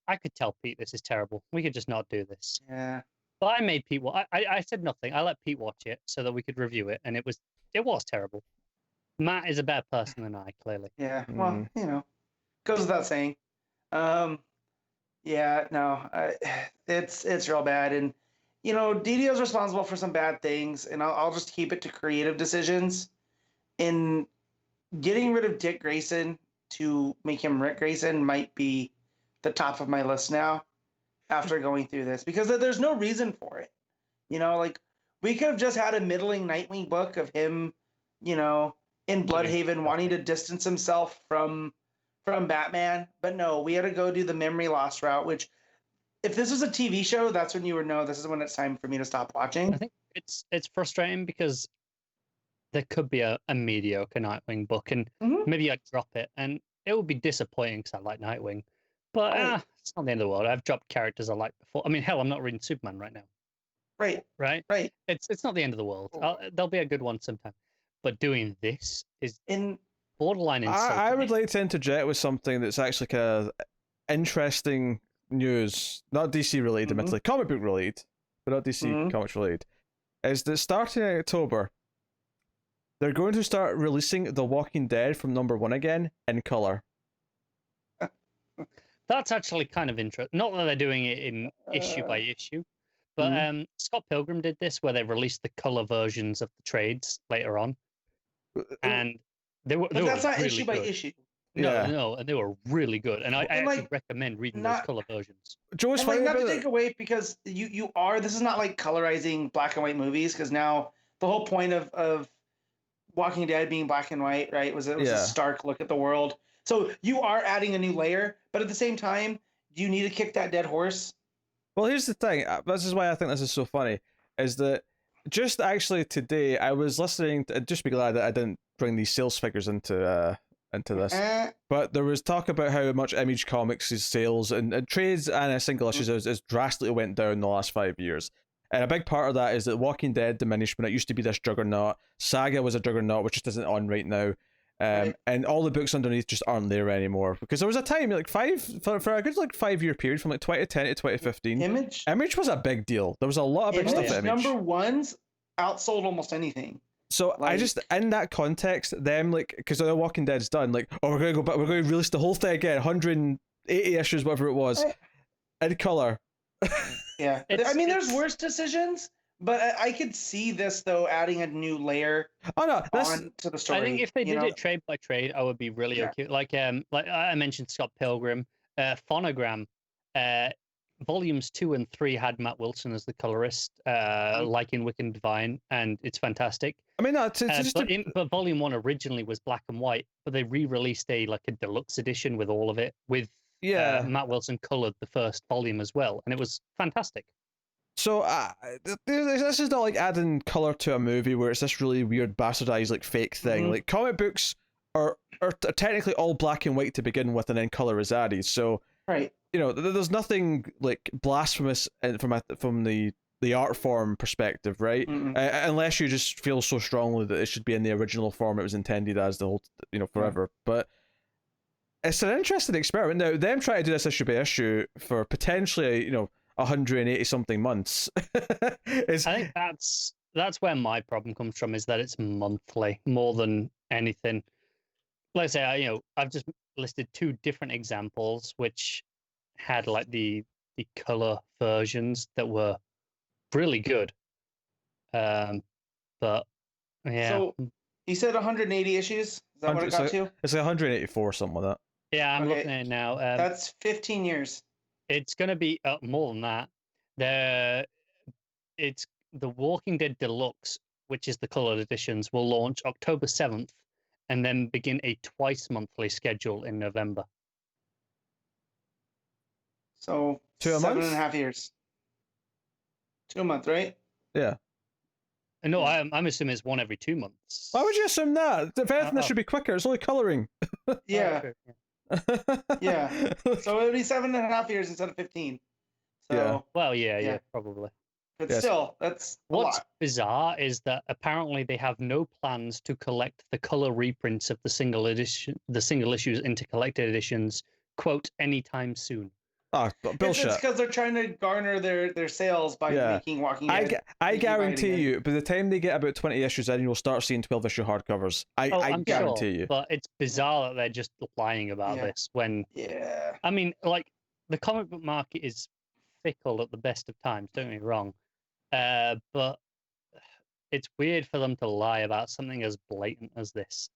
I could tell Pete this is terrible. We could just not do this. Yeah. But I made Pete. I said nothing. I let Pete watch it so that we could review it, and it was terrible. Matt is a better person than I, clearly. Yeah. Well, you know, goes without saying. Yeah. No. It's real bad, and you know, DDO's responsible for some bad things, and I'll just keep it to creative decisions. In getting rid of Dick Grayson to make him Rick Grayson might be the top of my list now after going through this, because there's no reason for it. You know, like, we could have just had a middling Nightwing book of him, you know, in Bloodhaven wanting to distance himself from Batman, but no, we had to go do the memory loss route, which, if this was a TV show, that's when you would know this is when it's time for me to stop watching. I think it's frustrating because there could be a mediocre Nightwing book, and maybe I'd drop it, and it would be disappointing because I like Nightwing. But it's not the end of the world. I've dropped characters I liked before. I mean, hell, I'm not reading Superman right now. Right. It's not the end of the world. There'll be a good one sometime. But doing this is borderline insulting. I would like to interject with something that's actually kind of interesting news, not DC related, admittedly, comic book related, but not DC comics related. Is that starting in October, they're going to start releasing The Walking Dead from #1 again in color. That's actually kind of interesting. Not that they're doing it in issue by issue, but Scott Pilgrim did this, where they released the color versions of the trades later on, and but that's not really issue by issue. No, and they were really good, and I actually recommend reading those color versions. Joe's like, not to take away, because this is not like colorizing black and white movies, because now the whole point of Walking Dead being black and white, right, was a stark look at the world. So you are adding a new layer, but at the same time, do you need to kick that dead horse? Well, here's the thing. This is why I think this is so funny, is that just actually today I was listening to, just be glad that I didn't bring these sales figures into this, but there was talk about how much Image Comics' sales and trades and single issues has drastically went down in the last 5 years. And a big part of that is that Walking Dead diminished when it used to be this juggernaut. Saga was a juggernaut, which just isn't on right now. And all the books underneath just aren't there anymore, because there was a time like for a good 5 year period from like 2010 to 2015. Image was a big deal. There was a lot of big stuff at Image. #1s outsold almost anything. So I just, in that context, them like, because The Walking Dead's done, like, oh, we're gonna go back, we're gonna release the whole thing again, 180 issues, whatever it was, in color. Yeah, I mean, there's worse decisions. But I could see this, though, adding a new layer on to the story. I think if they did it trade by trade, I would be really okay. Like I mentioned Scott Pilgrim, Phonogram, volumes 2 and 3 had Matt Wilson as the colorist, like in Wicked Divine, and it's fantastic. I mean, but volume 1 originally was black and white, but they re-released a deluxe edition with all of it, with Matt Wilson colored the first volume as well, and it was fantastic. So this is not like adding color to a movie where it's this really weird bastardized like fake thing. Like, comic books are technically all black and white to begin with, and then color is added. So you know, there's nothing like blasphemous from the art form perspective, right? Unless you just feel so strongly that it should be in the original form it was intended as the whole, you know, forever. But it's an interesting experiment. Now, them trying to do this issue by issue for potentially, you know, 180 something months. I think that's where my problem comes from, is that it's monthly more than anything. Like I say, I've just listed 2 different examples which had like the color versions that were really good. But yeah. So you said 180 issues? Is that what it got to? It's like 184, something like that. Yeah, I'm looking at it now. That's 15 years. It's going to be more than that. It's the Walking Dead Deluxe, which is the colored editions, will launch October 7th and then begin a twice monthly schedule in November. So 7.5 years. 2 a month, right? Yeah. No, I'm assuming it's one every 2 months. Why would you assume that? If anything, that should be quicker. It's only coloring. Yeah. Yeah. So it would be 7.5 years instead of 15. So, Yeah. Well, yeah, probably. But Yes. still, that's What's a lot. bizarre is that apparently they have no plans to collect the color reprints of the single issues into collected editions, quote, anytime soon. Oh, bullshit. It's because they're trying to garner their sales by making Walking Dead. I guarantee you, by the time they get about 20 issues in, you'll start seeing 12-issue hardcovers. I guarantee you. But it's bizarre that they're just lying about this when... Yeah. I mean, like, the comic book market is fickle at the best of times, don't get me wrong. But it's weird for them to lie about something as blatant as this.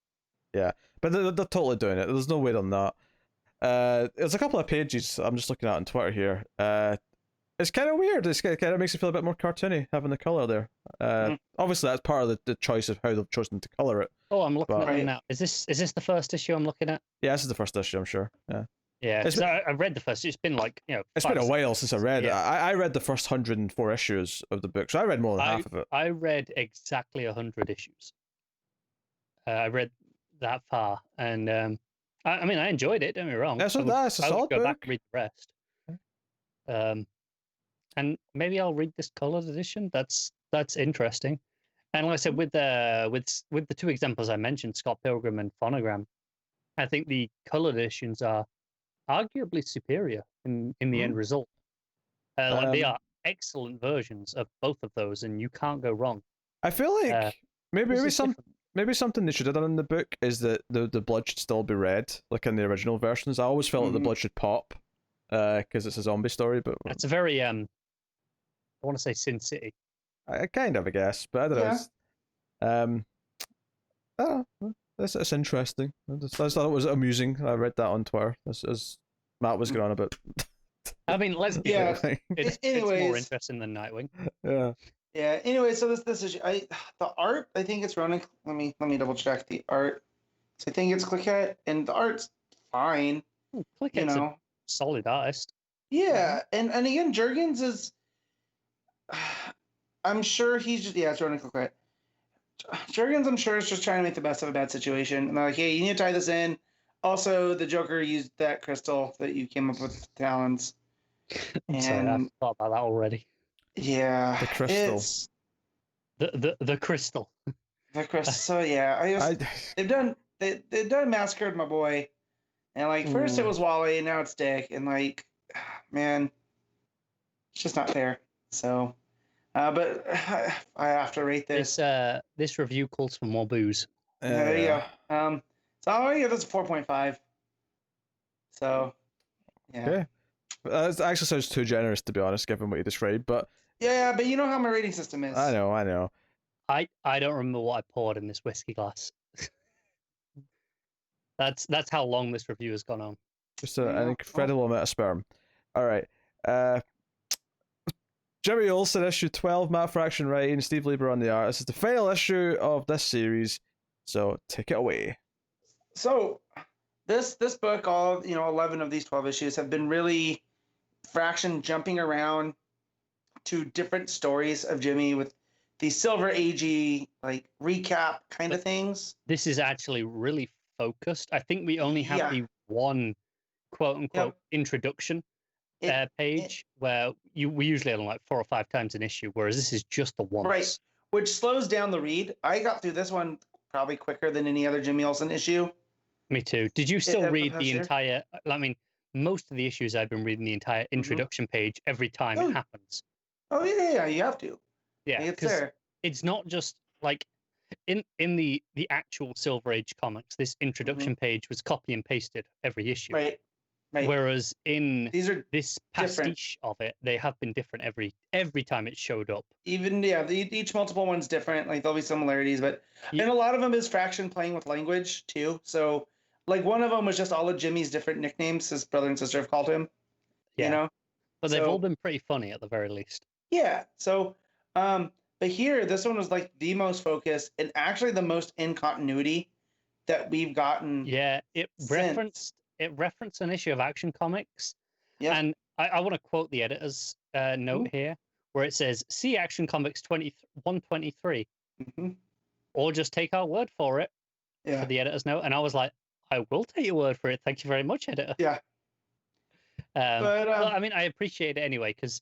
Yeah, but they're totally doing it. There's no way on that. There's a couple of pages I'm just looking at on Twitter here. It's kind of weird. It kind of makes it feel a bit more cartoony having the color there. Obviously, that's part of the choice of how they've chosen to color it. Oh, I'm looking at it now. Is this the first issue I'm looking at? Yeah, this is the first issue, I'm sure. Yeah. Yeah, because I read the first. It's been like It's been a while since I read it. Yeah. I read the first 104 issues of the book, so I read more than half of it. I read exactly 100 issues. I read that far, and I mean, I enjoyed it. Don't get me wrong. That's a solid go book. back and read the rest. And maybe I'll read this colored edition. That's interesting. And like I said, with the two examples I mentioned, Scott Pilgrim and Phonogram, I think the colored editions are arguably superior in the end result. Like they are excellent versions of both of those, and you can't go wrong. I feel like maybe something they should have done in the book is that the blood should still be red, like in the original versions. I always felt like the blood should pop, because it's a zombie story. But that's a very I want to say Sin City. I kind of, I guess, but I don't know. I don't know. It's interesting. I thought it was amusing. I read that on Twitter as Matt was going on about. I mean, let's be Yeah. it's more interesting than Nightwing. Yeah. Yeah. Anyway, so this issue, the art, I think it's running. Let me double check the art. So I think it's Clickhead, and the art's fine. Clickhead's a solid artist. Yeah, and again, Jurgens is. I'm sure he's just it's running Clickhead. Jurgens, I'm sure, is just trying to make the best of a bad situation. And they're like, hey, you need to tie this in. Also, the Joker used that crystal that you came up with talons. I'm sorry, I thought about that already. Yeah. The crystal. The crystal. The crystal. So yeah, they've done massacred my boy. And like first it was Wally and now it's Dick. And like, man, it's just not fair. So but I have to rate this. This review calls for more booze. There you go. So I'll give this a 4.5. So, yeah. Okay. That actually sounds too generous, to be honest, given what you described. But yeah, but you know how my rating system is. I know. I don't remember what I poured in this whiskey glass. That's how long this review has gone on. Just an incredible amount of sperm. All right. Jimmy Olsen, issue 12, Matt Fraction writing, Steve Lieber on the art. This is the final issue of this series, so take it away. So, this book, all 11 of these 12 issues have been really Fraction jumping around to different stories of Jimmy with these Silver Agey like recap kind of things. This is actually really focused. I think we only have the one quote unquote introduction page where we usually have like 4 or 5 times an issue, whereas this is just the once. Right, which slows down the read. I got through this one probably quicker than any other Jimmy Olsen issue. Me too. Did you still read the entire? I mean, most of the issues I've been reading the entire introduction page every time it happens. Oh yeah, you have to. Yeah, because it's not just like in the actual Silver Age comics. This introduction page was copy and pasted every issue. Right. Whereas in this pastiche different of it, they have been different every time it showed up. Even each multiple one's different. Like there'll be similarities, but and a lot of them is Fraction playing with language too. So like one of them was just all of Jimmy's different nicknames his brother and sister have called him. Yeah. You know, But they've all been pretty funny at the very least. Yeah. So, but here, this one was like the most focused and actually the most in continuity that we've gotten. Yeah, it referenced an issue of Action Comics. Yeah. And I want to quote the editor's note here, where it says, "See Action Comics 123, or just take our word for it." Yeah. For the editor's note, and I was like, "I will take your word for it. Thank you very much, editor." Yeah. Well, I mean, I appreciate it anyway because,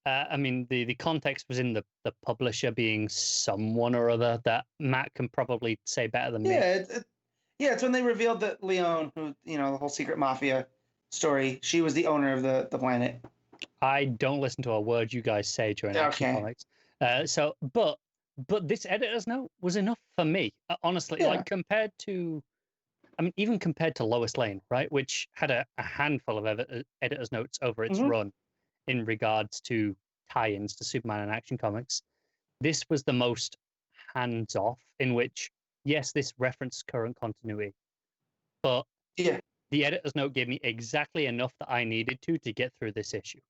I mean, the context was in the publisher being someone or other that Matt can probably say better than me. Yeah, it's when they revealed that Leon, who the whole secret mafia story, she was the owner of the planet. I don't listen to a word you guys say during Action Comics. But this editor's note was enough for me, honestly. Like compared to, I mean, even compared to Lois Lane, right, which had a handful of editor's notes over its run in regards to tie-ins to Superman and Action Comics. This was the most hands-off, in which, yes, this referenced current continuity, but the editor's note gave me exactly enough that I needed to get through this issue.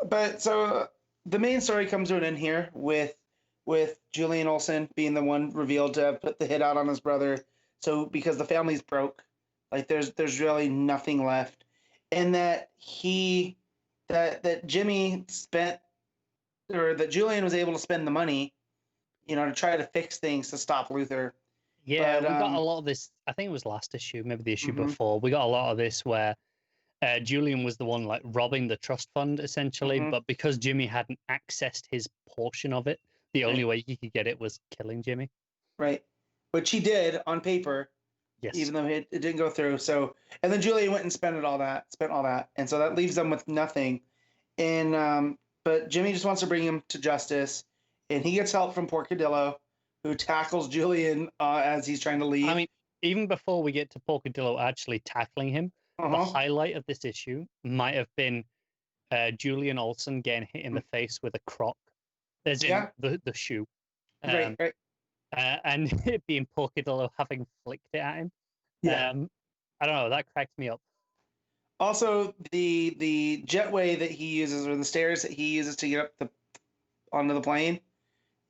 But so the main story comes to an end here with Julian Olsen being the one revealed to have put the hit out on his brother. So because the family's broke, like there's really nothing left, and that Jimmy spent, or that Julian was able to spend the money, to try to fix things to stop Luthor. Yeah, we got a lot of this. I think it was last issue, maybe the issue before. We got a lot of this where Julian was the one like robbing the trust fund essentially, but because Jimmy hadn't accessed his portion of it, the only way he could get it was killing Jimmy. Right, which he did on paper. Yes. Even though it didn't go through. So, and then Julian went and spent all that, and so that leaves them with nothing. And but Jimmy just wants to bring him to justice, and he gets help from Porcadillo, who tackles Julian as he's trying to leave. I mean, even before we get to Porcadillo actually tackling him, the highlight of this issue might have been Julian Olsen getting hit in the face with a croc. There's the shoe. Right. And it being Porcadillo having flicked it at him. I don't know, that cracked me up. Also, the jetway that he uses, or the stairs that he uses to get up onto the plane,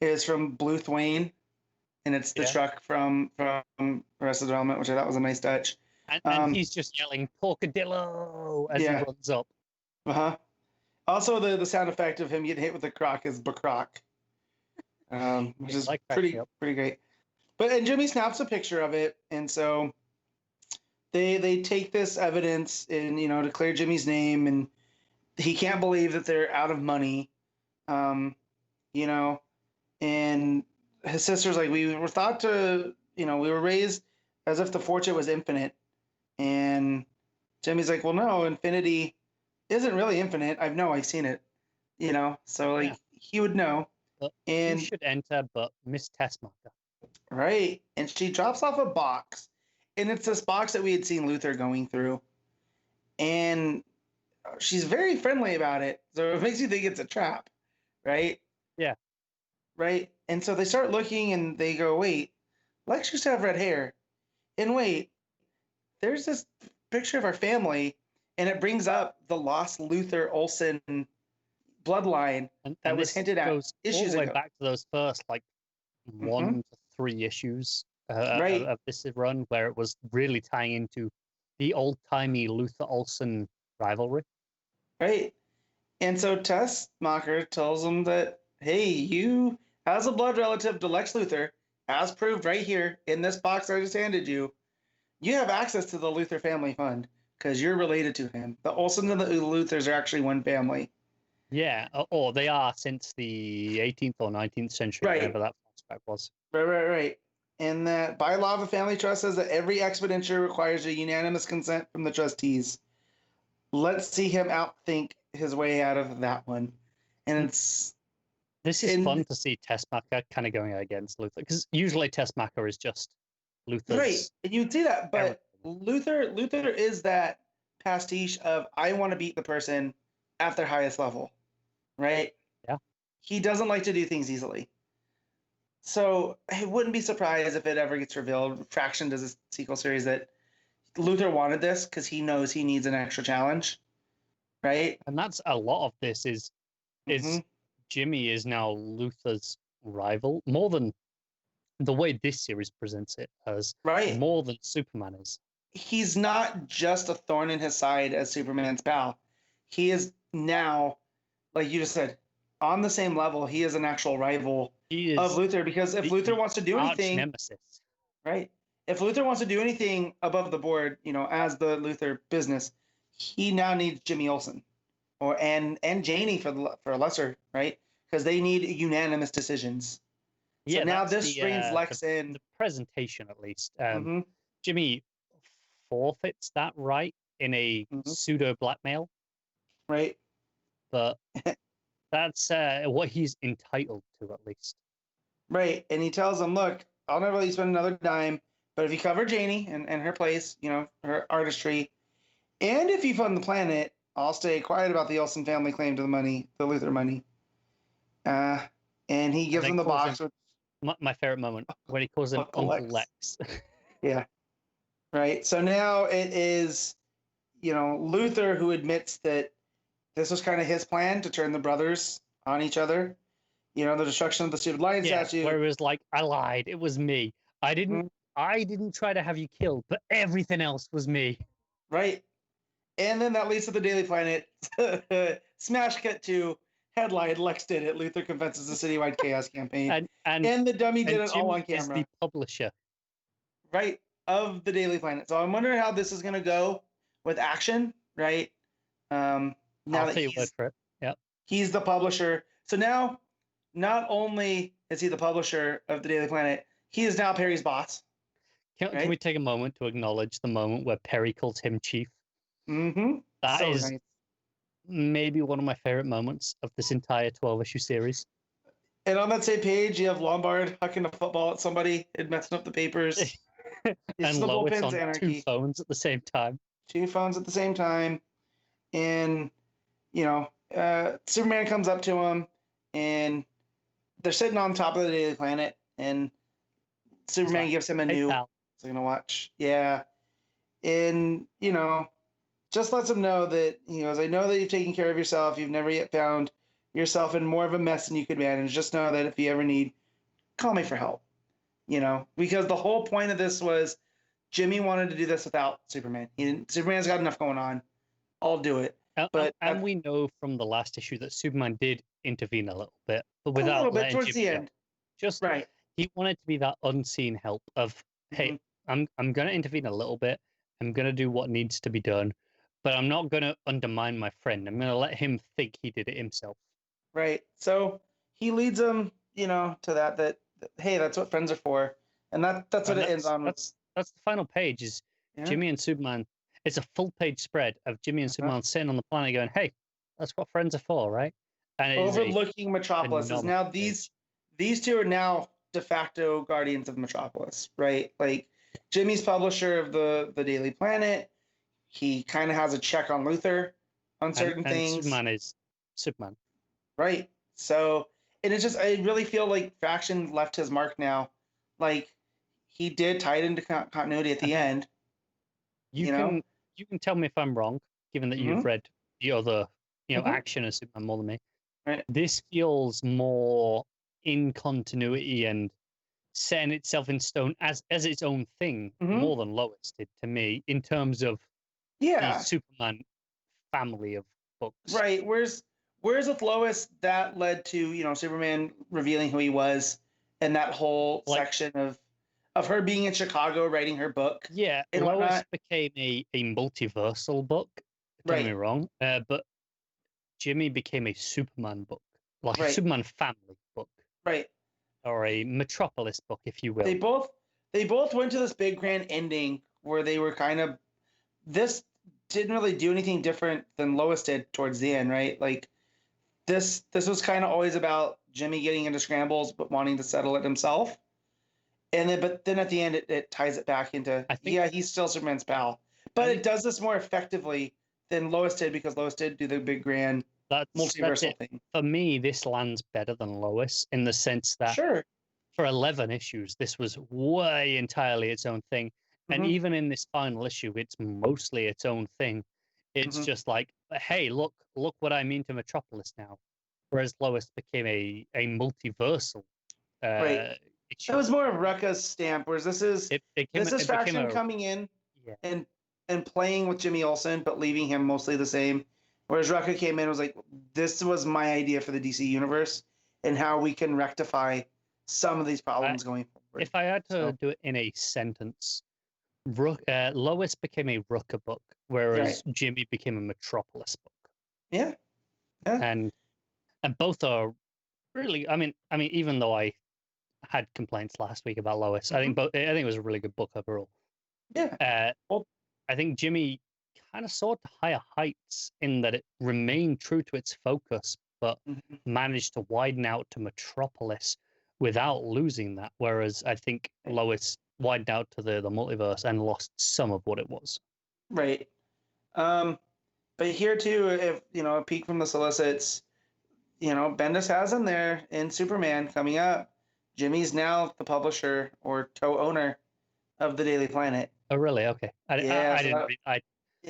is from Bluth Wayne, and it's the truck from Arrested Development, which I thought was a nice touch. And he's just yelling Porcadillo as he runs up. Also, the sound effect of him getting hit with the croc is Bacroc. Which is pretty great. And Jimmy snaps a picture of it, and so they take this evidence and to clear Jimmy's name, and he can't believe that they're out of money, and his sister's like, we were thought to, we were raised as if the fortune was infinite, and Jimmy's like, well, no, infinity isn't really infinite. I've seen it, so he would know. And you should enter, but Miss Tessmacher. Right. And she drops off a box. And it's this box that we had seen Luthor going through. And she's very friendly about it. So it makes you think it's a trap. Right? Yeah. Right? And so they start looking and they go, wait, Lex used to have red hair. And wait, there's this picture of our family. And it brings up the lost Luthor Olsen bloodline that was hinted at issues all the way ago. Back to those first 1 to 3 issues of this run, where it was really tying into the old-timey Luthor Olsen rivalry. Right. And so Tessmacher tells him that, hey, you, as a blood relative to Lex Luthor, as proved right here in this box I just handed you, you have access to the Luthor family fund because you're related to him. The Olsens and the Luthors are actually one family. Yeah, or they are since the 18th or 19th century, whatever that flashback was. Right. And that by law, the family trust says that every expenditure requires a unanimous consent from the trustees. Let's see him outthink his way out of that one. And this is fun to see Tessmacher kind of going against Luthor, because usually Tessmacher is just Luthor's. Right, and you'd see that, but Luthor is that pastiche of I want to beat the person at their highest level. Right? Yeah. He doesn't like to do things easily. So I wouldn't be surprised if it ever gets revealed, Fraction does a sequel series, that Luthor wanted this because he knows he needs an extra challenge. right? And that's a lot of this is Mhm. Jimmy is now Luther's rival more than the way this series presents it as Right. more than Superman is. He's not just a thorn in his side as Superman's pal. He is now, like you just said, on the same level. He is an actual rival He is of Luthor, because if the Luthor wants to do arch anything, nemesis. right? If Luthor wants to do anything above the board, as the Luthor business, he now needs Jimmy Olsen, and Janie for a lesser, right? Because they need unanimous decisions. So Yeah, now that's this brings Lex in. the presentation at least. Mhm. Jimmy forfeits that right in a Mhm. pseudo blackmail, Right? but that's what he's entitled to at least. Right. And he tells him, look, I'll never let you spend another dime, but if you cover Janie and her place, her artistry, and if you fund the planet, I'll stay quiet about the Olsen family claim to the money, the Luthor money. And he gives him the box. My favorite moment when he calls him Uncle Uncle Lex. Lex. Yeah. Right. So now it is, Luthor who admits that this was kind of his plan to turn the brothers on each other. The destruction of the stupid lion statue. Where it was like, I lied. It was me. I didn't try to have you killed, but everything else was me. Right. And then that leads to the Daily Planet. Smash cut to headline: Lex did it. Luthor confesses the citywide chaos campaign. And the dummy did it all on camera. Is the publisher. Right. Of the Daily Planet. So I'm wondering how this is going to go with action, right? Now I'll that take your word for it. Yep. He's the publisher. So now, not only is he the publisher of the Daily Planet, he is now Perry's boss. Can we take a moment to acknowledge the moment where Perry calls him chief? Mm-hmm. That so is nice. maybe one of my favorite moments of this entire 12-issue series. And on that same page, you have Lombard hucking a football at somebody and messing up the papers. And Lois on anarchy. 2 phones at the same time. 2 phones at the same time. And, Superman comes up to him, and they're sitting on top of the Daily Planet, and Superman gives him a new... Pal. So I'm going to watch. Yeah. And, just lets him know that, he goes, I know that you've taken care of yourself. You've never yet found yourself in more of a mess than you could manage. Just know that if you ever need, call me for help. Because the whole point of this was Jimmy wanted to do this without Superman. Superman's got enough going on. I'll do it. And we know from the last issue that Superman did intervene a little bit, but without a little bit towards Jimmy the end. Just right. He wanted to be that unseen help of, hey, I'm going to intervene a little bit. I'm going to do what needs to be done, but I'm not going to undermine my friend. I'm going to let him think he did it himself. Right. So he leads him, to that hey, that's what friends are for, and that's what it ends on. That's the final page is Jimmy and Superman. It's a full page spread of Jimmy and Superman sitting on the planet going, hey, that's what friends are for, right? And overlooking Metropolis is now these two are now de facto guardians of Metropolis, right? Like Jimmy's publisher of the Daily Planet. He kind of has a check on Luthor on certain things. Superman is Superman. Right. So, and it's just, I really feel like Faction left his mark now. Like, he did tie it into continuity at the end. You can tell me if I'm wrong, given that you've read the other, Action of Superman more than me. Right. This feels more in continuity and setting itself in stone as its own thing more than Lois did to me in terms of the Superman family of books. Right. Whereas with Lois, that led to, Superman revealing who he was and that whole section of her being in Chicago writing her book. Yeah, and Lois became a multiversal book. Don't get me wrong. But Jimmy became a Superman book, like a Superman family book. Right. Or a Metropolis book, if you will. They both went to this big grand ending where they were kind of, this didn't really do anything different than Lois did towards the end, right? Like this was kind of always about Jimmy getting into scrambles but wanting to settle it himself. But then at the end it ties it back into he's still Superman's pal. But it does this more effectively than Lois did, because Lois did do the big grand multiversal thing. For me, this lands better than Lois in the sense that for 11 issues, this was way entirely its own thing. And even in this final issue, it's mostly its own thing. It's just like hey, look what I mean to Metropolis now. Whereas Lois became a multiversal Right. issue. That was more of Rucka's stamp, whereas this is Faction a, coming in yeah. and playing with Jimmy Olsen, but leaving him mostly the same. Whereas Rucka came in and was like, this was my idea for the DC universe and how we can rectify some of these problems going forward. If I had to do it in a sentence, Lois became a Rucka book, whereas Jimmy became a Metropolis book. Yeah. And both are really, I mean, even though I had complaints last week about Lois, I think it was a really good book overall. Yeah. I think Jimmy kind of soared to higher heights in that it remained true to its focus, but managed to widen out to Metropolis without losing that. Whereas I think Lois widened out to the multiverse and lost some of what it was. Right. But here too, if a peek from the Solicits, Bendis has him there in Superman coming up. Jimmy's now the publisher or co-owner of the Daily Planet. Oh, really? Okay. I didn't read.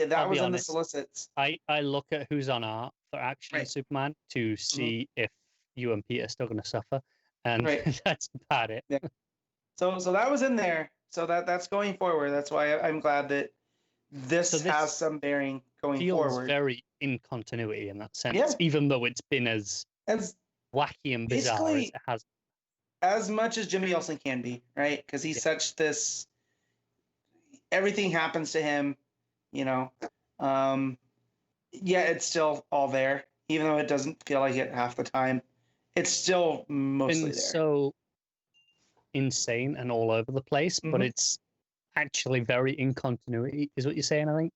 That was in the Solicits. I look at who's on art for Action Superman to see if you and Pete are still going to suffer, and that's about it. Yeah. So that was in there. So that's going forward. That's why I'm glad that this has some bearing going forward. Feels very in continuity in that sense, even though it's been as wacky and bizarre as it has. As much as Jimmy Olsen can be, right? Because he's such this. Everything happens to him, it's still all there, even though it doesn't feel like it half the time. It's still mostly there. So insane and all over the place, but it's actually very in continuity, is what you're saying, I think.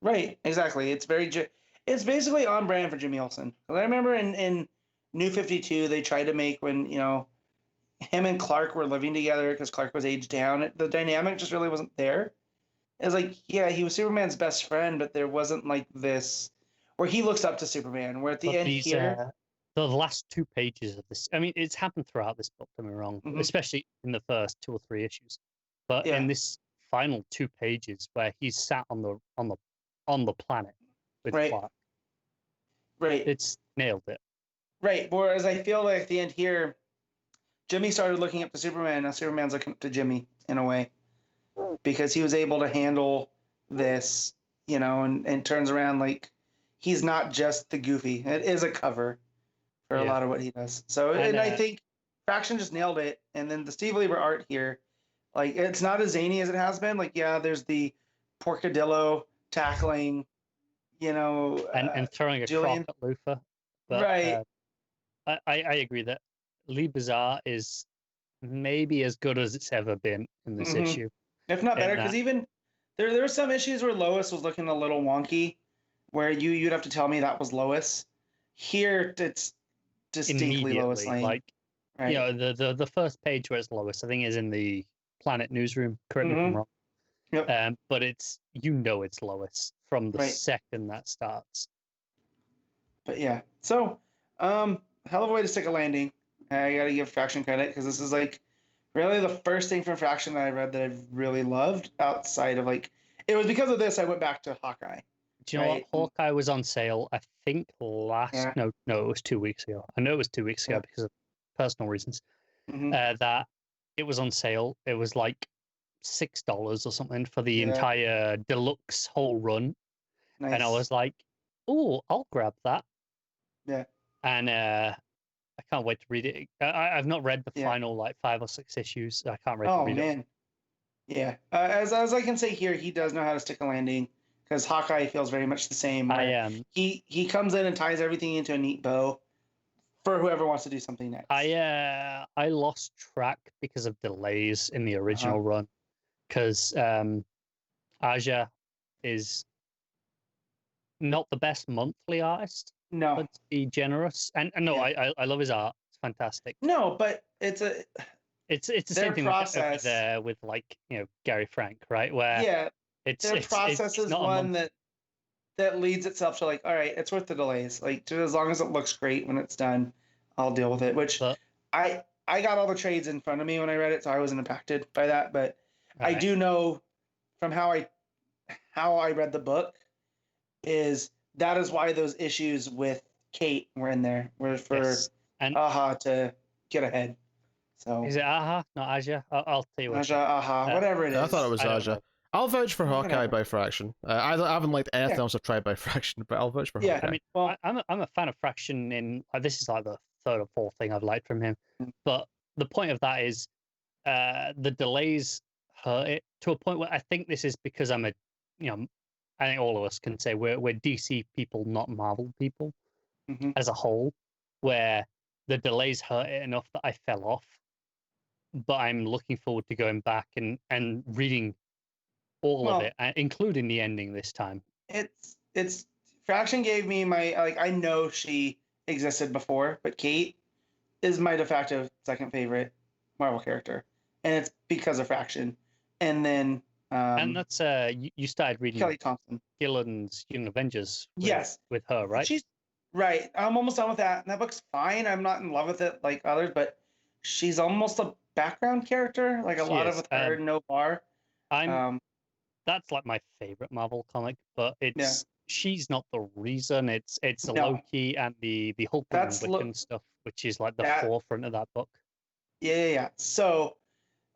Right, exactly. It's basically on brand for Jimmy Olsen. I remember in New 52, they tried to make when, him and Clark were living together because Clark was aged down. The dynamic just really wasn't there. It was like, he was Superman's best friend, but there wasn't like this where he looks up to Superman. Where at the end here, the last 2 pages of this, I mean, it's happened throughout this book. Don't get me wrong, especially in the first 2 or 3 issues. But in this final 2 pages, where he's sat on the planet with Clark, it's nailed it. Right. Whereas I feel like at the end here, Jimmy started looking up to Superman. Now Superman's looking up to Jimmy in a way, because he was able to handle this, and turns around like he's not just the goofy. It is a cover for a lot of what he does. So, and I think Faction just nailed it. And then the Steve Lieber art here, like it's not as zany as it has been. Like, there's the Porcadillo tackling, and throwing a Julian. crop at Luthor. But, I agree that Lieber's art is maybe as good as it's ever been in this issue. If not better, because even there were some issues where Lois was looking a little wonky, where you'd have to tell me that was Lois. Here, it's distinctly Lois Lane. Like, the first page where it's Lois, I think, is in the Planet newsroom. Correct me if I'm wrong. Yep. But it's Lois from the second that starts. But so hell of a way to stick a landing. I got to give Faction credit because this is like really the first thing from Faction that I read that I've really loved outside of like it was because of this I went back to Hawkeye. Do you know what? Hawkeye was on sale, I think no, it was 2 weeks ago. I know it was 2 weeks ago because of personal reasons. That it was on sale. It was like $6 or something for the entire deluxe whole run. Nice. And I was like, oh, I'll grab that. Yeah. And I can't wait to read it. I've not read the final like 5 or 6 issues. I can't wait to read it. Oh, man. Yeah. As I can say here, he does know how to stick a landing because Hawkeye feels very much the same. He comes in and ties everything into a neat bow for whoever wants to do something next. I lost track because of delays in the original run because Aja is not the best monthly artist. No, let's be generous. And no, I love his art. It's fantastic. No, but it's the same thing over there with like Gary Frank, right? Where their process is one that leads itself to like, all right, it's worth the delays. Like, as long as it looks great when it's done, I'll deal with it. Which I got all the trades in front of me when I read it, so I wasn't impacted by that. But I do know from how I read the book is that is why those issues with Kate were in there, were for And Aha to get ahead. So is it Aha, not Aja? I'll tell you what. Aja, Aha, whatever it is. I thought it was Aja. I'll vouch for Hawkeye Whatever. by Fraction. I haven't liked anything else I've tried by Fraction, but I'll vouch for Hawkeye. I mean, well, I'm a fan of Fraction. In this is like the third or fourth thing I've liked from him. But the point of that is, the delays hurt it to a point where I think this is because I think all of us can say we're DC people, not Marvel people, as a whole, where the delays hurt it enough that I fell off. But I'm looking forward to going back and reading all of it, including the ending this time. It's Fraction gave me my I know she existed before, but Kate is my de facto second favorite Marvel character, and it's because of Fraction. And then and that's you started reading Kelly Thompson, Gillen's Young Avengers. With her, right? She's right. I'm almost done with that. And that book's fine. I'm not in love with it like others, but she's almost a background character, like a lot of with her, no bar. That's like my favorite Marvel comic, but she's not the reason. It's Loki and the Hulk and Wiccan stuff, which is like the forefront of that book. Yeah. So,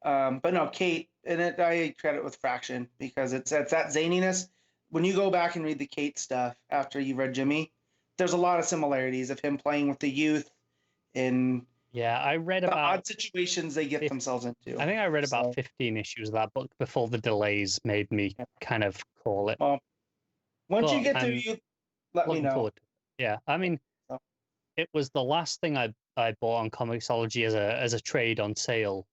but no, Kate, and I credit with Fraction because it's that zaniness. When you go back and read the Kate stuff after you read Jimmy, there's a lot of similarities of him playing with the youth in I read the about odd situations they get themselves into. I think I read about 15 issues of that book before the delays made me kind of call it. Well, once you get to you, let me know. I mean, it was the last thing I bought on Comixology as a trade on sale,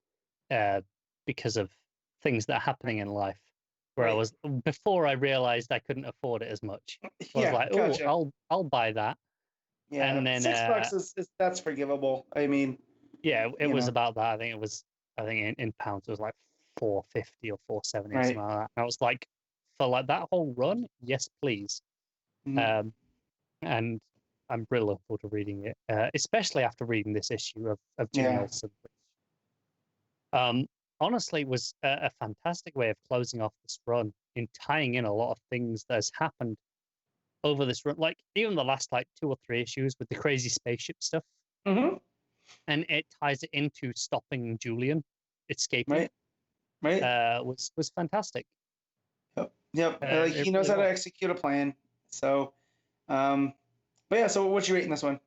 because of things that are happening in life. Where I was before I realized I couldn't afford it as much. I was like, oh, I'll buy that. Yeah, and then $6 is that's forgivable. I mean, it was about that. I think in pounds it was like $4.50 or $4.70 or something like that. And I was like, for like that whole run, yes, please. And I'm really looking forward to reading it, especially after reading this issue of Jimmy Olsen. Honestly, was a fantastic way of closing off this run in tying in a lot of things that has happened over this run, like even the last like 2 or 3 issues with the crazy spaceship stuff, and it ties it into stopping Julian escaping. Was fantastic. Yep. He knows how to execute a plan. So, but yeah. So, what's your rating this one?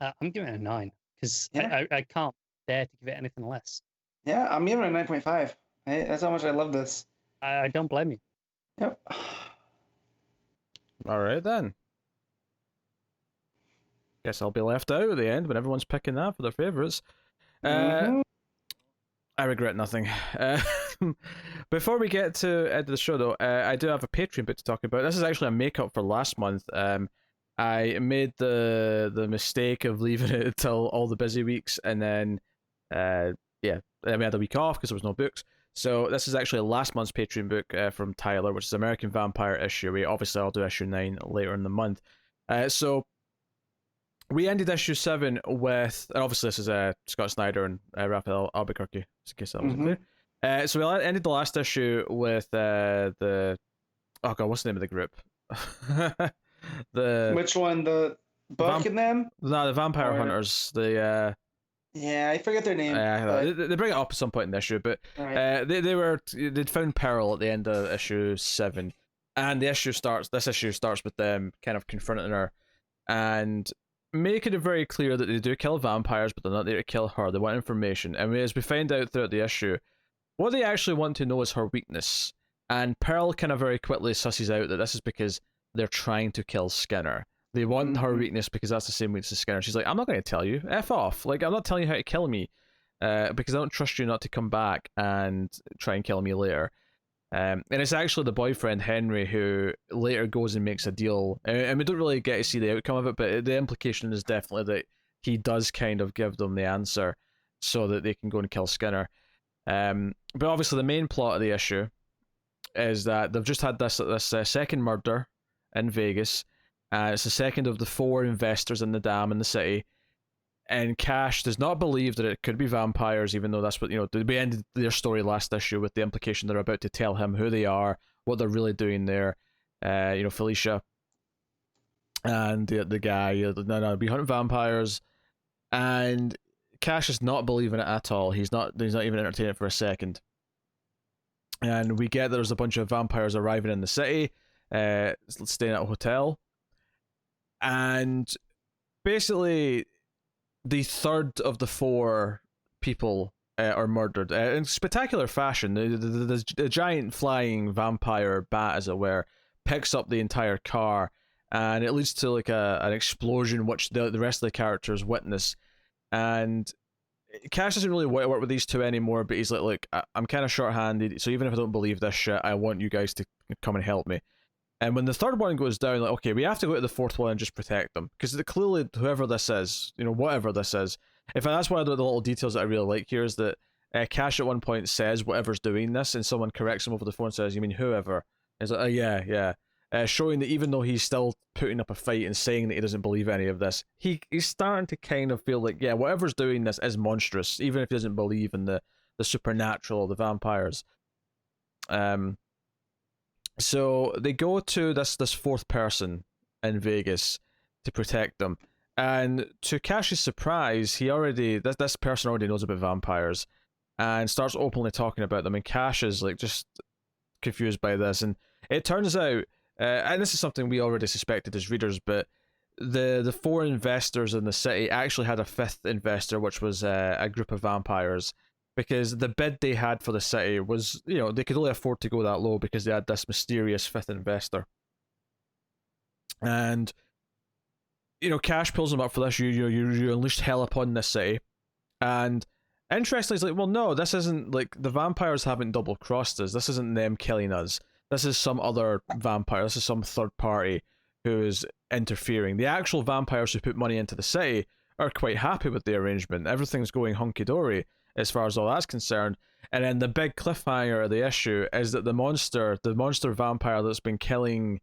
I'm giving it a 9 because I can't dare to give it anything less. Yeah, I'm giving it a 9.5. That's how much I love this. I don't blame you. Yep. All right, then. Guess I'll be left out at the end when everyone's picking that for their favorites. I regret nothing. Before we get to end of the show, though, I do have a Patreon bit to talk about. This is actually a makeup for last month. I made the mistake of leaving it until all the busy weeks, and then then we had a week off because there was no books. So this is actually last month's Patreon book from Tyler, which is American Vampire issue. Obviously, I'll do issue 9 later in the month. So we ended issue 7 with, and obviously this is Scott Snyder and Raphael Albuquerque, just in case that wasn't clear. So we ended the last issue with the oh god, what's the name of the group? Which one? The Buck and them? No, the Vampire Hunters. I forget their name. They bring it up at some point in the issue, but they'd found Pearl at the end of issue 7, and this issue starts with them kind of confronting her and making it very clear that they do kill vampires, but they're not there to kill her. They want information, and as we find out throughout the issue, what they actually want to know is her weakness. And Pearl kind of very quickly susses out that this is because they're trying to kill Skinner. They want her weakness because that's the same weakness as Skinner. She's like, I'm not going to tell you. F off. Like, I'm not telling you how to kill me because I don't trust you not to come back and try and kill me later. And it's actually the boyfriend, Henry, who later goes and makes a deal. And we don't really get to see the outcome of it, but the implication is definitely that he does kind of give them the answer so that they can go and kill Skinner. But obviously the main plot of the issue is that they've just had this second murder in Vegas. It's the second of the 4 investors in the dam in the city. And Cash does not believe that it could be vampires, even though that's what, we ended their story last issue with the implication they're about to tell him who they are, what they're really doing there. Felicia and the guy, no, be hunting vampires, and Cash is not believing it at all. He's not even entertaining it for a second. And we get that there's a bunch of vampires arriving in the city, staying at a hotel, and basically the third of the four people are murdered in spectacular fashion. The giant flying vampire bat, as it were, picks up the entire car, and it leads to like an explosion, which the rest of the characters witness. And Cash doesn't really want to work with these two anymore, but he's like, look, I'm kind of short-handed, so even if I don't believe this shit, I want you guys to come and help me. And when the third one goes down, like, okay, we have to go to the fourth one and just protect them. Because clearly, whoever this is, whatever this is, that's one of the little details that I really like here, is that Cash at one point says whatever's doing this, and someone corrects him over the phone and says, you mean whoever? He's like, oh, yeah. Showing that even though he's still putting up a fight and saying that he doesn't believe any of this, he's starting to kind of feel like, yeah, whatever's doing this is monstrous, even if he doesn't believe in the supernatural, the vampires. So they go to this fourth person in Vegas to protect them, and to Cash's surprise, this person already knows about vampires, and starts openly talking about them. And Cash is like just confused by this, and it turns out, and this is something we already suspected as readers, but the four investors in the city actually had a fifth investor, which was a group of vampires. Because the bid they had for the city was, they could only afford to go that low because they had this mysterious fifth investor. And, Cash pulls them up for this. You unleashed hell upon this city. And interestingly, it's like, well, no, this isn't, like, the vampires haven't double-crossed us. This isn't them killing us. This is some other vampire. This is some third party who is interfering. The actual vampires who put money into the city are quite happy with the arrangement. Everything's going hunky-dory as far as all that's concerned. And then the big cliffhanger of the issue is that the monster vampire that's been killing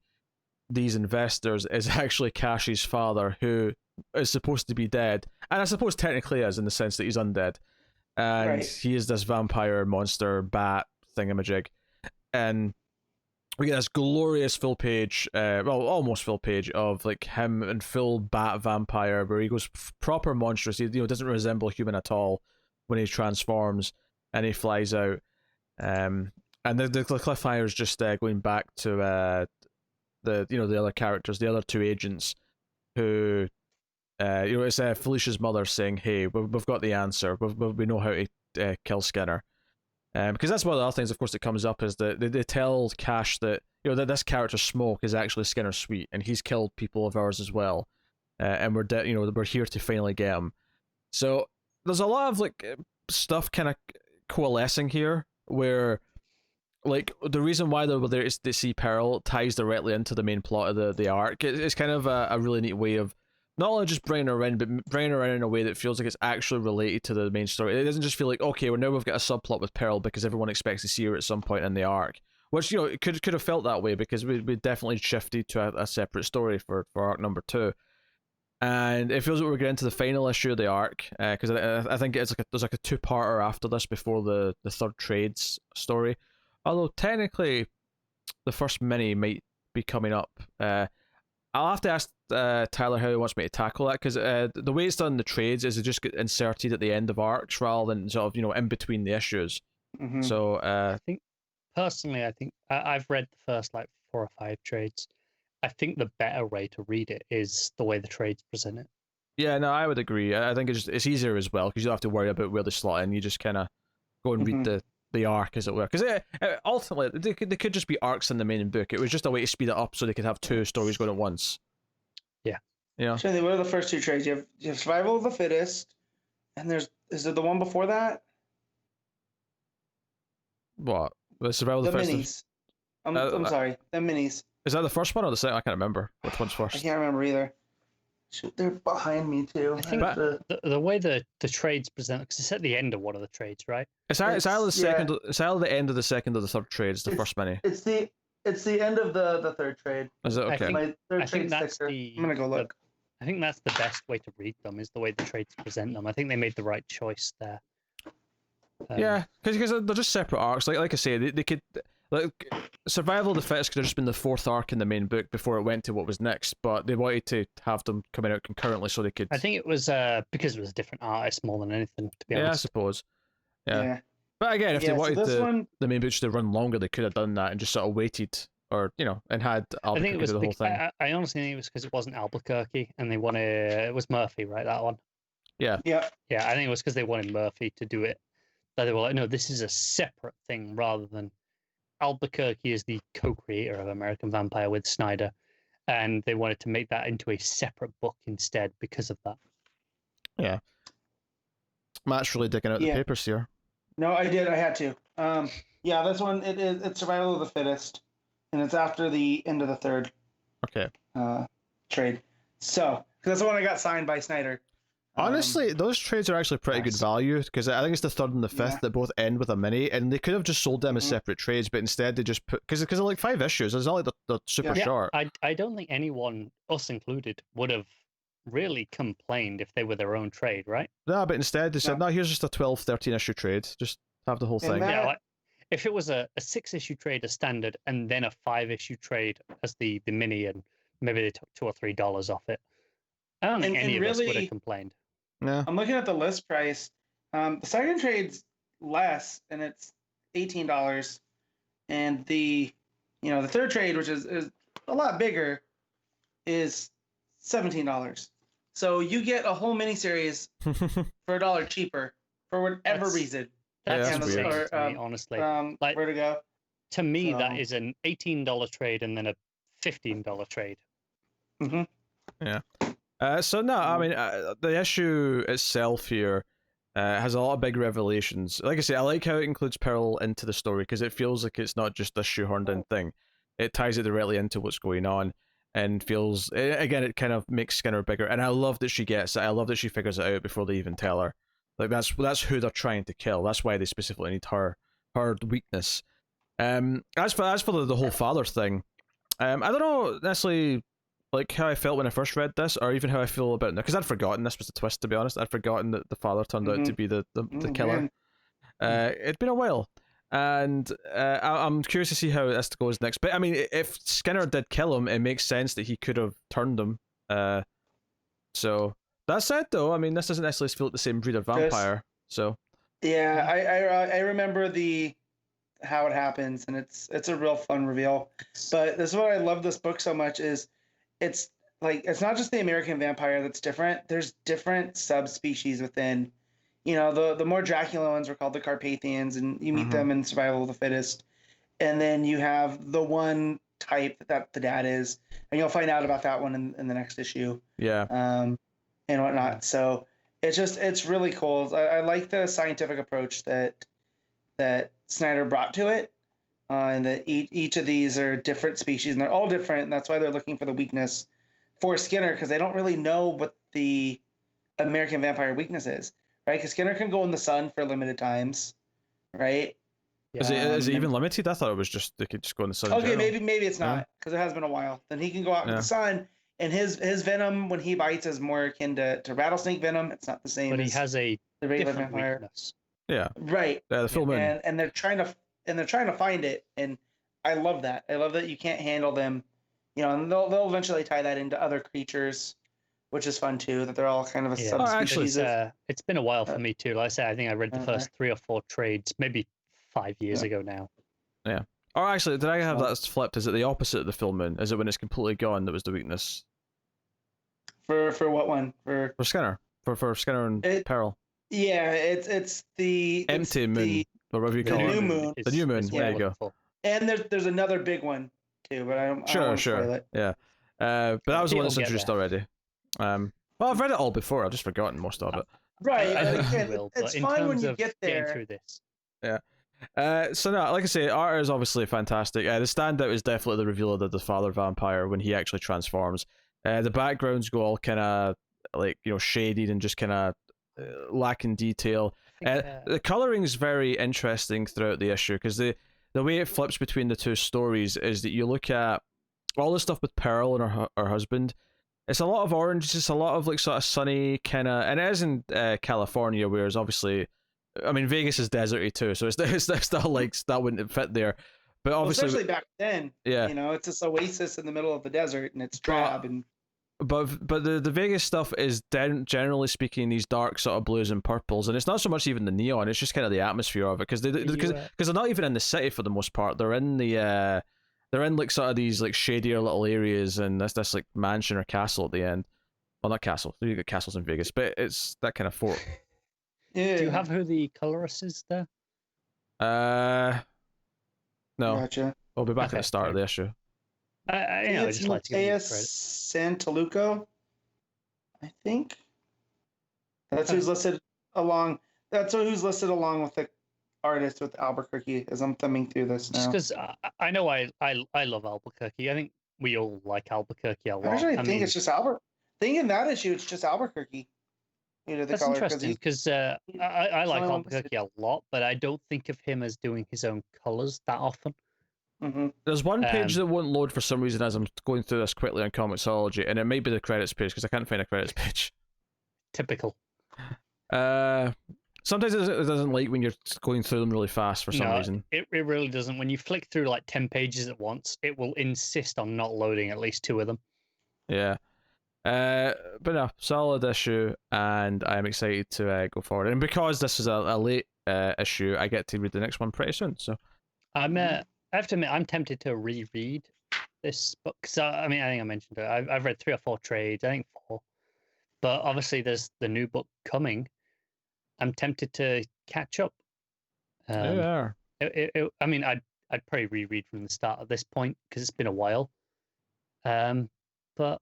these investors is actually Cash's father, who is supposed to be dead, and I suppose technically is, in the sense that he's undead, and Right. he is this vampire monster bat thingamajig. And we get this glorious full page, almost full page, of like him in full bat vampire, where he goes proper monstrous. He doesn't resemble a human at all when he transforms, and he flies out. And the cliffhanger is just going back to the other characters, the other two agents, who it's Felicia's mother saying, "Hey, we've got the answer. We know how to kill Skinner." Because that's one of the other things, of course, that comes up, is that they tell Cash that that this character Smoke is actually Skinner's suite, and he's killed people of ours as well, and we're here to finally get him. So there's a lot of like stuff kind of coalescing here, where like the reason why they're there is to see Pearl ties directly into the main plot of the arc. It's kind of a really neat way of not only just bringing her in, but bringing her in a way that feels like it's actually related to the main story. It doesn't just feel like, okay, well now we've got a subplot with Pearl because everyone expects to see her at some point in the arc, which it could have felt that way, because we definitely shifted to a separate story for arc number 2. And it feels like we're getting to the final issue of the arc, because I think there's like a 2-parter after this before the third trades story. Although technically, the first mini might be coming up. I'll have to ask Tyler how he wants me to tackle that, because the way it's done in the trades is it just get inserted at the end of arcs rather than sort of in between the issues. Mm-hmm. So I think personally, I've read the first like 4 or 5 trades. I think the better way to read it is the way the trades present it. Yeah, no, I would agree. I think it's easier as well, because you don't have to worry about where they slot in. You just kind of go and read the arc, as it were. Because ultimately, they could just be arcs in the main book. It was just a way to speed it up so they could have 2 stories going at once. Yeah. So what are the first 2 trades? You have Survival of the Fittest, and is it the one before that? What? The Survival of the Minis. I'm sorry, the minis. Is that the first one or the second? I can't remember which one's first. I can't remember either. Shoot, they're behind me too. I think the way the trades present, because it's at the end of one of the trades, right? It's either the second. It's either the end of the second or the third trade. It's the first mini. It's the end of the third trade. Is it okay? I think that's sticker. I'm gonna go look. I think that's the best way to read them, is the way the trades present them. I think they made the right choice there. Yeah, because they're just separate arcs. Like I say, they could, like Survival of the Fittest could have just been the fourth arc in the main book before it went to what was next, but they wanted to have them coming out concurrently so they could. I think it was because it was a different artist more than anything, to be I honest. suppose. Yeah. But again, if they wanted the main books to run longer, they could have done that and just sort of waited, or and had Albuquerque do the whole thing. I honestly think it was because it wasn't Albuquerque and they wanted it was Murphy, right? That one. Yeah. Yeah, I think it was because they wanted Murphy to do it. That they were like, no, this is a separate thing rather than Albuquerque is the co-creator of American Vampire with Snyder, and they wanted to make that into a separate book instead because of that. Yeah. Matt's really digging out the papers here. No, I did. I had to. Yeah, this one it's Survival of the Fittest, and it's after the end of the third. Okay. Trade. So, because that's the one I got signed by Snyder. Honestly, those trades are actually pretty good value because I think it's the third and the fifth that both end with a mini, and they could have just sold them as separate trades, but instead they just put because they're like 5 issues. It's not like they're super short. I don't think anyone, us included, would have really complained if they were their own trade, right? No, but instead they said, no, here's just a 12, 13 issue trade. Just have the whole thing. Yeah, like, if it was a 6-issue trade as standard and then a 5-issue trade as the mini, and maybe they took $2 or $3 off it, I don't think any of us would have complained. Yeah. I'm looking at the list price. The second trade's less, and it's $18, and the third trade, which is a lot bigger, is $17. So you get a whole miniseries for $1 cheaper for whatever reason. That's ridiculous to me, honestly. Like, Vertigo. To me, that is an $18 trade and then a $15 trade. Mm-hmm. Yeah. So no, I mean the issue itself here has a lot of big revelations. Like I say, I like how it includes Pearl into the story because it feels like it's not just a shoehorned in thing. It ties it directly into what's going on, and feels again it kind of makes Skinner bigger. And I love that she gets it. I love that she figures it out before they even tell her. Like that's who they're trying to kill. That's why they specifically need her weakness. As for the whole father thing, I don't know necessarily like how I felt when I first read this, or even how I feel about it now, because I'd forgotten this was the twist. To be honest, I'd forgotten that the father turned out to be the killer. It'd been a while, and I'm curious to see how this goes next. But I mean, if Skinner did kill him, it makes sense that he could have turned him. So that said, though, I mean, this doesn't necessarily feel like the same breed of vampire. So yeah, I remember how it happens, and it's a real fun reveal. But this is what I love this book so much is it's like it's not just the American vampire that's different. There's different subspecies within. The more Dracula ones were called the Carpathians, and you meet them in Survival of the Fittest. And then you have the one type that the dad is, and you'll find out about that one in the next issue. Yeah. And whatnot. So it's really cool. I like the scientific approach that Snyder brought to it. And that each of these are different species, and they're all different, and that's why they're looking for the weakness for Skinner, because they don't really know what the American vampire weakness is, right? Because Skinner can go in the sun for limited times, right? Is it even limited? I thought it was just they could just go in the sun. Okay, maybe it's not, because it has been a while. Then he can go out in the sun, and his venom when he bites is more akin to rattlesnake venom. It's not the same. But he has a the regular different vampire. Weakness. Yeah. Right. Yeah, the full moon. And they're trying to find it, and I love that. I love that you can't handle them, and they'll eventually tie that into other creatures, which is fun too. That they're all kind of a subspecies. It's been a while for me too. Like I said, I think I read the first 3 or 4 trades, maybe 5 years ago now. Yeah. Or actually, did I have that flipped? Is it the opposite of the full moon? Is it when it's completely gone that was the weakness? For what one? For Skinner. For Skinner and Pearl. Yeah, it's the empty moon. Or whatever you call it. New moon. The new moon. There you go. And there's another big one too, but I don't Sure. spoil it. Yeah. But that was the one that's introduced already. Well, I've read it all before. I've just forgotten most of it. Right. It's fun when you get there. Through this. Yeah. So no, like I say, art is obviously fantastic. The standout is definitely the reveal of the father vampire when he actually transforms. The backgrounds go all kind of like shaded and just kind of lacking detail. The coloring is very interesting throughout the issue because the way it flips between the two stories is that you look at all the stuff with Pearl and her husband. It's a lot of orange. It's a lot of like sort of sunny kind of, and it is in California, whereas obviously, I mean Vegas is deserty too, so it's still like that wouldn't fit there. But obviously, especially back then, yeah, it's this oasis in the middle of the desert, and it's drab and. But the Vegas stuff is generally speaking these dark sort of blues and purples, and it's not so much even the neon; it's just kind of the atmosphere of it because they're not even in the city for the most part. They're in they're in like sort of these like shadier little areas, and this like mansion or castle at the end. Well, not castle. You get castles in Vegas, but it's that kind of fort. Yeah. Do you have who the colorist is there? No. Gotcha. We'll be back at the start of the issue. I just like to give you credit. Santaluco, I think. That's who's listed along. That's who's listed along with the artist with Albuquerque. As I'm thumbing through this now. Just because I know I love Albuquerque. I think we all like Albuquerque a lot. Actually, I think it's just Albuquerque. I think in that issue, it's just Albuquerque. That's interesting because I like Albuquerque a lot, but I don't think of him as doing his own colors that often. Mm-hmm. There's one page that won't load for some reason as I'm going through this quickly on Comixology, and it may be the credits page because I can't find a credits page. Typical. Sometimes it doesn't like when you're going through them really fast for some reason. It really doesn't. When you flick through like 10 pages at once, it will insist on not loading at least 2 of them. Yeah. But no, solid issue, and I'm excited to go forward. And because this is a late issue, I get to read the next one pretty soon. So I have to admit, I'm tempted to reread this book. So I think I mentioned it. I've read 3 or 4 trades. I think 4, but obviously there's the new book coming. I'm tempted to catch up. Yeah. I'd probably reread from the start at this point because it's been a while. But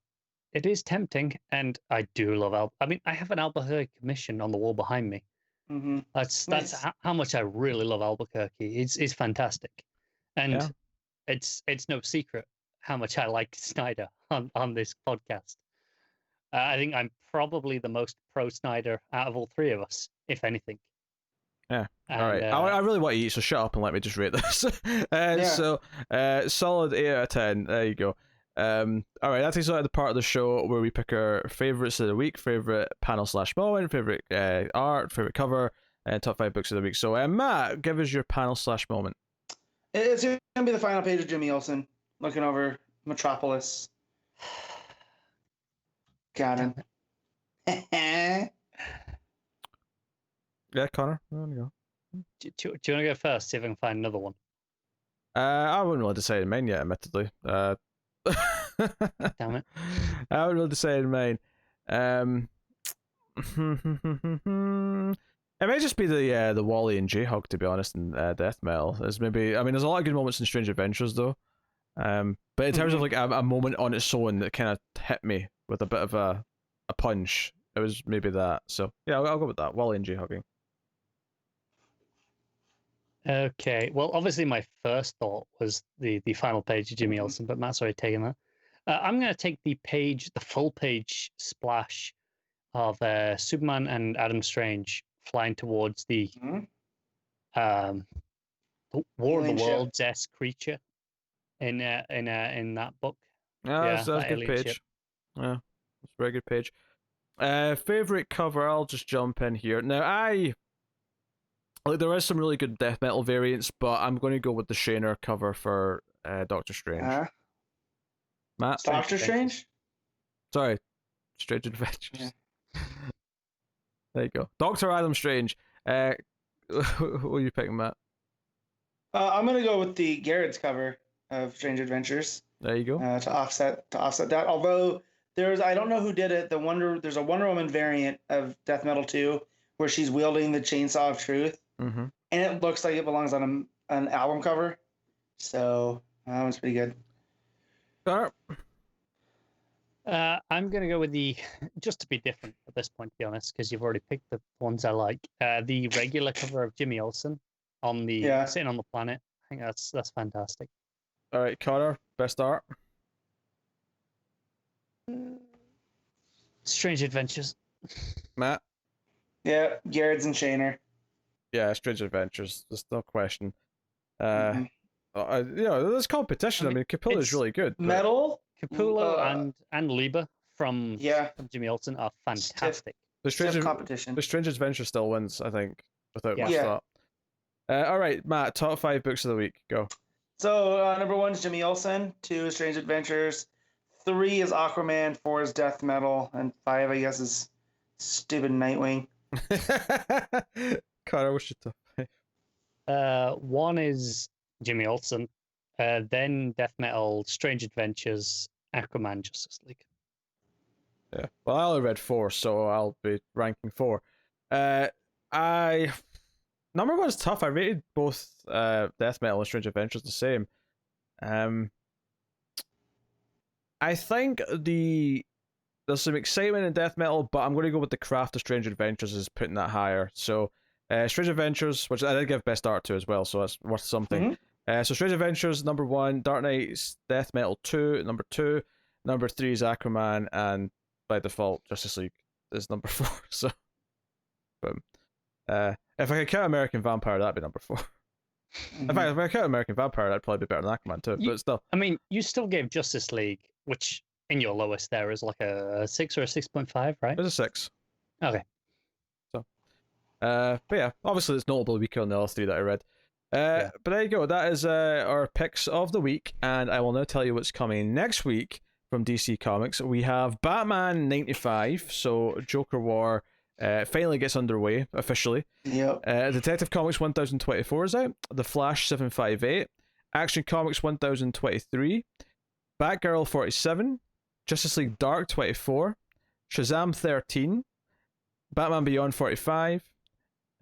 it is tempting, and I do love I have an Albuquerque commission on the wall behind me. Mm-hmm. That's how much I really love Albuquerque. It's fantastic, and it's no secret how much I like Snyder on this podcast. I think I'm probably the most pro Snyder out of all 3 of us, if anything. Yeah. And, all right. I really want to eat, so shut up and let me just rate this. So, solid 8 out of 10. There you go. All right, that takes us out of the part of the show where we pick our favorites of the week, favorite panel / moment, favorite art, favorite cover, and top 5 books of the week. So, Matt, give us your panel / moment. It's going to be the final page of Jimmy Olsen looking over Metropolis. Got him. Yeah, Connor, there you go. Do you want to go first? See if I can find another one. I wouldn't really decide mine yet, admittedly. Damn it! I haven't really decided mine. It might just be the Wally and J-Hog, to be honest, in Death Metal. There's a lot of good moments in Strange Adventures though. But in terms of like a moment on its own that kind of hit me with a bit of a punch, it was maybe that. So yeah, I'll go with that. Wally and J-Hogging. Okay. Well, obviously my first thought was the final page of Jimmy Olsen, but Matt's already taken that. I'm going to take the full page splash of Superman and Adam Strange flying towards the War of the Worlds-esque creature in that book. That's a good page. Ship. Yeah, that's a very good page. Favorite cover? I'll just jump in here. Now, there is some really good death metal variants, but I'm going to go with the Shaner cover for Doctor Strange. Matt? Doctor Strange? Sorry, Strange Adventures. Yeah. There you go. Dr. Adam Strange. What are you picking, Matt? I'm going to go with the Gerads cover of Strange Adventures. There you go. To offset that. Although I don't know who did it. There's a Wonder Woman variant of Death Metal 2 where she's wielding the Chainsaw of Truth. Mm-hmm. And it looks like it belongs on an album cover. So that one's pretty good. Sure. I'm going to go with just to be different at this point, to be honest, because you've already picked the ones I like. The regular cover of Jimmy Olsen sitting on the planet. I think that's fantastic. All right, Connor, best art. Strange Adventures. Matt? Yeah, Gerads and Shaner. Yeah, Strange Adventures. There's no question. There's competition. I mean, Capullo is really good. Metal, Capullo and Lieber from Jimmy Olsen are fantastic. The competition. The Strange Adventure still wins, I think, without much thought. All right, Matt, top 5 books of the week. Go. So number 1 is Jimmy Olsen. 2 is Strange Adventures. 3 is Aquaman. 4 is Death Metal, and 5, I guess, is stupid Nightwing. Connor, what's your top? 1 is Jimmy Olsen. Then Death Metal, Strange Adventures, Aquaman, Justice League. Yeah. Well, I only read 4, so I'll be ranking 4. Number 1 is tough. I rated both Death Metal and Strange Adventures the same. I think there's some excitement in Death Metal, but I'm going to go with the craft of Strange Adventures as putting that higher. So, Strange Adventures, which I did give best art to as well, so that's worth something. So Strange Adventures, number 1, Dark Knight's Death Metal 2, number 2, number 3 is Aquaman, and by default, Justice League is number 4. So, boom. If I could count American Vampire, that'd be number 4. In fact, if I count American Vampire, that'd probably be better than Aquaman too. But still, I mean, you still gave Justice League, which in your lowest there is like a 6 or a 6.5, right? it's a 6. Okay. So, but yeah, obviously it's notably weaker than the other 3 that I read. But there you go. That is our picks of the week, and I will now tell you what's coming next week from DC Comics. We have Batman 95, so Joker War finally gets underway officially. Yep. Detective Comics 1024 is out. The Flash 758. Action Comics 1023. Batgirl 47. Justice League Dark 24. Shazam 13. Batman Beyond 45.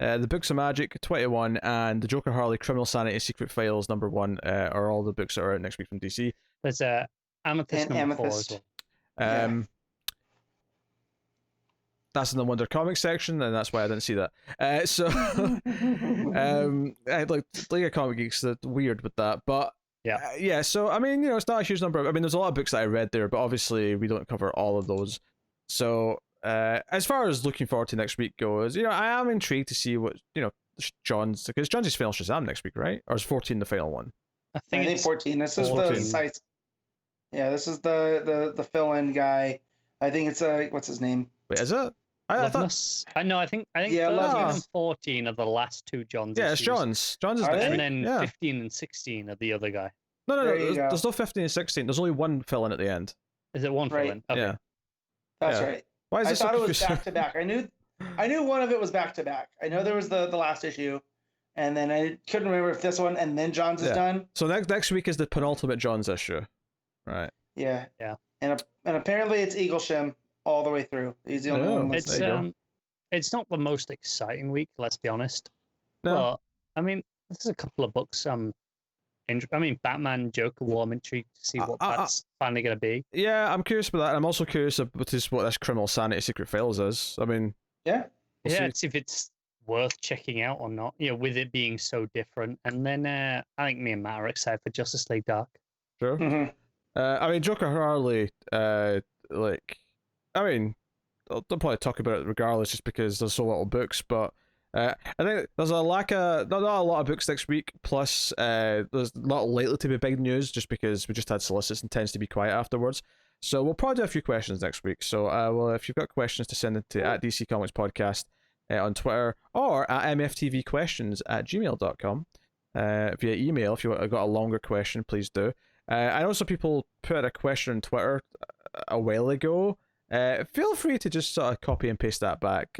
The Books of Magic 21, and the Joker Harley Criminal Sanity Secret Files number 1 are all the books that are out next week from DC. There's Amethyst number 4 as well. That's in the Wonder Comics section, and that's why I didn't see that. League of Comic Geeks, that's weird with that, but yeah. So I mean, it's not a huge number. I mean, there's a lot of books that I read there, but obviously we don't cover all of those. So as far as looking forward to next week goes, I am intrigued to see what John's, because John's final Shazam next week, right? Or is 14 the final one? I think 14. This is the site. Yeah, this is the fill-in guy. I think it's what's his name? Wait, is it? I thought. I think 13 and 14 are the last 2 Johns. Yeah, it's John's. John's is and then 15 and 16 are the other guy. No. There's no 15 and 16. There's only one fill-in at the end. Is it one fill-in? Okay. Yeah. That's right. Why is I this thought so it was back to back. I knew one of it was back to back. I know there was the last issue, and then I couldn't remember if this one and then John's is done. So next week is the penultimate John's issue, right? Yeah. And apparently it's Eaglesham all the way through. He's the only one. It's not the most exciting week, let's be honest. No. But I mean, this is a couple of books. Batman, Joker War. I'm intrigued to see what that's finally going to be. Yeah, I'm curious about that. I'm also curious about what this Criminal Sanity Secret Files is. I mean, we'll see if it's worth checking out or not. With it being so different. And then I think me and Matt are excited for Justice League Dark. Sure. Mm-hmm. I mean, Joker Harley. I'll probably talk about it regardless, just because there's so little books. But I think there's not a lot of books next week. Plus, there's not likely to be big news, just because we just had Solicits and tends to be quiet afterwards. So we'll probably do a few questions next week. So if you've got questions, to send it to at DC Comics Podcast on Twitter, or at mftvquestions@gmail.com via email. If you've got a longer question, please do. I know some people put a question on Twitter a while ago. Feel free to just sort of copy and paste that back,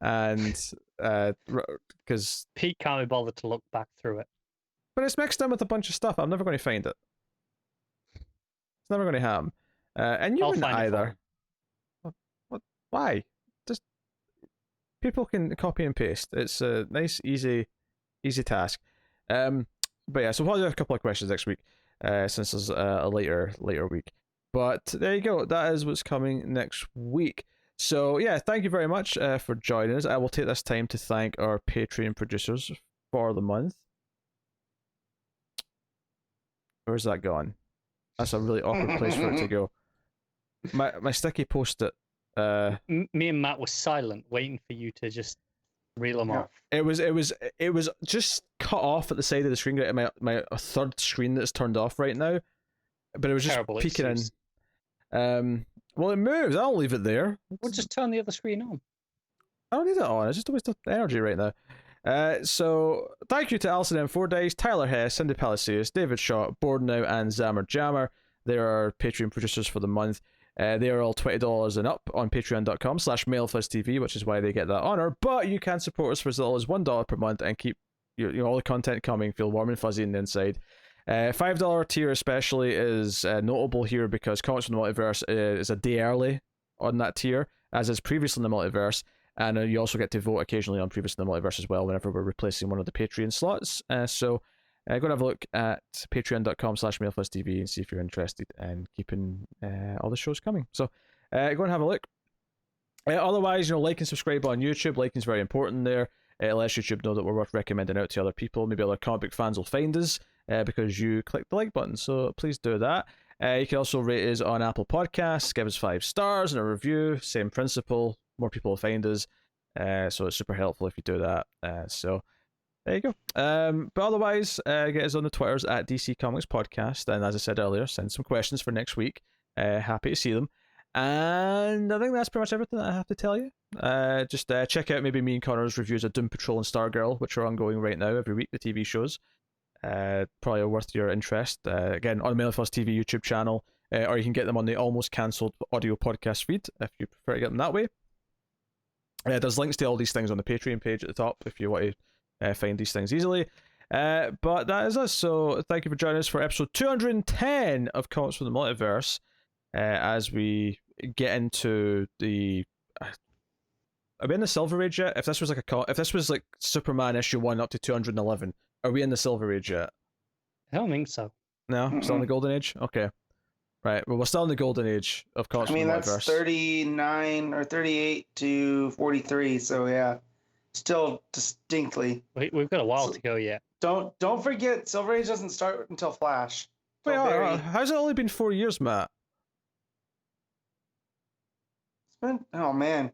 and because Pete can't be bothered to look back through it. But it's mixed in with a bunch of stuff. I'm never going to find it. It's never going to happen. And you wouldn't either. What? Why? Just people can copy and paste. It's a nice, easy task. But yeah, so we'll do a couple of questions next week, since there's a later week. But there you go. That is what's coming next week. So yeah, thank you very much for joining us. I will take this time to thank our Patreon producers for the month. Where's that gone? That's a really awkward place for it to go. My sticky post-it. Me and Matt were silent, waiting for you to just reel them off. It was just cut off at the side of the screen. My third screen that's turned off right now, but it was just Terrible peeking excuse. in. Well, it moves. I'll leave it there. We'll just turn the other screen on. I don't need it on. It's just a waste of energy right now. So thank you to Alison M4 Dice, Tyler Hess, Cindy Palacios, David Shaw, Board Now, and Zammer Jammer. They are Patreon producers for the month. They are all $20 and up on patreon.com/MailFuzzTV, which is why they get that honor. But you can support us for as little as $1 per month and keep all the content coming, feel warm and fuzzy in the inside. $5 tier especially is notable here because Comics from the Multiverse is a day early on that tier, as is previously in the Multiverse. And you also get to vote occasionally on Previous in the Multiverse as well whenever we're replacing one of the Patreon slots. So go and have a look at patreon.com/MailFuzzTV and see if you're interested in keeping all the shows coming. So go and have a look. Otherwise, like and subscribe on YouTube. Liking is very important there. It lets YouTube know that we're worth recommending out to other people. Maybe other comic book fans will find us because you click the like button. So please do that. You can also rate us on Apple Podcasts. Give us 5 stars and a review. Same principle. More people will find us. So it's super helpful if you do that. So there you go. But otherwise, get us on the Twitters at DC Comics Podcast. And as I said earlier, send some questions for next week. Happy to see them. And I think that's pretty much everything that I have to tell you. Just check out maybe me and Connor's reviews of Doom Patrol and Stargirl, which are ongoing right now every week, the TV shows. Probably are worth your interest. Again, on the MailFuzz TV YouTube channel, or you can get them on the almost cancelled audio podcast feed if you prefer to get them that way. There's links to all these things on the Patreon page at the top if you want to find these things easily. But that is us. So thank you for joining us for episode 210 of Comics from the Multiverse. As we get into the, are we in the Silver Age yet? If this was like Superman issue 1 up to 211, are we in the Silver Age yet? I don't think so. No, still in the Golden Age. Okay. Right, well, we're still in the Golden Age of Comics from the Multiverse. That's 39 or 38 to 43, so yeah, still distinctly. We've got a while to go yet. Don't forget, Silver Age doesn't start until Flash. Wait, how's it only been 4 years, Matt? Oh man,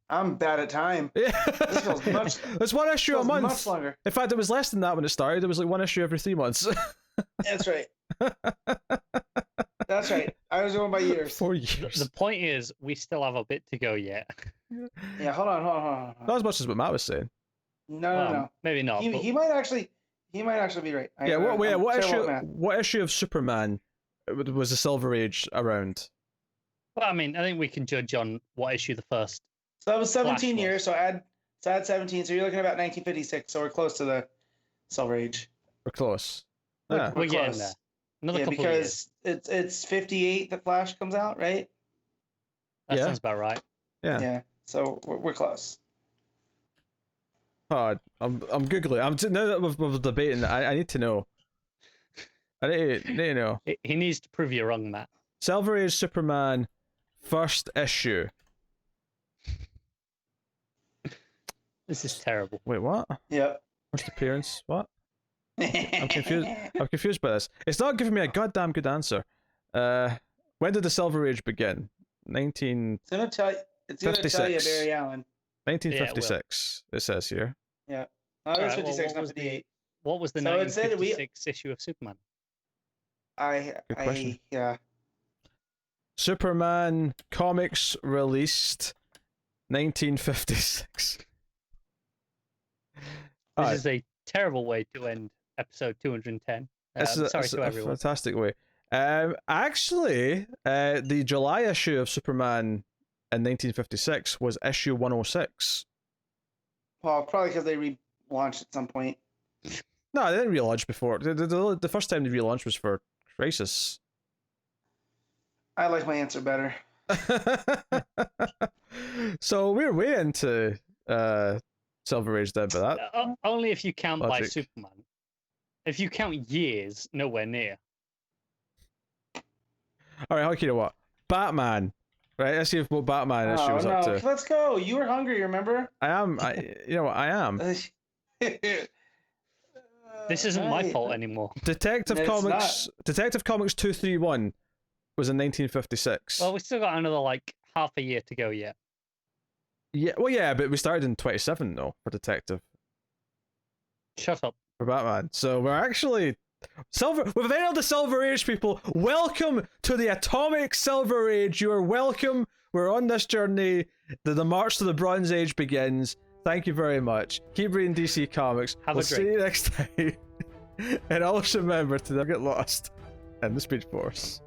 I'm bad at time. Yeah, this feels much. There's one issue a month. Much longer. In fact, it was less than that when it started. It was like one issue every 3 months. That's right. That's right. I was going by years. 4 years. The point is, we still have a bit to go yet. Yeah, hold on. Not as much as what Matt was saying. No. Maybe not. He might actually be right. What issue of Superman was the Silver Age around? Well, I mean, I think we can judge on what issue the first. So that was 17 Flash years. So add 17. So you're looking at about 1956. So we're close to the Silver Age. We're close. We're getting there. Another couple because of years. it's 58 that Flash comes out, right? That sounds about right. Yeah. So we're close. Oh, I'm googling. Now that we're debating, I need to know. I need to know. He needs to prove you wrong, Matt. Silver Age Superman, first issue. This is terrible. Wait, what? Yep. First appearance? What? I'm confused by this. It's not giving me a goddamn good answer. When did the Silver Age begin? 1956. It's gonna tell you Barry Allen. 1956. It says here. Yeah. Oh, it was 56, not 58. What was the 1956 issue of Superman? Good question. Yeah. Superman comics released 1956. This is a terrible way to end episode 210. Sorry to everyone. Fantastic way. Actually, the July issue of Superman in 1956 was issue 106. Well, probably because they relaunched at some point. No, they didn't relaunch before. The first time they relaunched was for Crisis. I like my answer better. So we're way into Silver Age then, but that only if you count logic. by Superman. If you count years, nowhere near. All right, okay, you know what? Batman. Right, let's see if what Batman issue was up to. Let's go. You were hungry, remember? I am. You know what? I am. This isn't my fault anymore. Detective Comics 231 was in 1956. Well, we still got another half a year to go yet. Yeah, well, yeah, but we started in 27 though for Detective. Shut up. For Batman. So we're actually we've entered the Silver Age, people. Welcome to the Atomic Silver Age. You are welcome. We're on this journey. The march to the Bronze Age begins. Thank you very much. Keep reading DC Comics. Have a we'll drink. see you next time. And always remember to never get lost in the Speed Force.